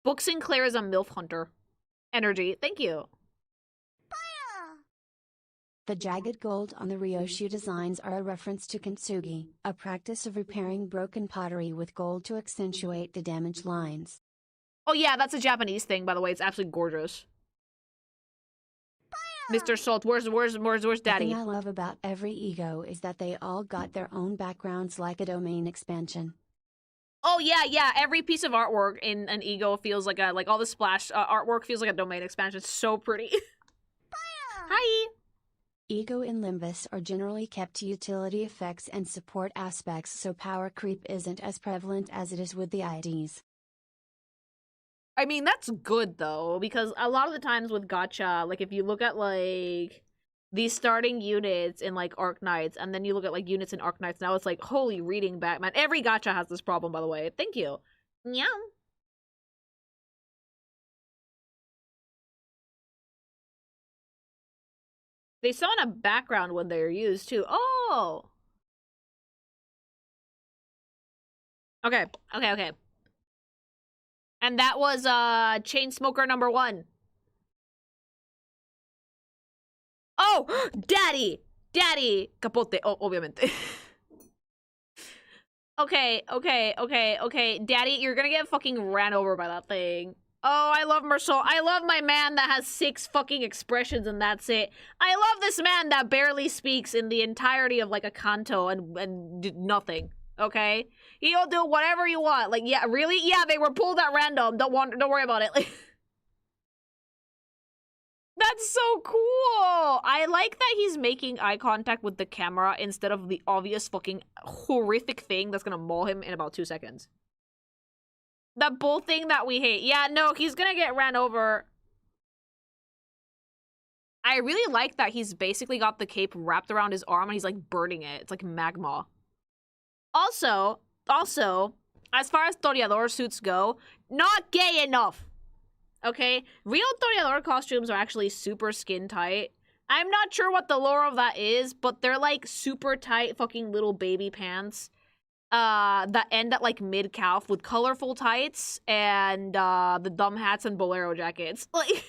Book Sinclair is a MILF hunter. Energy. Thank you. The jagged gold on the Ryoshu designs are a reference to kintsugi, a practice of repairing broken pottery with gold to accentuate the damaged lines. Oh yeah, that's a Japanese thing, by the way. It's absolutely gorgeous. Mr. Salt, where's The Daddy? thing I love about every E.G.O is that they all got their own backgrounds like a domain expansion. Oh yeah. Every piece of artwork in an E.G.O feels like all the splash artwork feels like a domain expansion. It's so pretty. Hi. E.G.O and Limbus are generally kept to utility effects and support aspects, so power creep isn't as prevalent as it is with the IDs. I mean, that's good though, because a lot of the times with gacha, like if you look at like these starting units in like Arknights, and then you look at like units in Arknights now, it's like, holy reading Batman. Every gacha has this problem, by the way. Thank you. Meow. They saw in a background when they were used too. Oh! Okay. And that was Chainsmoker #1. Oh! Daddy! Capote. Oh, obviamente. Okay. Daddy, you're gonna get fucking ran over by that thing. Oh, I love Mersault. I love my man that has 6 fucking expressions and that's it. I love this man that barely speaks in the entirety of like a canto and did nothing. Okay? He'll do whatever you want. Like, yeah, really? Yeah, they were pulled at random. Don't worry about it. Like, that's so cool! I like that he's making eye contact with the camera instead of the obvious fucking horrific thing that's gonna maul him in about 2 seconds. The bull thing that we hate. Yeah, no, he's gonna get ran over. I really like that he's basically got the cape wrapped around his arm and he's like burning it. It's like magma. Also, as far as Toreador suits go, not gay enough. Okay? Real Toreador costumes are actually super skin tight. I'm not sure what the lore of that is, but they're like super tight fucking little baby pants. That end at like mid-calf with colorful tights and the dumb hats and bolero jackets. Like,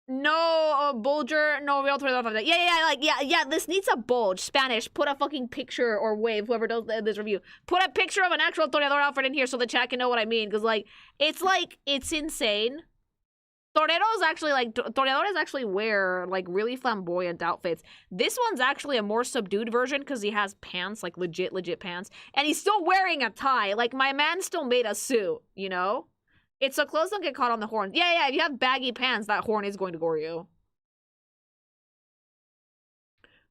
no bulger, no real Toreador. Yeah, this needs a bulge. Spanish, put a fucking picture or wave, whoever does this review. Put a picture of an actual Toreador outfit in here so the chat can know what I mean, because it's insane. Toreadores actually wear like really flamboyant outfits. This one's actually a more subdued version because he has pants, like legit pants, and he's still wearing a tie. Like, my man still made a suit, you know? It's so clothes don't get caught on the horn. Yeah, if you have baggy pants, that horn is going to gore you.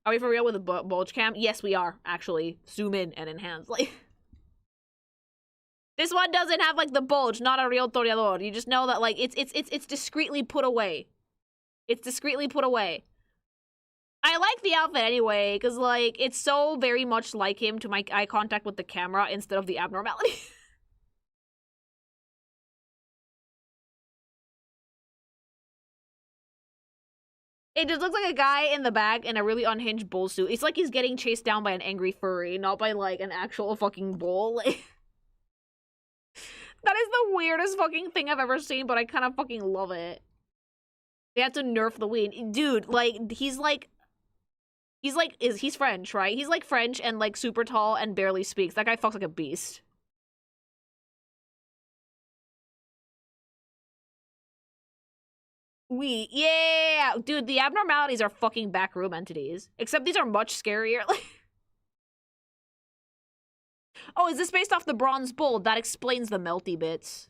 Are we for real with a bulge cam? Yes, we are, actually. Zoom in and enhance. Like, this one doesn't have like the bulge, not a real Toreador. You just know that like it's discreetly put away. It's discreetly put away. I like the outfit anyway, because like it's so very much like him to make eye contact with the camera instead of the abnormality. It just looks like a guy in the back in a really unhinged bull suit. It's like he's getting chased down by an angry furry, not by like an actual fucking bull. Like, that is the weirdest fucking thing I've ever seen, but I kind of fucking love it. They had to nerf the ween. Dude, like, he's French, right? He's like French and like super tall and barely speaks. That guy fucks like a beast. Yeah! Dude, the abnormalities are fucking backroom entities. Except these are much scarier. Oh, is this based off the bronze bull? That explains the melty bits.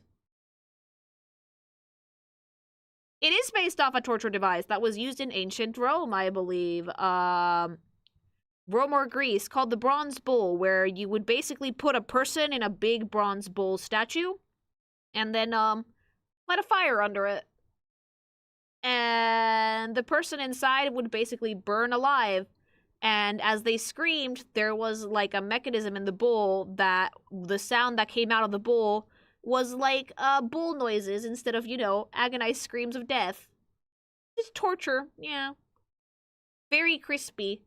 It is based off a torture device that was used in ancient Rome, I believe. Rome or Greece, called the bronze bull, where you would basically put a person in a big bronze bull statue and then light a fire under it. and the person inside would basically burn alive. And as they screamed, there was like a mechanism in the bull that the sound that came out of the bull was like bull noises instead of, you know, agonized screams of death. It's torture, yeah. Very crispy.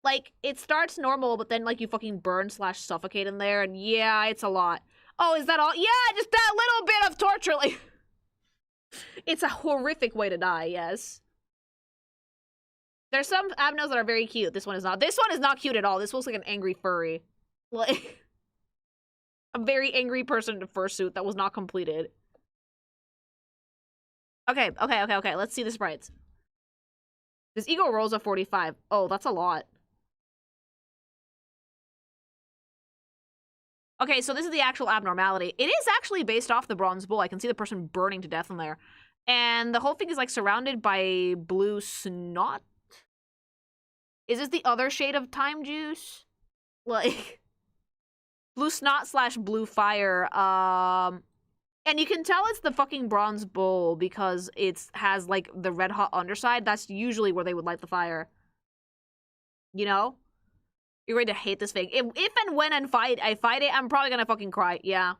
Like, it starts normal, but then, like, you fucking burn / suffocate in there, and yeah, it's a lot. Oh, is that all? Yeah, just that little bit of torture, like... It's a horrific way to die, yes. There's some abnos that are very cute. This one is not. This one is not cute at all. This looks like an angry furry. Like... a very angry person in a fursuit that was not completed. Okay. Let's see the sprites. This E.G.O rolls a 45. Oh, that's a lot. Okay, so this is the actual abnormality. It is actually based off the bronze bull. I can see the person burning to death in there. And the whole thing is, like, surrounded by blue snot? Is this the other shade of time juice? Like, blue snot / blue fire. And you can tell it's the fucking bronze bull because it has, like, the red hot underside. That's usually where they would light the fire. You know? You're going to hate this thing. If and when I fight it, I'm probably gonna fucking cry. Yeah.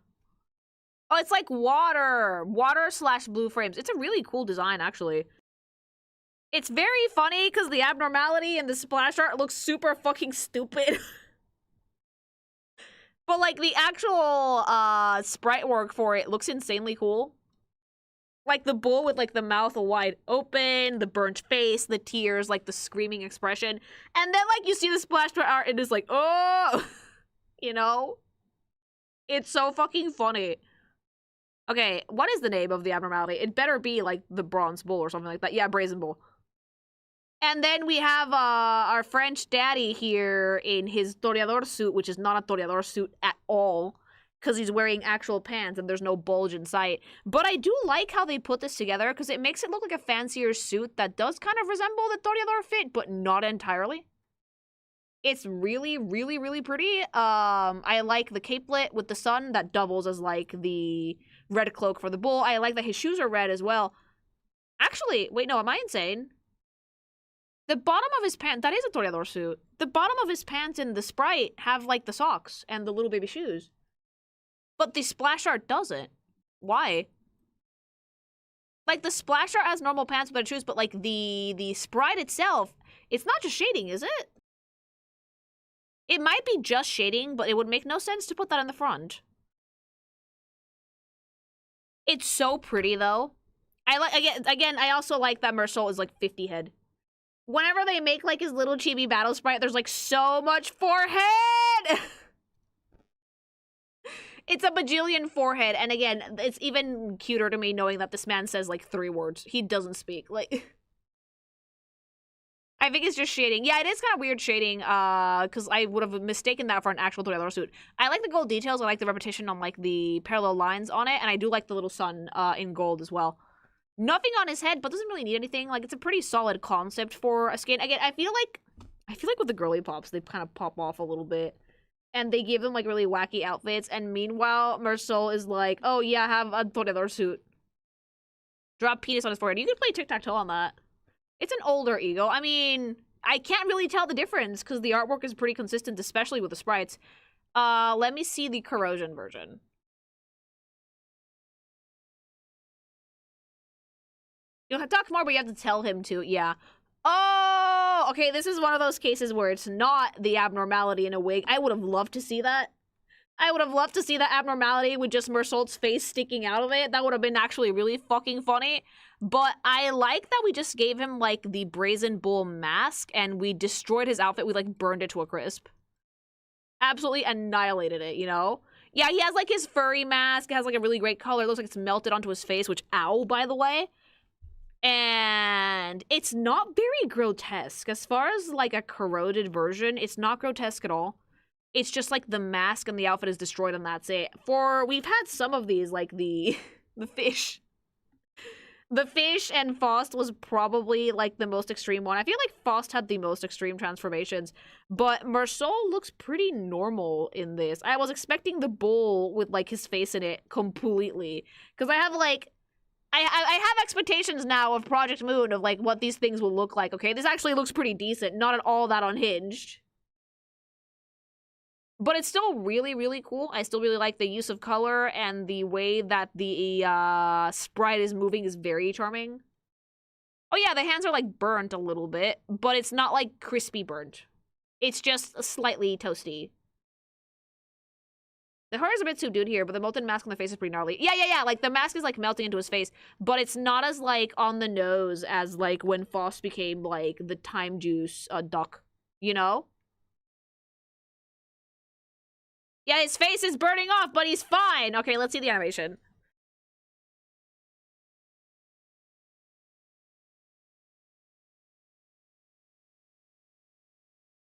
Oh, it's like water. Water / blue frames. It's a really cool design, actually. It's very funny because the abnormality and the splash art looks super fucking stupid. But, like, the actual sprite work for it looks insanely cool. Like, the bull with, like, the mouth wide open, the burnt face, the tears, like, the screaming expression. And then, like, you see the splash art and it's like, oh! You know? It's so fucking funny. Okay, what is the name of the abnormality? It better be, like, the bronze bull or something like that. Yeah, brazen bull. And then we have our French daddy here in his toreador suit, which is not a toreador suit at all. Because he's wearing actual pants and there's no bulge in sight. But I do like how they put this together because it makes it look like a fancier suit that does kind of resemble the toreador fit, but not entirely. It's really, really, really pretty. I like the capelet with the sun that doubles as, like, the red cloak for the bull. I like that his shoes are red as well. Actually, wait, no, am I insane? The bottom of his pants, that is a toreador suit. The bottom of his pants in the sprite have, like, the socks and the little baby shoes. But the splash art doesn't. Why? Like, the splash art has normal pants without shoes, but, like, the sprite itself, it's not just shading, is it? It might be just shading, but it would make no sense to put that in the front. It's so pretty, though. I like, again, I also like that Mersol is, like, 50 head. Whenever they make, like, his little chibi battle sprite, there's, like, so much forehead! It's a bajillion forehead, and again, it's even cuter to me knowing that this man says, like, 3 words. He doesn't speak, like... I think it's just shading. Yeah, it is kind of weird shading, because I would have mistaken that for an actual toreador suit. I like the gold details, I like the repetition on, like, the parallel lines on it, and I do like the little sun, in gold as well. Nothing on his head, but doesn't really need anything. Like, it's a pretty solid concept for a skin. Again, I feel like with the girly pops, they kind of pop off a little bit. And they give them, like, really wacky outfits. And meanwhile, Mersol is like, oh, yeah, have a toreador suit. Drop penis on his forehead. You could play tic-tac-toe on that. It's an older E.G.O. I mean, I can't really tell the difference because the artwork is pretty consistent, especially with the sprites. Let me see the corrosion version. You'll have to talk more, but you have to tell him to, yeah. Oh, okay, this is one of those cases where it's not the abnormality in a wig. I would have loved to see that. I would have loved to see that abnormality with just Mersault's face sticking out of it. That would have been actually really fucking funny. But I like that we just gave him, like, the brazen bull mask and we destroyed his outfit. We, like, burned it to a crisp. Absolutely annihilated it, you know? Yeah, he has, like, his furry mask. It has, like, a really great color. It looks like it's melted onto his face, which, ow, by the way. And it's not very grotesque. As far as, like, a corroded version, it's not grotesque at all. It's just, like, the mask and the outfit is destroyed and that's it. We've had some of these, like, the fish. The fish and Faust was probably, like, the most extreme one. I feel like Faust had the most extreme transformations. But Mersol looks pretty normal in this. I was expecting the bull with, like, his face in it completely. Because I have, like, I have expectations now of Project Moon of like what these things will look like, okay? This actually looks pretty decent, not at all that unhinged. But it's still really, really cool. I still really like the use of color, and the way that the sprite is moving is very charming. Oh yeah, the hands are like burnt a little bit, but it's not like crispy burnt. It's just slightly toasty. The hair is a bit subdued here, but the molten mask on the face is pretty gnarly. Yeah. Like, the mask is, like, melting into his face, but it's not as, like, on the nose as, like, when Foss became, like, the time juice duck. You know? Yeah, his face is burning off, but he's fine. Okay, let's see the animation.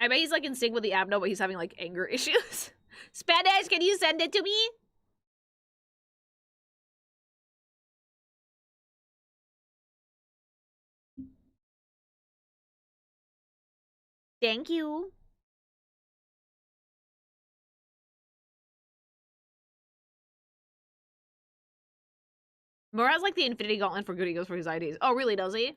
I bet he's, like, in sync with the Abno, but he's having, like, anger issues. Spanish, can you send it to me? Thank you. Mura has, like, the Infinity Gauntlet for good egos for his IDs. Oh, really, does he?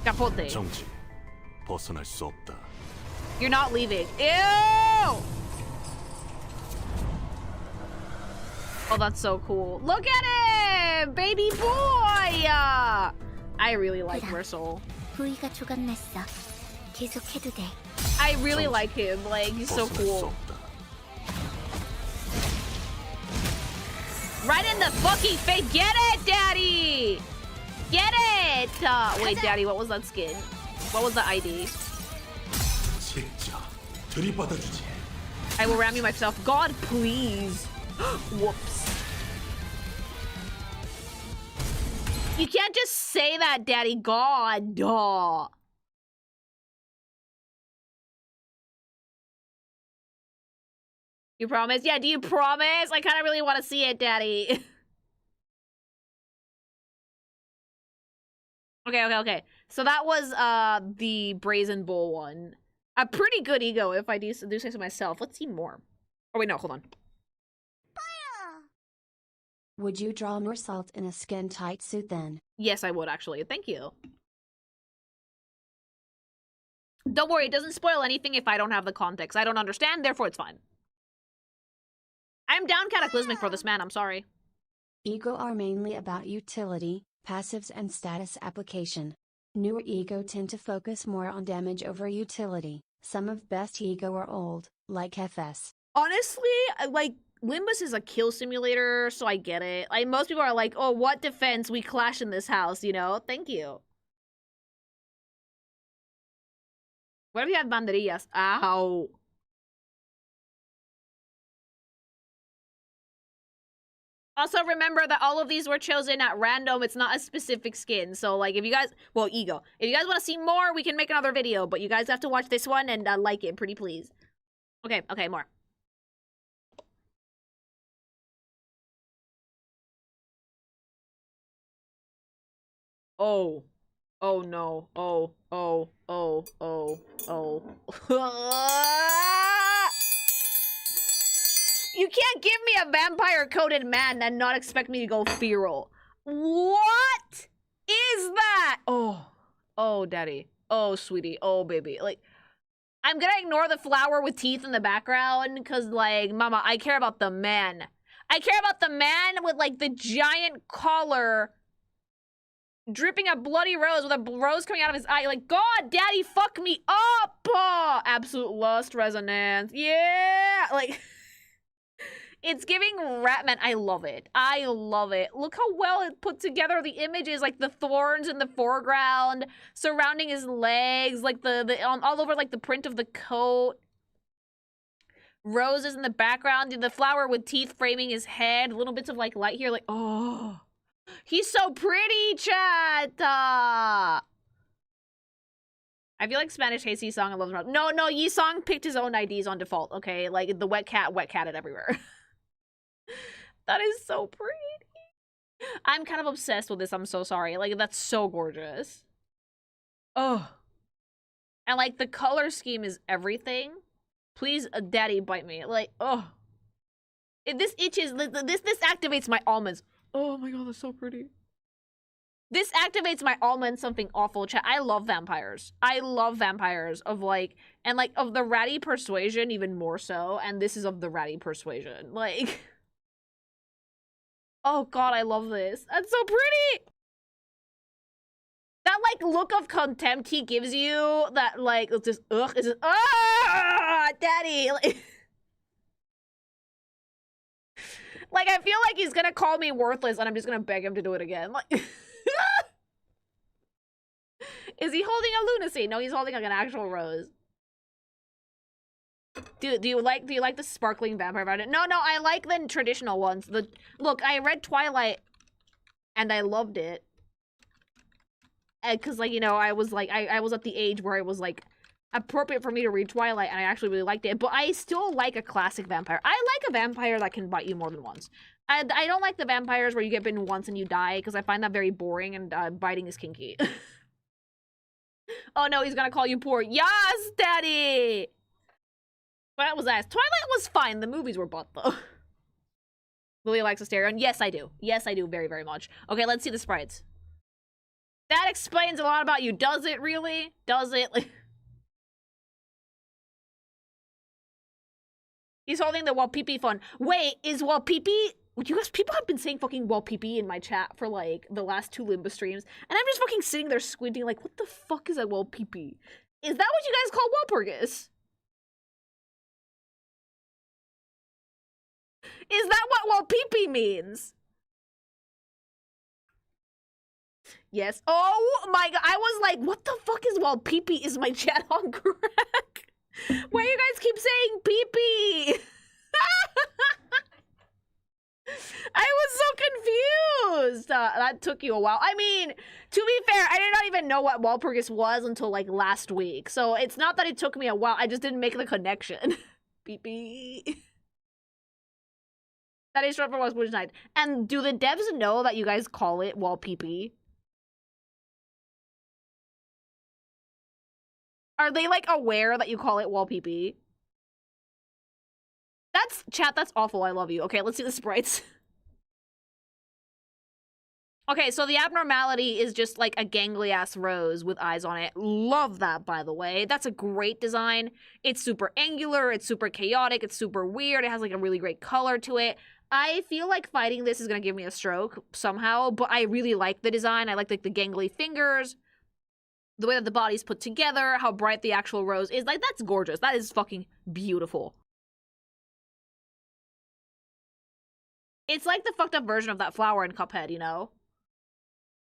Capote. 정지. 벗어날 수 없다. You're not leaving. Ew! Oh, that's so cool. Look at him! Baby boy! I really like Mersul. 부위가 조각났어. 계속해도 돼. I really like him. Like, he's so 벗어날 수 cool. 없다. Right in the fucking face. Get it, daddy! Get it! Wait, daddy, what was that skin? What was the ID? 진짜 들이받아주지. I will ram you myself. God, please. Whoops. You can't just say that, daddy. God. Duh. You promise? Yeah, do you promise? I kind of really want to see it, daddy. Okay. So that was the Brazen Bull one. A pretty good ego, if I do say so myself. Let's see more. Oh, wait, no, hold on. Would you draw more salt in a skin-tight suit then? Yes, I would, actually. Thank you. Don't worry, it doesn't spoil anything if I don't have the context. I don't understand, therefore it's fine. I'm down cataclysmic for this man, I'm sorry. E.G.O are mainly about utility, passives and status application. Newer E.G.O tend to focus more on damage over utility. Some of best E.G.O are old, like FS. Honestly, like, Limbus is a kill simulator, so I get it. Like, most people are like, oh, what defense? We clash in this house, you know? Thank you. What if you have banderillas? Ow. Also, remember that all of these were chosen at random. It's not a specific skin. So, like, if you guys... Well, E.G.O. If you guys want to see more, we can make another video. But you guys have to watch this one and like it, pretty please. Okay, more. Oh. Oh, no. Oh. You can't give me a vampire-coated man and not expect me to go feral. What is that? Oh, daddy. Oh, sweetie. Oh, baby. Like, I'm gonna ignore the flower with teeth in the background because, like, mama, I care about the man. I care about the man with, like, the giant collar dripping a bloody rose with a rose coming out of his eye. Like, God, daddy, fuck me up. Absolute lust resonance. Yeah. Like... It's giving Ratman. I love it. I love it. Look how well it put together the images, like the thorns in the foreground, surrounding his legs, like all over like the print of the coat. Roses in the background, the flower with teeth framing his head, little bits of like light here, like, oh. He's so pretty, chat. I feel like Spanish hates Yi-Song. I love him. No, Yi-Song picked his own IDs on default, okay? Like, the wet cat it everywhere. That is so pretty. I'm kind of obsessed with this. I'm so sorry. Like, that's so gorgeous. Oh. And, like, the color scheme is everything. Please, daddy, bite me. Like, oh. This itches. This activates my almonds. Oh my god, that's so pretty. This activates my almonds something awful. Chat. I love vampires. I love vampires of like, and like of the ratty persuasion even more so. And this is of the ratty persuasion. Like, oh god, I love this. That's so pretty. That like look of contempt he gives you. That like it's just it's just daddy. Like I feel like he's gonna call me worthless, and I'm just gonna beg him to do it again. Like. Is he holding a lunacy? No, he's holding like an actual rose. Do you like the sparkling vampire variant? No, I like the traditional ones. Look, I read Twilight and I loved it. Cause like, you know, I was like I was at the age where it was like appropriate for me to read Twilight, and I actually really liked it. But I still like a classic vampire. I like a vampire that can bite you more than once. I don't like the vampires where you get bitten once and you die, because I find that very boring, and biting is kinky. Oh no, he's gonna call you poor. Yes, daddy! What was that? Twilight was fine. The movies were butt, though. Lily likes Asterion. Yes, I do. Yes, I do very, very much. Okay, let's see the sprites. That explains a lot about you. Does it really? Does it? He's holding the Walpeepee phone. Wait, is Walpeepee... You guys, people have been saying fucking Walpeepee in my chat for, like, the last 2 Limbus streams. And I'm just fucking sitting there squinting like, what the fuck is a Walpeepee? Is that what you guys call Walpurgis? Is that what Walpeepee means? Yes. Oh my god, I was like, what the fuck is Walpeepee? Is my chat on crack? Why you guys keep saying pee-pee? I was so confused. That took you a while. I mean, to be fair, I did not even know what Walpurgis was until like last week. So it's not that it took me a while. I just didn't make the connection. Pee-pee. That is short for Walpurgis Night. And do the devs know that you guys call it Walpeepee? Are they like aware that you call it Walpeepee? That's, chat, that's awful. I love you. Okay, let's see the sprites. Okay, so the abnormality is just like a gangly-ass rose with eyes on it. Love that, by the way. That's a great design. It's super angular, it's super chaotic, it's super weird, it has like a really great color to it. I feel like fighting this is gonna give me a stroke somehow, but I really like the design. I like the gangly fingers, the way that the body's put together, how bright the actual rose is. Like, that's gorgeous. That is fucking beautiful. It's like the fucked up version of that flower in Cuphead, you know?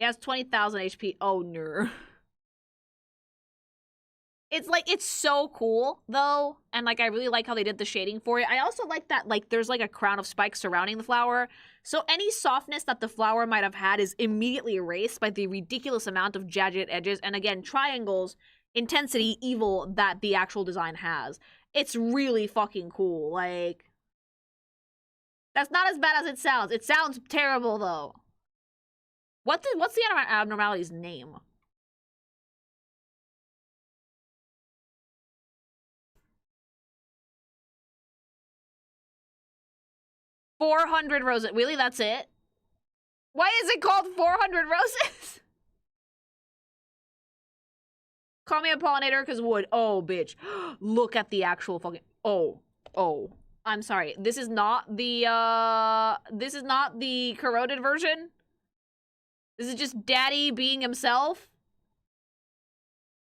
It has 20,000 HP. Oh, no. It's like, it's so cool, though. And, like, I really like how they did the shading for it. I also like that, like, there's, like, a crown of spikes surrounding the flower. So any softness that the flower might have had is immediately erased by the ridiculous amount of jagged edges. And, again, triangles, intensity, evil that the actual design has. It's really fucking cool. Like... That's not as bad as it sounds. It sounds terrible, though. What's the abnormality's name? $400 roses. Really, that's it? Why is it called 400 roses? Call me a pollinator, because wood. Oh, bitch. Look at the actual fucking... Oh. I'm sorry. This is not the corroded version. This is just daddy being himself.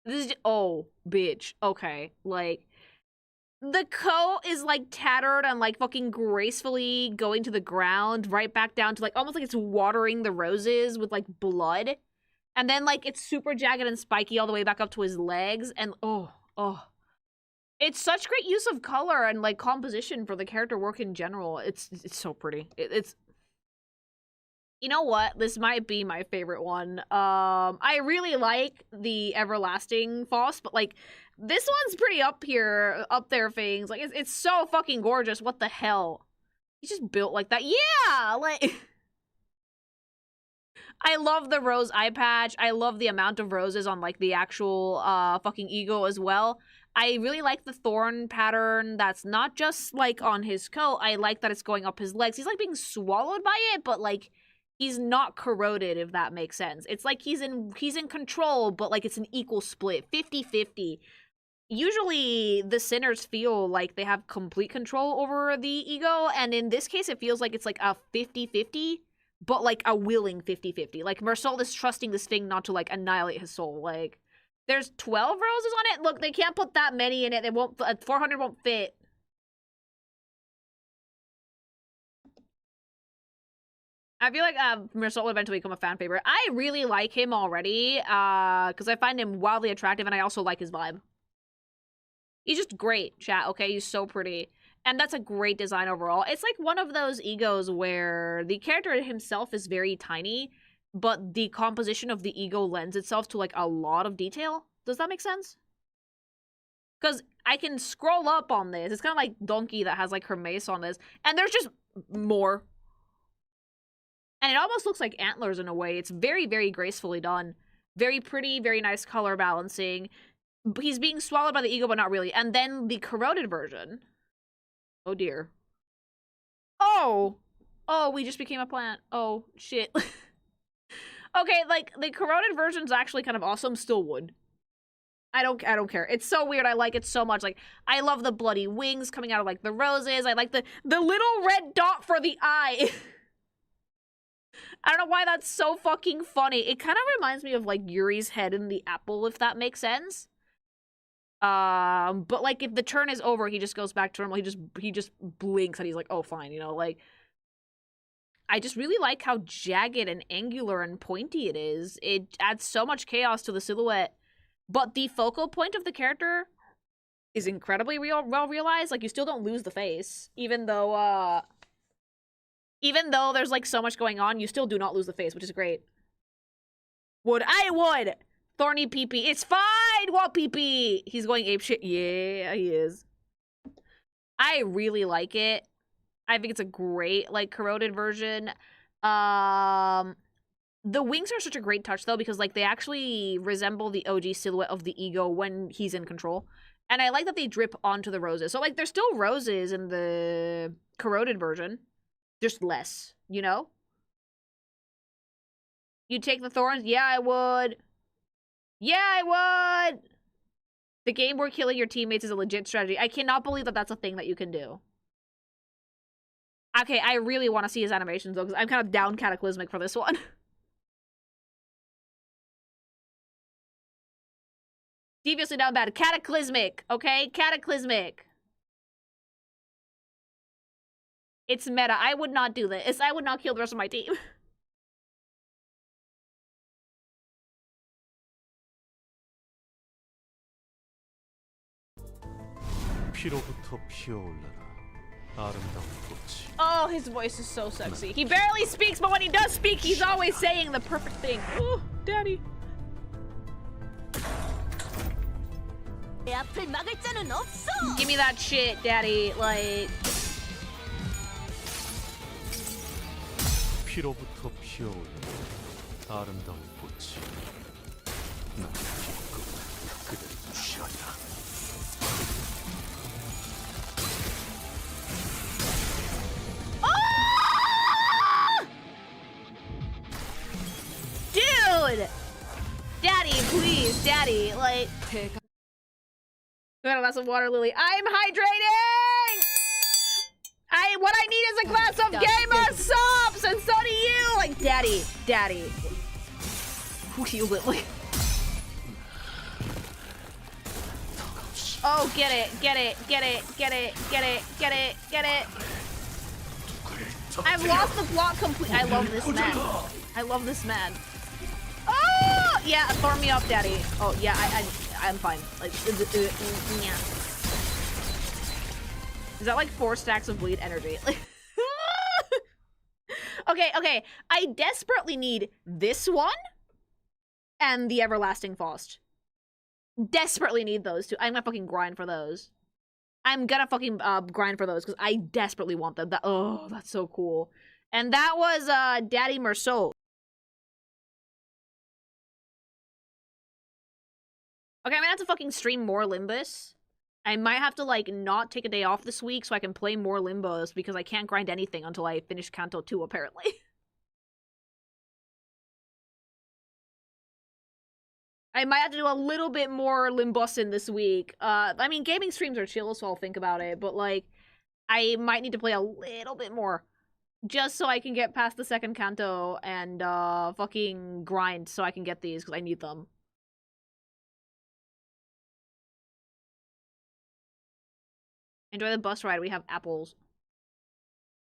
This is just, oh, bitch. Okay. Like, the coat is like tattered and like fucking gracefully going to the ground, right back down to like, almost like it's watering the roses with like blood. And then like it's super jagged and spiky all the way back up to his legs. And oh. It's such great use of color and like composition for the character work in general. It's so pretty. It's you know what? This might be my favorite one. I really like the Everlasting Foss, but like this one's pretty up there things. Like it's so fucking gorgeous. What the hell? He's just built like that. Yeah, like I love the rose eye patch. I love the amount of roses on, like, the actual, fucking E.G.O as well. I really like the thorn pattern that's not just, like, on his coat. I like that it's going up his legs. He's, like, being swallowed by it, but, like, he's not corroded, if that makes sense. It's like he's in control, but, like, it's an equal split. 50-50. Usually, the sinners feel like they have complete control over the E.G.O, and in this case, it feels like it's, like, a 50-50, but, like, a willing 50-50. Like, Mersault is trusting this thing not to, like, annihilate his soul, like... There's 12 roses on it? Look, they can't put that many in it. It won't, 400 won't fit. I feel like Mersault will eventually become a fan favorite. I really like him already, because I find him wildly attractive, and I also like his vibe. He's just great, chat, okay? He's so pretty. And that's a great design overall. It's like one of those E.G.Os where the character himself is very tiny, but the composition of the E.G.O lends itself to, like, a lot of detail. Does that make sense? Because I can scroll up on this. It's kind of like Donkey that has, like, her mace on this. And there's just more. And it almost looks like antlers in a way. It's very, very gracefully done. Very pretty, very nice color balancing. He's being swallowed by the E.G.O, but not really. And then the corroded version. Oh, dear. Oh! Oh, we just became a plant. Oh, shit. Okay, like, the corroded version's actually kind of awesome. Still would. I don't care. It's so weird. I like it so much. Like, I love the bloody wings coming out of, like, the roses. I like the little red dot for the eye. I don't know why that's so fucking funny. It kind of reminds me of, like, Yuri's head in the apple, if that makes sense. But, like, if the turn is over, he just goes back to normal. He just blinks and he's like, oh, fine, you know, like... I just really like how jagged and angular and pointy it is. It adds so much chaos to the silhouette. But the focal point of the character is incredibly well realized. Like, you still don't lose the face. Even though there's, like, so much going on, you still do not lose the face, which is great. I would! Thorny PP. It's fine, Walt PP! He's going apeshit. Yeah, he is. I really like it. I think it's a great, like, corroded version. The wings are such a great touch, though, because, like, they actually resemble the OG silhouette of the E.G.O when he's in control. And I like that they drip onto the roses. So, like, there's still roses in the corroded version. Just less, you know? You take the thorns? Yeah, I would. Yeah, I would! The game where killing your teammates is a legit strategy. I cannot believe that that's a thing that you can do. Okay, I really want to see his animations, though, because I'm kind of down Cataclysmic for this one. Deviously down bad. Cataclysmic, okay? Cataclysmic. It's meta. I would not do this. I would not kill the rest of my team. 피로부터 피어올라라. 아름다운 꽃이. Oh, his voice is so sexy. He barely speaks, but when he does speak, he's always saying the perfect thing. Oh, daddy. Give me that shit, daddy. Like. 피로부터 피어올라라. 아름다운 꽃이. 난 기꺼이 그대를 취하리라. Dude! Daddy, please, daddy, like... Got a glass of water, Lily. I'm hydrating! What I need is a glass of gsupps, and so do you! Like, daddy. Wield it, like... Oh, get it. I've lost the plot completely. I love this man. Oh! Yeah, throw me up, daddy. Oh, yeah, I'm fine. Like, yeah. Is that like 4 stacks of bleed energy? Okay. I desperately need this one and the Everlasting Faust. Desperately need those two. I'm gonna fucking grind for those. I'm gonna fucking grind for those because I desperately want them. Oh, that's so cool. And that was Daddy Mersault. Okay, I'm gonna have to fucking stream more Limbus. I might have to, like, not take a day off this week so I can play more Limbus because I can't grind anything until I finish Kanto 2, apparently. I might have to do a little bit more Limbusin this week. I mean, gaming streams are chill, so I'll think about it, but, like, I might need to play a little bit more. Just so I can get past the second Kanto and, fucking grind so I can get these, because I need them. Enjoy the bus ride, we have apples.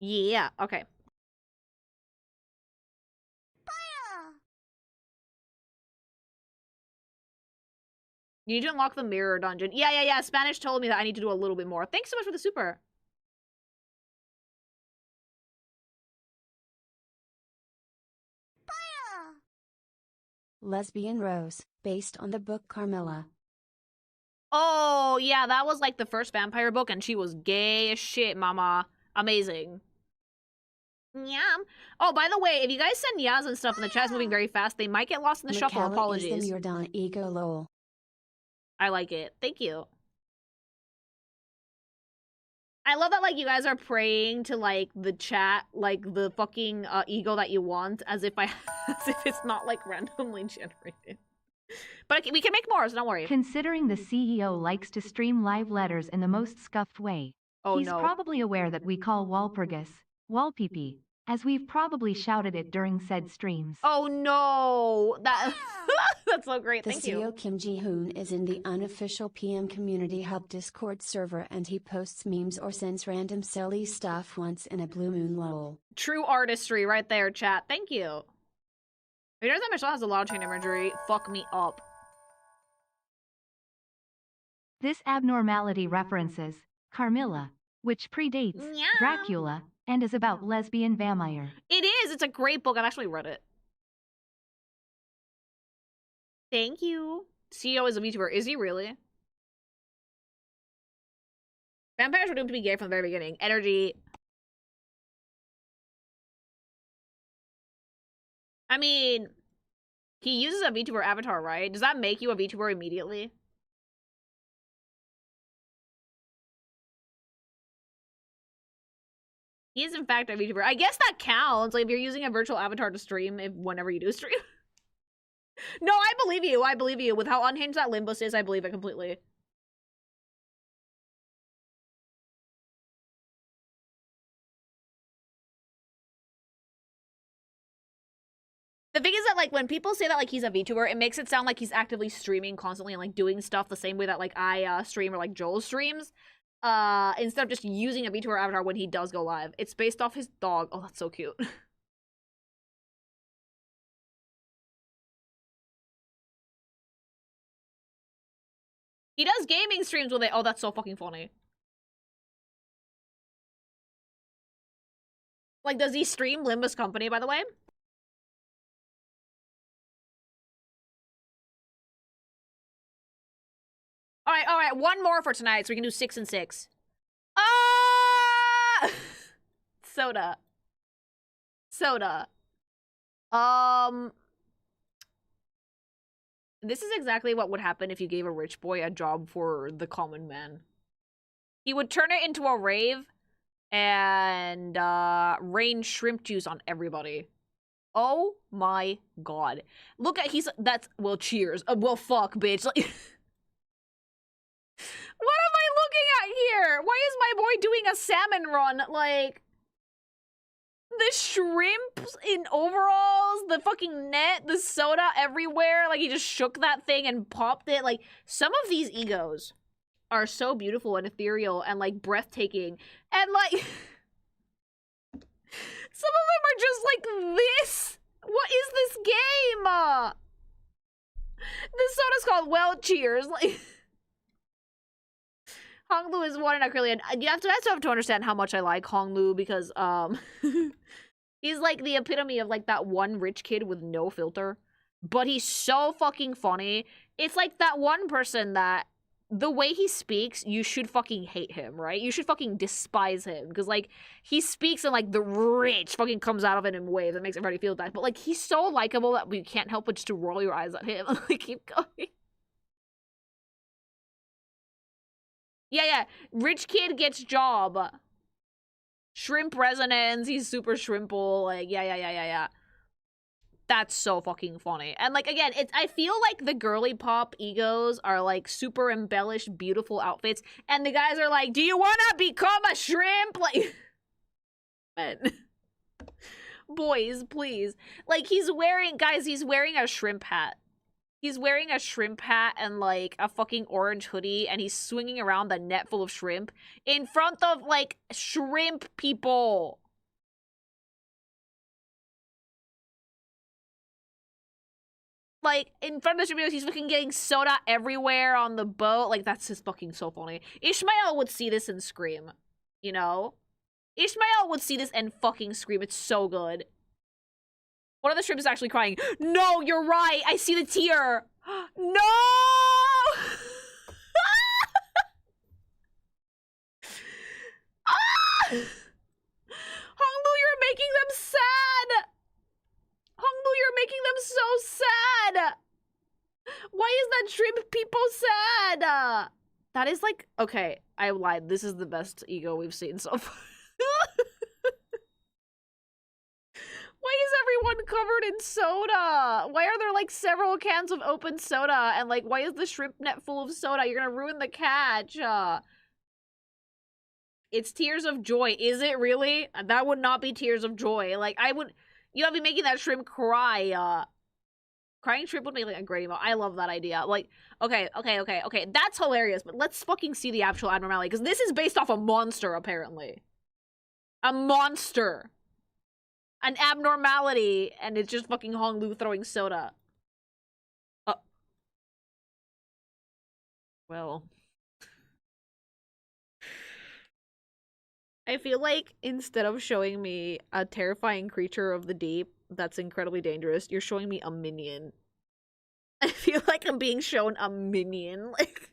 Yeah, okay. You need to unlock the mirror dungeon. Yeah. Spanish told me that I need to do a little bit more. Thanks so much for the super. Lesbian Rose, based on the book Carmilla. Oh, yeah, that was like the first vampire book, and she was gay as shit, mama. Amazing. Yum. Oh, by the way, if you guys send yas and stuff and the chat's moving very fast, they might get lost in the shuffle. Apologies. E.G.O lol. I like it. Thank you. I love that, like, you guys are praying to, like, the chat, like, the fucking E.G.O that you want, as if as if it's not, like, randomly generated. But we can make more, so don't worry. Considering the CEO likes to stream live letters in the most scuffed way, he's probably aware that we call Walpurgis Walpeepee, as we've probably shouted it during said streams. Oh no! That's so great, thank you. The CEO Kim Ji-hoon is in the unofficial PM Community Hub Discord server and he posts memes or sends random silly stuff once in a blue moon lol. True artistry right there, chat. Thank you. If you notice that Michelle has a lot of chain imagery, fuck me up. This abnormality references Carmilla, which predates Dracula and is about lesbian vampire. It is! It's a great book. I've actually read it. Thank you. CEO is a VTuber. Is he really? Vampires were doomed to be gay from the very beginning. Energy. I mean, he uses a VTuber avatar, right? Does that make you a VTuber immediately? He is, in fact, a VTuber. I guess that counts. Like, if you're using a virtual avatar to stream, whenever you do stream. No, I believe you. I believe you. With how unhinged that Limbus is, I believe it completely. The thing is that, like, when people say that, like, he's a VTuber, it makes it sound like he's actively streaming constantly and, like, doing stuff the same way that, like, I stream or, like, Joel streams. Instead of just using a VTuber avatar when he does go live. It's based off his dog. Oh, that's so cute. He does gaming streams with it. Oh, that's so fucking funny. Like, does he stream Limbus Company, by the way? Alright, one more for tonight so we can do 6 and 6. Ah! Soda. This is exactly what would happen if you gave a rich boy a job for the common man. He would turn it into a rave and rain shrimp juice on everybody. Oh my god. Look at well, cheers. Well, fuck, bitch. Like, what am I looking at here? Why is my boy doing a salmon run? Like, the shrimps in overalls, the fucking net, the soda everywhere. Like, he just shook that thing and popped it. Like, some of these E.G.Os are so beautiful and ethereal and, like, breathtaking. And, like, some of them are just like this. What is this game? This soda's called Well Cheers. Like, Honglu is one in Acrylian. You have to understand how much I like Honglu because, he's like the epitome of like that one rich kid with no filter. But he's so fucking funny. It's like that one person that the way he speaks, you should fucking hate him, right? You should fucking despise him. Because, like, he speaks and, like, the rich fucking comes out of it in ways that makes everybody feel bad. But, like, he's so likable that we can't help but just to roll your eyes at him and, like, keep going. Yeah. Rich kid gets job. Shrimp resonance. He's super shrimple. Like, yeah. That's so fucking funny. And like, again, I feel like the girly pop E.G.Os are like super embellished, beautiful outfits. And the guys are like, do you want to become a shrimp? Like, man. Boys, please. Like, he's wearing a shrimp hat. He's wearing a shrimp hat and, like, a fucking orange hoodie, and he's swinging around the net full of shrimp in front of, like, shrimp people. Like, in front of the shrimp, he's fucking getting soda everywhere on the boat. Like, that's just fucking so funny. Ishmael would see this and scream, you know? Ishmael would see this and fucking scream. It's so good. One of the shrimps is actually crying. No, you're right. I see the tear. No! Ah! Honglu, you're making them sad. Honglu, you're making them so sad. Why is that shrimp people sad? That is like, okay, I lied. This is the best E.G.O we've seen so far. Why is everyone covered in soda? Why are there like several cans of open soda? And like, why is the shrimp net full of soda? You're gonna ruin the catch. It's tears of joy. Is it really? That would not be tears of joy. Like, you would be making that shrimp cry. Crying shrimp would be like a great emo. I love that idea. Like, okay. That's hilarious, but let's fucking see the actual abnormality, because this is based off a monster, apparently. A monster. An abnormality, and it's just fucking Honglu throwing soda. Well. I feel like instead of showing me a terrifying creature of the deep that's incredibly dangerous, you're showing me a minion. I feel like I'm being shown a minion. Like,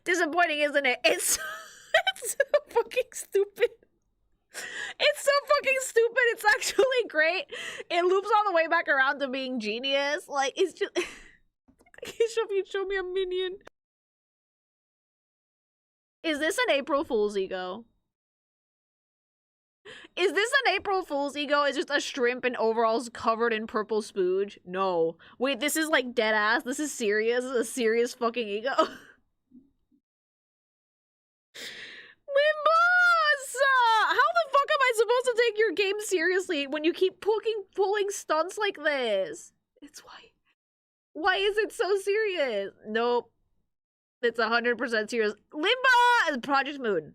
disappointing, isn't it? It's so fucking stupid. It's so fucking stupid. It's actually great. It loops all the way back around to being genius. Like, it's just... show me a minion. Is this an April Fool's E.G.O? Is this an April Fool's E.G.O? It's just a shrimp in overalls covered in purple spooge? No. Wait, this is like dead ass? This is serious? This is a serious fucking E.G.O? Limbus! How the fuck am I supposed to take your game seriously when you keep pulling stunts like this? It's why. Why is it so serious? Nope. It's 100% serious. Limbus! Project Moon.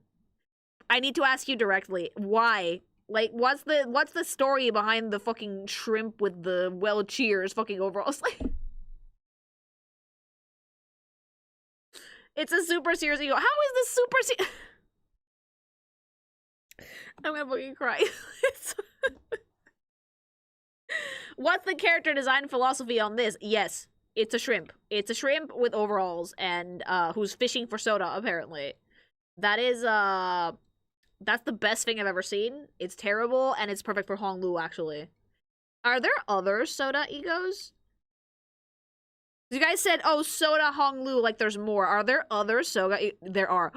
I need to ask you directly. Why? Like, what's the story behind the fucking shrimp with the well cheers fucking overalls? Like, it's a super serious E.G.O. How is this super serious? I'm gonna fucking cry. What's the character design philosophy on this? Yes, it's a shrimp. It's a shrimp with overalls and who's fishing for soda, apparently. That is that's the best thing I've ever seen. It's terrible, and it's perfect for Honglu, actually. Are there other soda E.G.Os? You guys said, oh, soda Honglu, like there's more. Are there other soda? There are.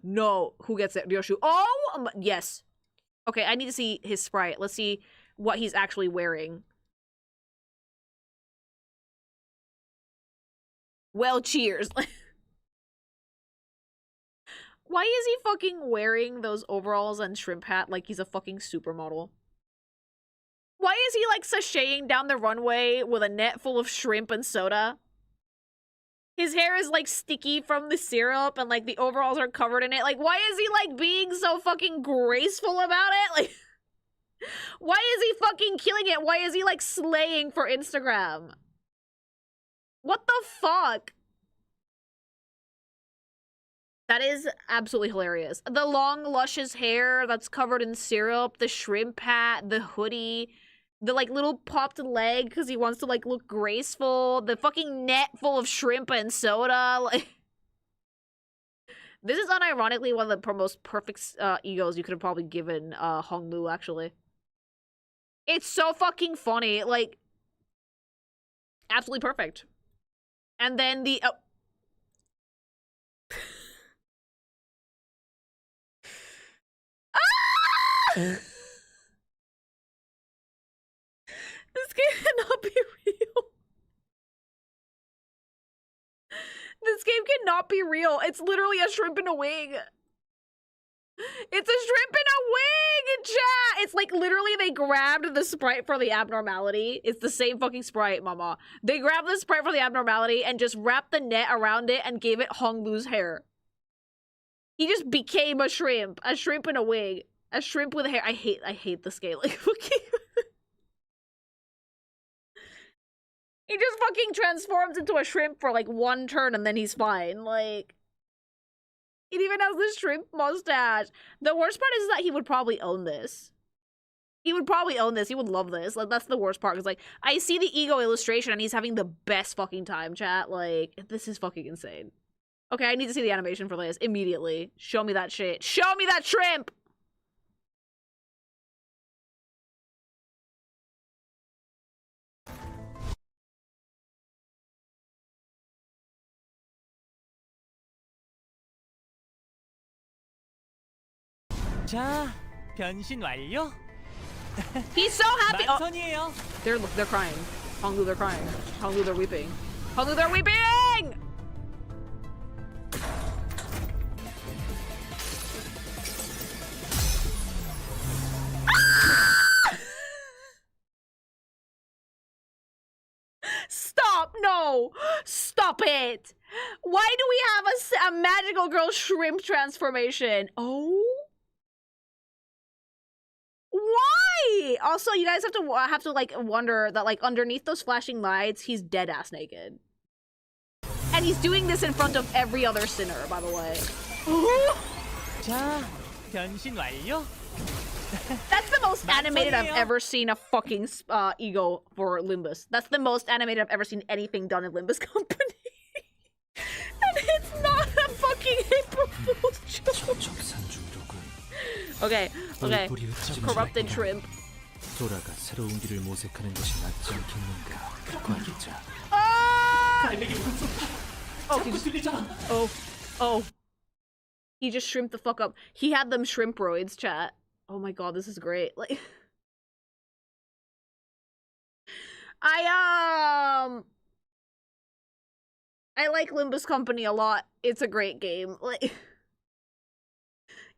No. Who gets it? Ryoshu. Oh, yes. Okay, I need to see his sprite. Let's see what he's actually wearing. Well, cheers. Why is he fucking wearing those overalls and shrimp hat like he's a fucking supermodel? Why is he like sashaying down the runway with a net full of shrimp and soda? His hair is like sticky from the syrup and like the overalls are covered in it. Like, why is he like being so fucking graceful about it? Like, why is he fucking killing it? Why is he like slaying for Instagram? What the fuck? That is absolutely hilarious. The long, luscious hair that's covered in syrup, the shrimp hat, the hoodie, the like little popped leg because he wants to like look graceful, the fucking net full of shrimp and soda. Like, this is unironically one of the most perfect E.G.Os you could have probably given Honglu, actually. It's so fucking funny, like, absolutely perfect. And then the This game cannot be real. This game cannot be real. It's literally a shrimp in a wig. It's a shrimp in a wig, chat! It's like literally they grabbed the sprite for the abnormality. It's the same fucking sprite, mama. They grabbed the sprite for the abnormality and just wrapped the net around it and gave it Honglu's hair. He just became a shrimp in a wig. A shrimp with hair. I hate the scaling. He just fucking transforms into a shrimp for like one turn and then he's fine. Like, it even has this shrimp mustache. The worst part is that he would probably own this. He would probably own this. He would love this. Like, that's the worst part. Cause like, I see the E.G.O illustration and he's having the best fucking time, chat. Like, this is fucking insane. Okay, I need to see the animation for this immediately. Show me that shit. Show me that shrimp! 자, 변신 완료. He's so happy. Oh, 만선이에요. they're crying. Honglu, they're crying. Honglu, they're weeping. Honglu, they're weeping! Stop! No! Stop it! Why do we have a magical girl shrimp transformation? Oh? Why? Also, you guys have to like wonder that like underneath those flashing lights, he's dead ass naked. And he's doing this in front of every other sinner, by the way. 자, 변신 완료. That's the most animated I've ever seen a fucking E.G.O for Limbus. That's the most animated I've ever seen anything done in Limbus Company. And it's not a fucking April Fool's joke. Okay. Corrupted shrimp. 돌아가 새로운 길을 모색하는 것이 낫지 않겠는가, 관계자. Oh. He just shrimped the fuck up. He had them shrimp-roids, chat. Oh my god, this is great. Like, I like Limbus Company a lot. It's a great game. Like,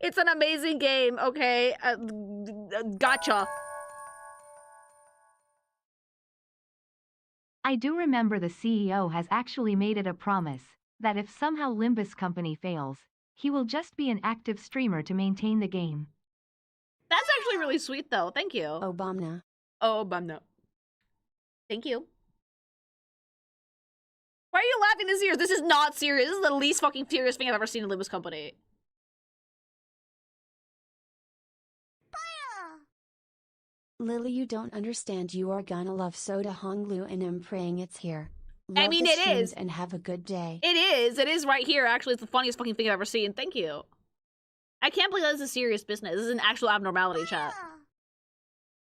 it's an amazing game, okay? Gotcha. I do remember the CEO has actually made it a promise that if somehow Limbus Company fails, he will just be an active streamer to maintain the game. That's actually really sweet, though. Thank you. Obama. Oh, Obama. Thank you. Why are you laughing this serious? This is not serious. This is the least fucking serious thing I've ever seen in Limbus Company. Lily, you don't understand. You are gonna love Soda Honglu and I'm praying it's here. I mean, it is. And have a good day. It is. It is right here. Actually, it's the funniest fucking thing I've ever seen. Thank you. I can't believe this is serious business. This is an actual abnormality, chat.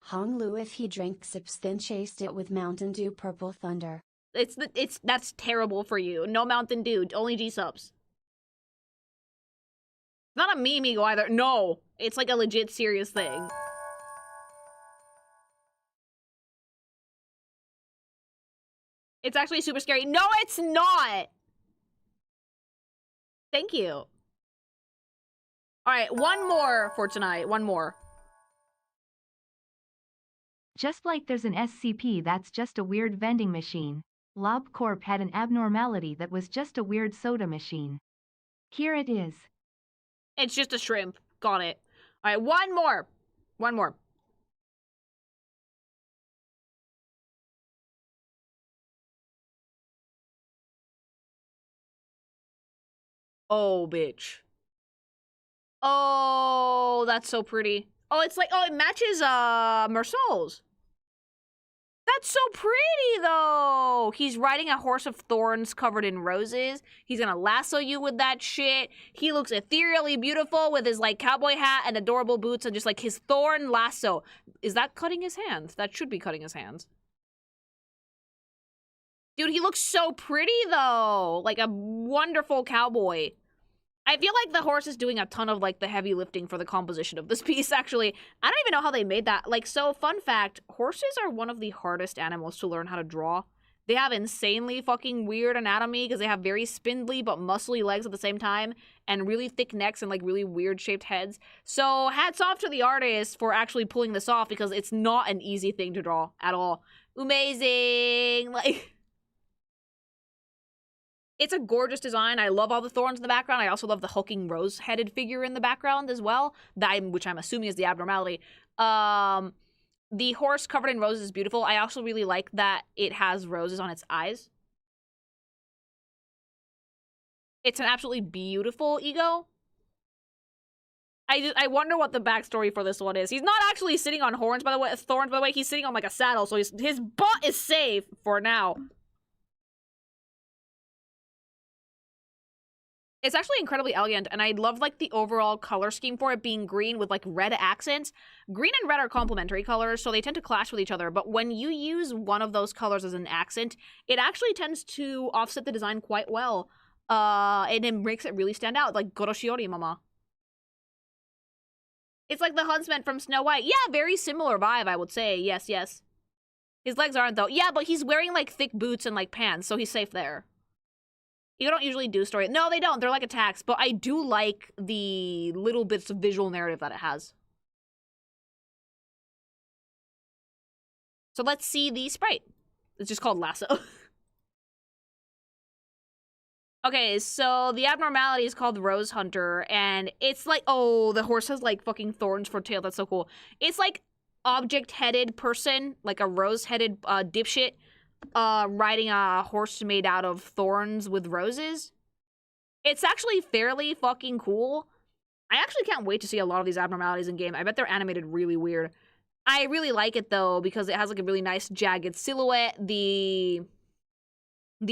Honglu, if he drank sips, then chased it with Mountain Dew Purple Thunder. That's terrible for you. No Mountain Dew, only gsupps. Not a meme E.G.O either. No, it's like a legit serious thing. It's actually super scary. No, it's not! Thank you. Alright, one more for tonight. One more. Just like there's an SCP that's just a weird vending machine, LobCorp had an abnormality that was just a weird soda machine. Here it is. It's just a shrimp. Got it. Alright, one more. One more. Oh, bitch. Oh, that's so pretty. Oh, it's like, oh, it matches, Mersault's. That's so pretty, though. He's riding a horse of thorns covered in roses. He's gonna lasso you with that shit. He looks ethereally beautiful with his, like, cowboy hat and adorable boots and just, like, his thorn lasso. Is that cutting his hand? That should be cutting his hand. Dude, he looks so pretty, though. Like a wonderful cowboy. I feel like the horse is doing a ton of like the heavy lifting for the composition of this piece, actually. I don't even know how they made that. Like, so fun fact, horses are one of the hardest animals to learn how to draw. They have insanely fucking weird anatomy because they have very spindly but muscly legs at the same time and really thick necks and like really weird shaped heads. So hats off to the artist for actually pulling this off because it's not an easy thing to draw at all. Amazing! Like... It's a gorgeous design. I love all the thorns in the background. I also love the hulking rose-headed figure in the background as well, which I'm assuming is the abnormality. The horse covered in roses is beautiful. I also really like that it has roses on its eyes. It's an absolutely beautiful E.G.O. I wonder what the backstory for this one is. He's not actually sitting on thorns, by the way. He's sitting on like a saddle, so his butt is safe for now. It's actually incredibly elegant, and I love, like, the overall color scheme for it being green with, like, red accents. Green and red are complementary colors, so they tend to clash with each other, but when you use one of those colors as an accent, it actually tends to offset the design quite well, and it makes it really stand out, like Goroshiori Mama. It's like the huntsman from Snow White. Yeah, very similar vibe, I would say. Yes, yes. His legs aren't, though. Yeah, but he's wearing, like, thick boots and, like, pants, so he's safe there. You don't usually do story. No, they don't. They're like attacks. But I do like the little bits of visual narrative that it has. So let's see the sprite. It's just called Lasso. Okay, so the abnormality is called Rose Hunter. And it's like, oh, the horse has like fucking thorns for tail. That's so cool. It's like object-headed person, like a rose-headed dipshit. Riding a horse made out of thorns with roses. It's actually fairly fucking cool. I actually can't wait to see a lot of these abnormalities in game. I bet they're animated really weird. I really like it though because it has like a really nice jagged silhouette. The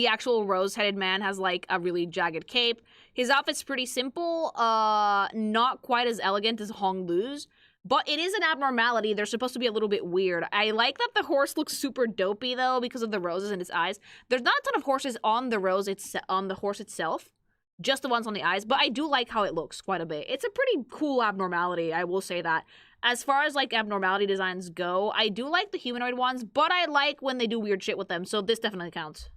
actual rose-headed man has like a really jagged cape. His outfit's pretty simple, not quite as elegant as Hong Lu's. But it is an abnormality. They're supposed to be a little bit weird. I like that the horse looks super dopey, though, because of the roses in its eyes. There's not a ton of horses on the horse itself. Just the ones on the eyes. But I do like how it looks quite a bit. It's a pretty cool abnormality, I will say that. As far as, like, abnormality designs go, I do like the humanoid ones, but I like when they do weird shit with them, so this definitely counts.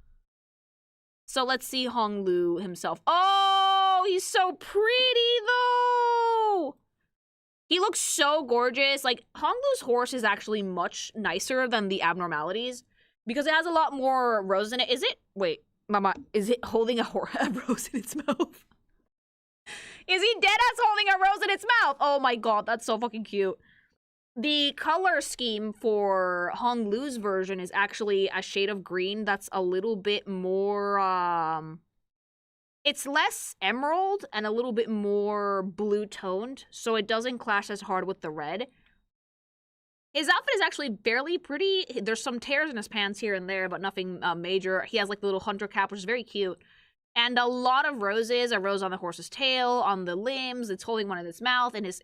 So let's see Hong Lu himself. Oh, he's so pretty, though! He looks so gorgeous. Like, Hong Lu's horse is actually much nicer than the abnormalities because it has a lot more rose in it. Is it? Wait, Mama, is it holding a rose in its mouth? Is he deadass holding a rose in its mouth? Oh my god, that's so fucking cute. The color scheme for Hong Lu's version is actually a shade of green that's a little bit more, it's less emerald and a little bit more blue toned, so it doesn't clash as hard with the red. His outfit is actually fairly pretty. There's some tears in his pants here and there, but nothing major. He has like the little hunter cap, which is very cute. And a lot of roses, a rose on the horse's tail, on the limbs. It's holding one in its mouth, and he's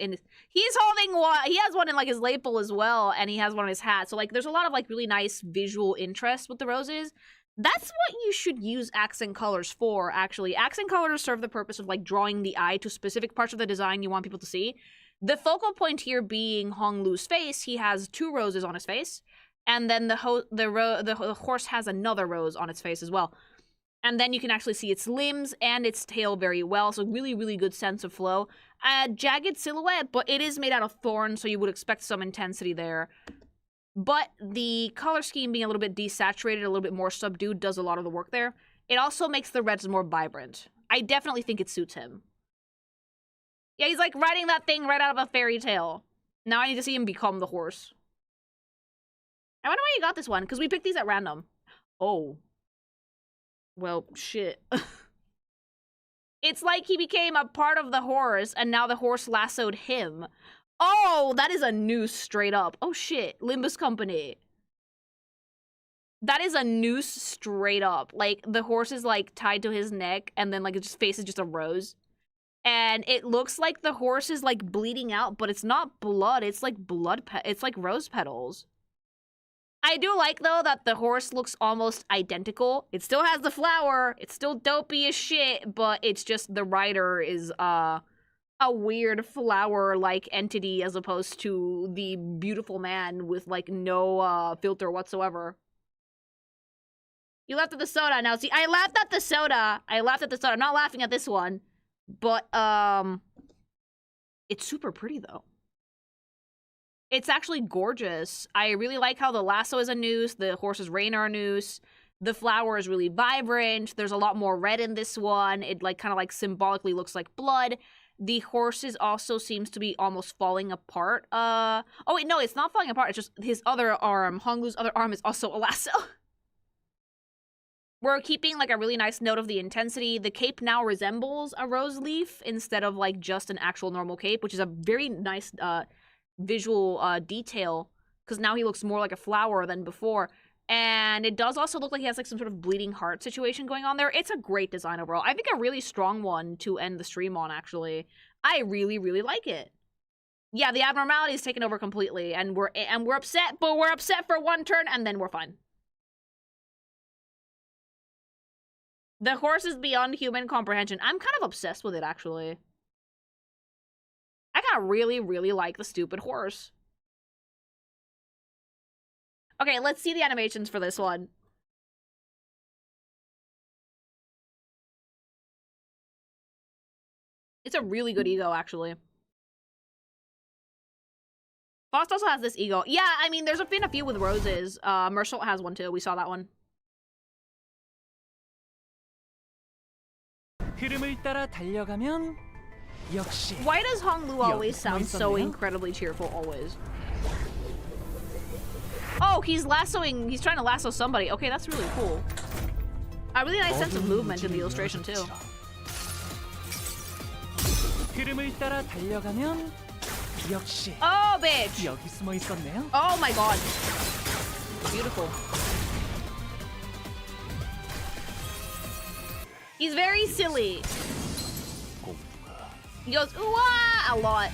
holding one. He has one in like his lapel as well, and he has one in his hat. So like, there's a lot of like really nice visual interest with the roses. That's what you should use accent colors for, actually. Accent colors serve the purpose of, like, drawing the eye to specific parts of the design you want people to see. The focal point here being Hong Lu's face. He has 2 roses on his face. And then the horse has another rose on its face as well. And then you can actually see its limbs and its tail very well. So really, really good sense of flow. Jagged silhouette, but it is made out of thorns, so you would expect some intensity there. But the color scheme being a little bit desaturated, a little bit more subdued, does a lot of the work there. It also makes the reds more vibrant. I definitely think it suits him. Yeah, he's like riding that thing right out of a fairy tale. Now I need to see him become the horse. I wonder why you got this one, because we picked these at random. Oh. Well, shit. It's like he became a part of the horse, and now the horse lassoed him. Oh, that is a noose straight up. Oh shit, Limbus Company. That is a noose straight up. Like, the horse is like tied to his neck and then like his face is just a rose. And it looks like the horse is like bleeding out, but it's not blood. It's like it's like rose petals. I do like, though, that the horse looks almost identical. It still has the flower. It's still dopey as shit, but it's just the rider is, a weird flower-like entity as opposed to the beautiful man with, like, no, filter whatsoever. You laughed at the soda. Now, see, I laughed at the soda. I'm not laughing at this one. But, it's super pretty, though. It's actually gorgeous. I really like how the lasso is a noose, the horse's rein are a noose, the flower is really vibrant, there's a lot more red in this one, it like kind of like symbolically looks like blood. The horses also seems to be almost falling apart. Oh wait, no, it's not falling apart, it's just his other arm. Honglu's other arm is also a lasso. We're keeping like a really nice note of the intensity. The cape now resembles a rose leaf instead of like just an actual normal cape, which is a very nice, visual detail, because now he looks more like a flower than before. And it does also look like he has like some sort of bleeding heart situation going on there. It's a great design overall. I think a really strong one to end the stream on, actually. I really, really like it. Yeah, the abnormality is taken over completely, and we're upset, but we're upset for one turn, and then we're fine. The horse is beyond human comprehension. I'm kind of obsessed with it, actually. I kind of really, really like the stupid horse. Okay, let's see the animations for this one. It's a really good E.G.O, actually. Faust also has this E.G.O. Yeah, I mean, there's been a few with roses. Mersault has one too. We saw that one. 흐름을 따라 달려가면 역시. Why does Honglu always sound so incredibly cheerful, always? Oh, he's lassoing. He's trying to lasso somebody. Okay, that's really cool. A really nice sense of movement in the illustration, too. 흐름을 따라 달려가면 역시. Oh, bitch! 여기 숨어 있었네요. Oh my god. Beautiful. He's very silly. He goes, ooh-ah, a lot.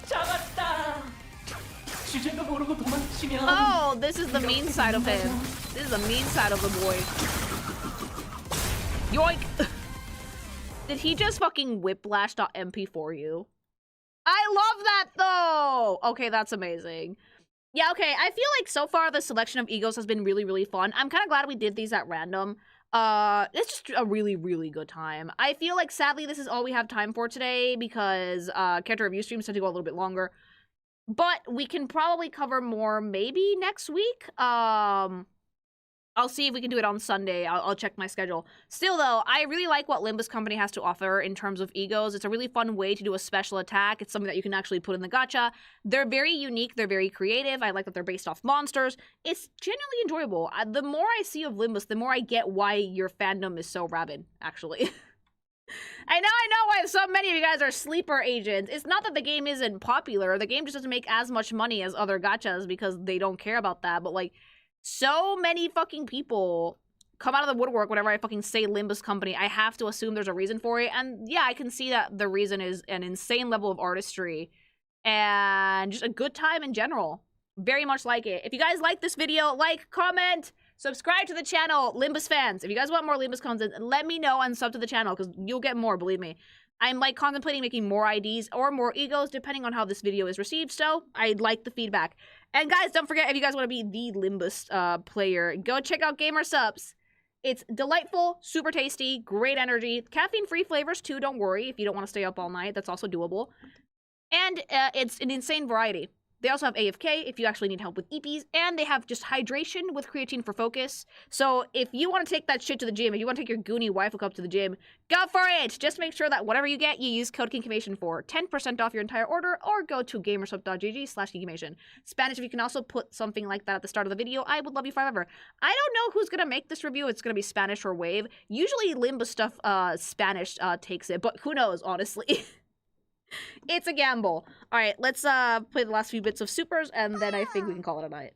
잡았다. 주제도 모르고 도망치면. Oh, this is the mean side of him. This is the mean side of the boy. Yoink! Did he just fucking whiplash.mp4 you? I love that, though! Okay, that's amazing. Yeah, okay, I feel like so far the selection of E.G.Os has been really, really fun. I'm kind of glad we did these at random. It's just a really, really good time. I feel like, sadly, this is all we have time for today because, character review streams tend to go a little bit longer. But we can probably cover more maybe next week. I'll see if we can do it on Sunday. I'll check my schedule. Still, though, I really like what Limbus Company has to offer in terms of E.G.Os. It's a really fun way to do a special attack. It's something that you can actually put in the gacha. They're very unique. They're very creative. I like that they're based off monsters. It's genuinely enjoyable. The more I see of Limbus, the more I get why your fandom is so rabid, actually. I know why so many of you guys are sleeper agents. It's not that the game isn't popular. The game just doesn't make as much money as other gachas because they don't care about that. But, like, so many fucking people come out of the woodwork whenever I fucking say Limbus Company. I have to assume there's a reason for it. And yeah, I can see that the reason is an insane level of artistry and just a good time in general. Very much like it. If you guys like this video, like, comment, subscribe to the channel, Limbus fans. If you guys want more Limbus content, let me know and sub to the channel because you'll get more, believe me. I'm like contemplating making more IDs or more E.G.Os depending on how this video is received, so I'd like the feedback. And guys, don't forget, if you guys want to be the Limbus player, go check out gsupps. It's delightful, super tasty, great energy. Caffeine-free flavors too, don't worry. If you don't want to stay up all night, that's also doable. And it's an insane variety. They also have AFK if you actually need help with EPs, and they have just hydration with creatine for focus. So if you want to take that shit to the gym, if you want to take your Goonie waifu cup to the gym, go for it! Just make sure that whatever you get, you use code Geekimation for 10% off your entire order, or go to gamersub.gg/Geekimation. Spanish, if you can also put something like that at the start of the video, I would love you forever. I don't know who's gonna make this review. It's gonna be Spanish or Wave. Usually Limbus stuff, Spanish takes it, but who knows, honestly. It's a gamble. Alright, let's play the last few bits of supers, and then I think we can call it a night.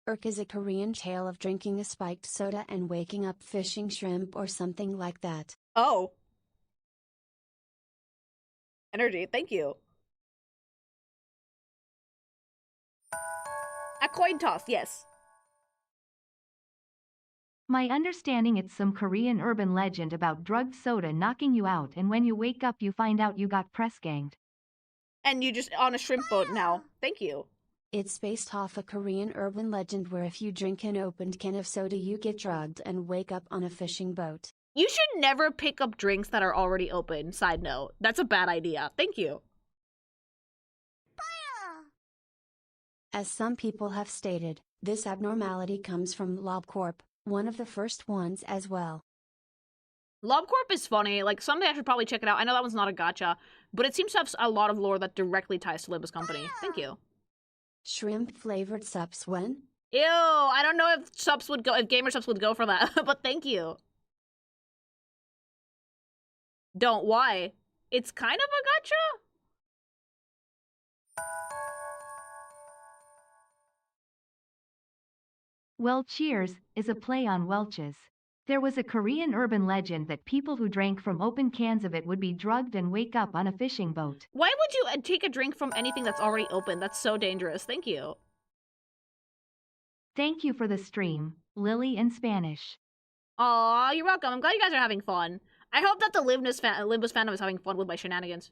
Urk is a Korean tale of drinking a spiked soda and waking up fishing shrimp or something like that. Oh. Energy, thank you. A coin toss, yes. My understanding it's some Korean urban legend about drugged soda knocking you out, and when you wake up you find out you got press ganged. And you just on a shrimp boat now. Thank you. It's based off a Korean urban legend where if you drink an opened can of soda you get drugged and wake up on a fishing boat. You should never pick up drinks that are already open, side note. That's a bad idea. Thank you. As some people have stated, this abnormality comes from LobCorp, one of the first ones as well. LobCorp is funny. Like, someday I should probably check it out. I know that one's not a gacha, but it seems to have a lot of lore that directly ties to Limbus Company. Thank you. Shrimp-flavored sups when? Ew, I don't know if subs would go, if gamer subs would go for that, but thank you. Don't, why? It's kind of a gacha? Well, cheers is a play on Welch's. There was a Korean urban legend that people who drank from open cans of it would be drugged and wake up on a fishing boat. Why would you take a drink from anything that's already open? That's so dangerous. Thank you. Thank you for the stream, Lily in Spanish. Aw, you're welcome. I'm glad you guys are having fun. I hope that the Limbus fandom is having fun with my shenanigans.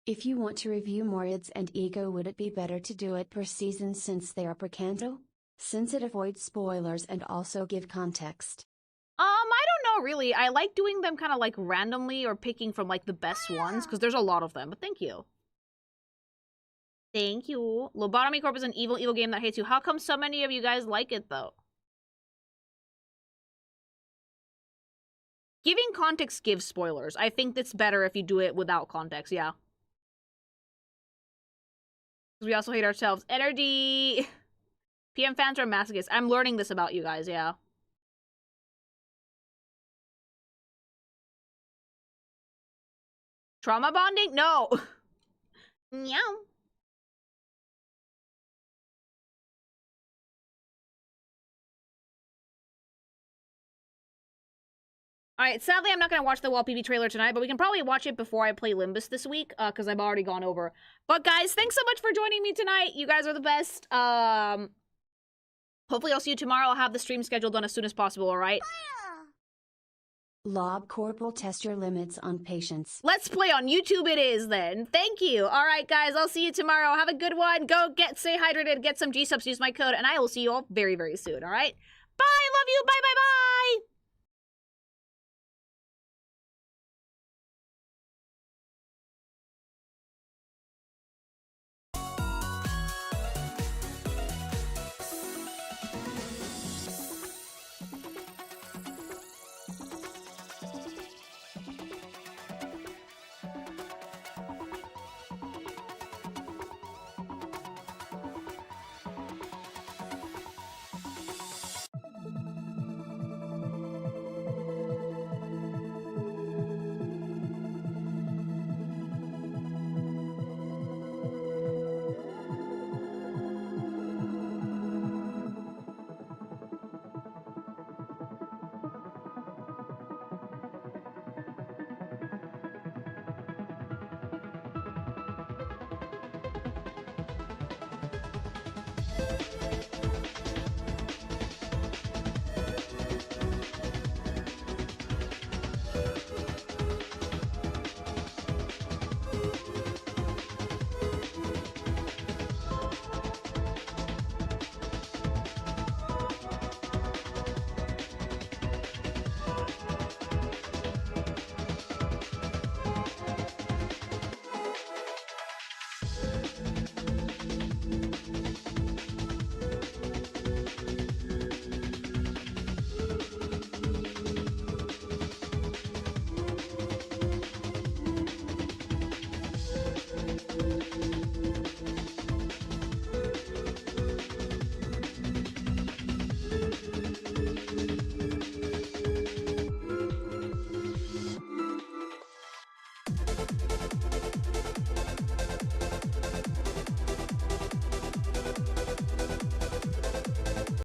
If you want to review more E.G.O and E.G.O, would it be better to do it per season since they are per canto? Since it avoids spoilers and also give context. I don't know really. I like doing them kind of like randomly or picking from like the best ones because there's a lot of them, but thank you. Thank you. Lobotomy Corp is an evil game that hates you. How come so many of you guys like it though? Giving context gives spoilers. I think it's better if you do it without context, yeah. We also hate ourselves. Energy! PM fans are masochists. I'm learning this about you guys, yeah. Trauma bonding? No! Meow. Alright, sadly I'm not gonna watch the Wall PB trailer tonight, but we can probably watch it before I play Limbus this week, because I've already gone over. But guys, thanks so much for joining me tonight. You guys are the best. Hopefully I'll see you tomorrow. I'll have the stream scheduled done as soon as possible, alright? LobCorp will test your limits on patience. Let's play on YouTube it is then. Thank you. Alright guys, I'll see you tomorrow. Have a good one. Go stay hydrated, get some gsupps, use my code, and I will see you all very, very soon, alright? Bye, love you, bye, bye, bye!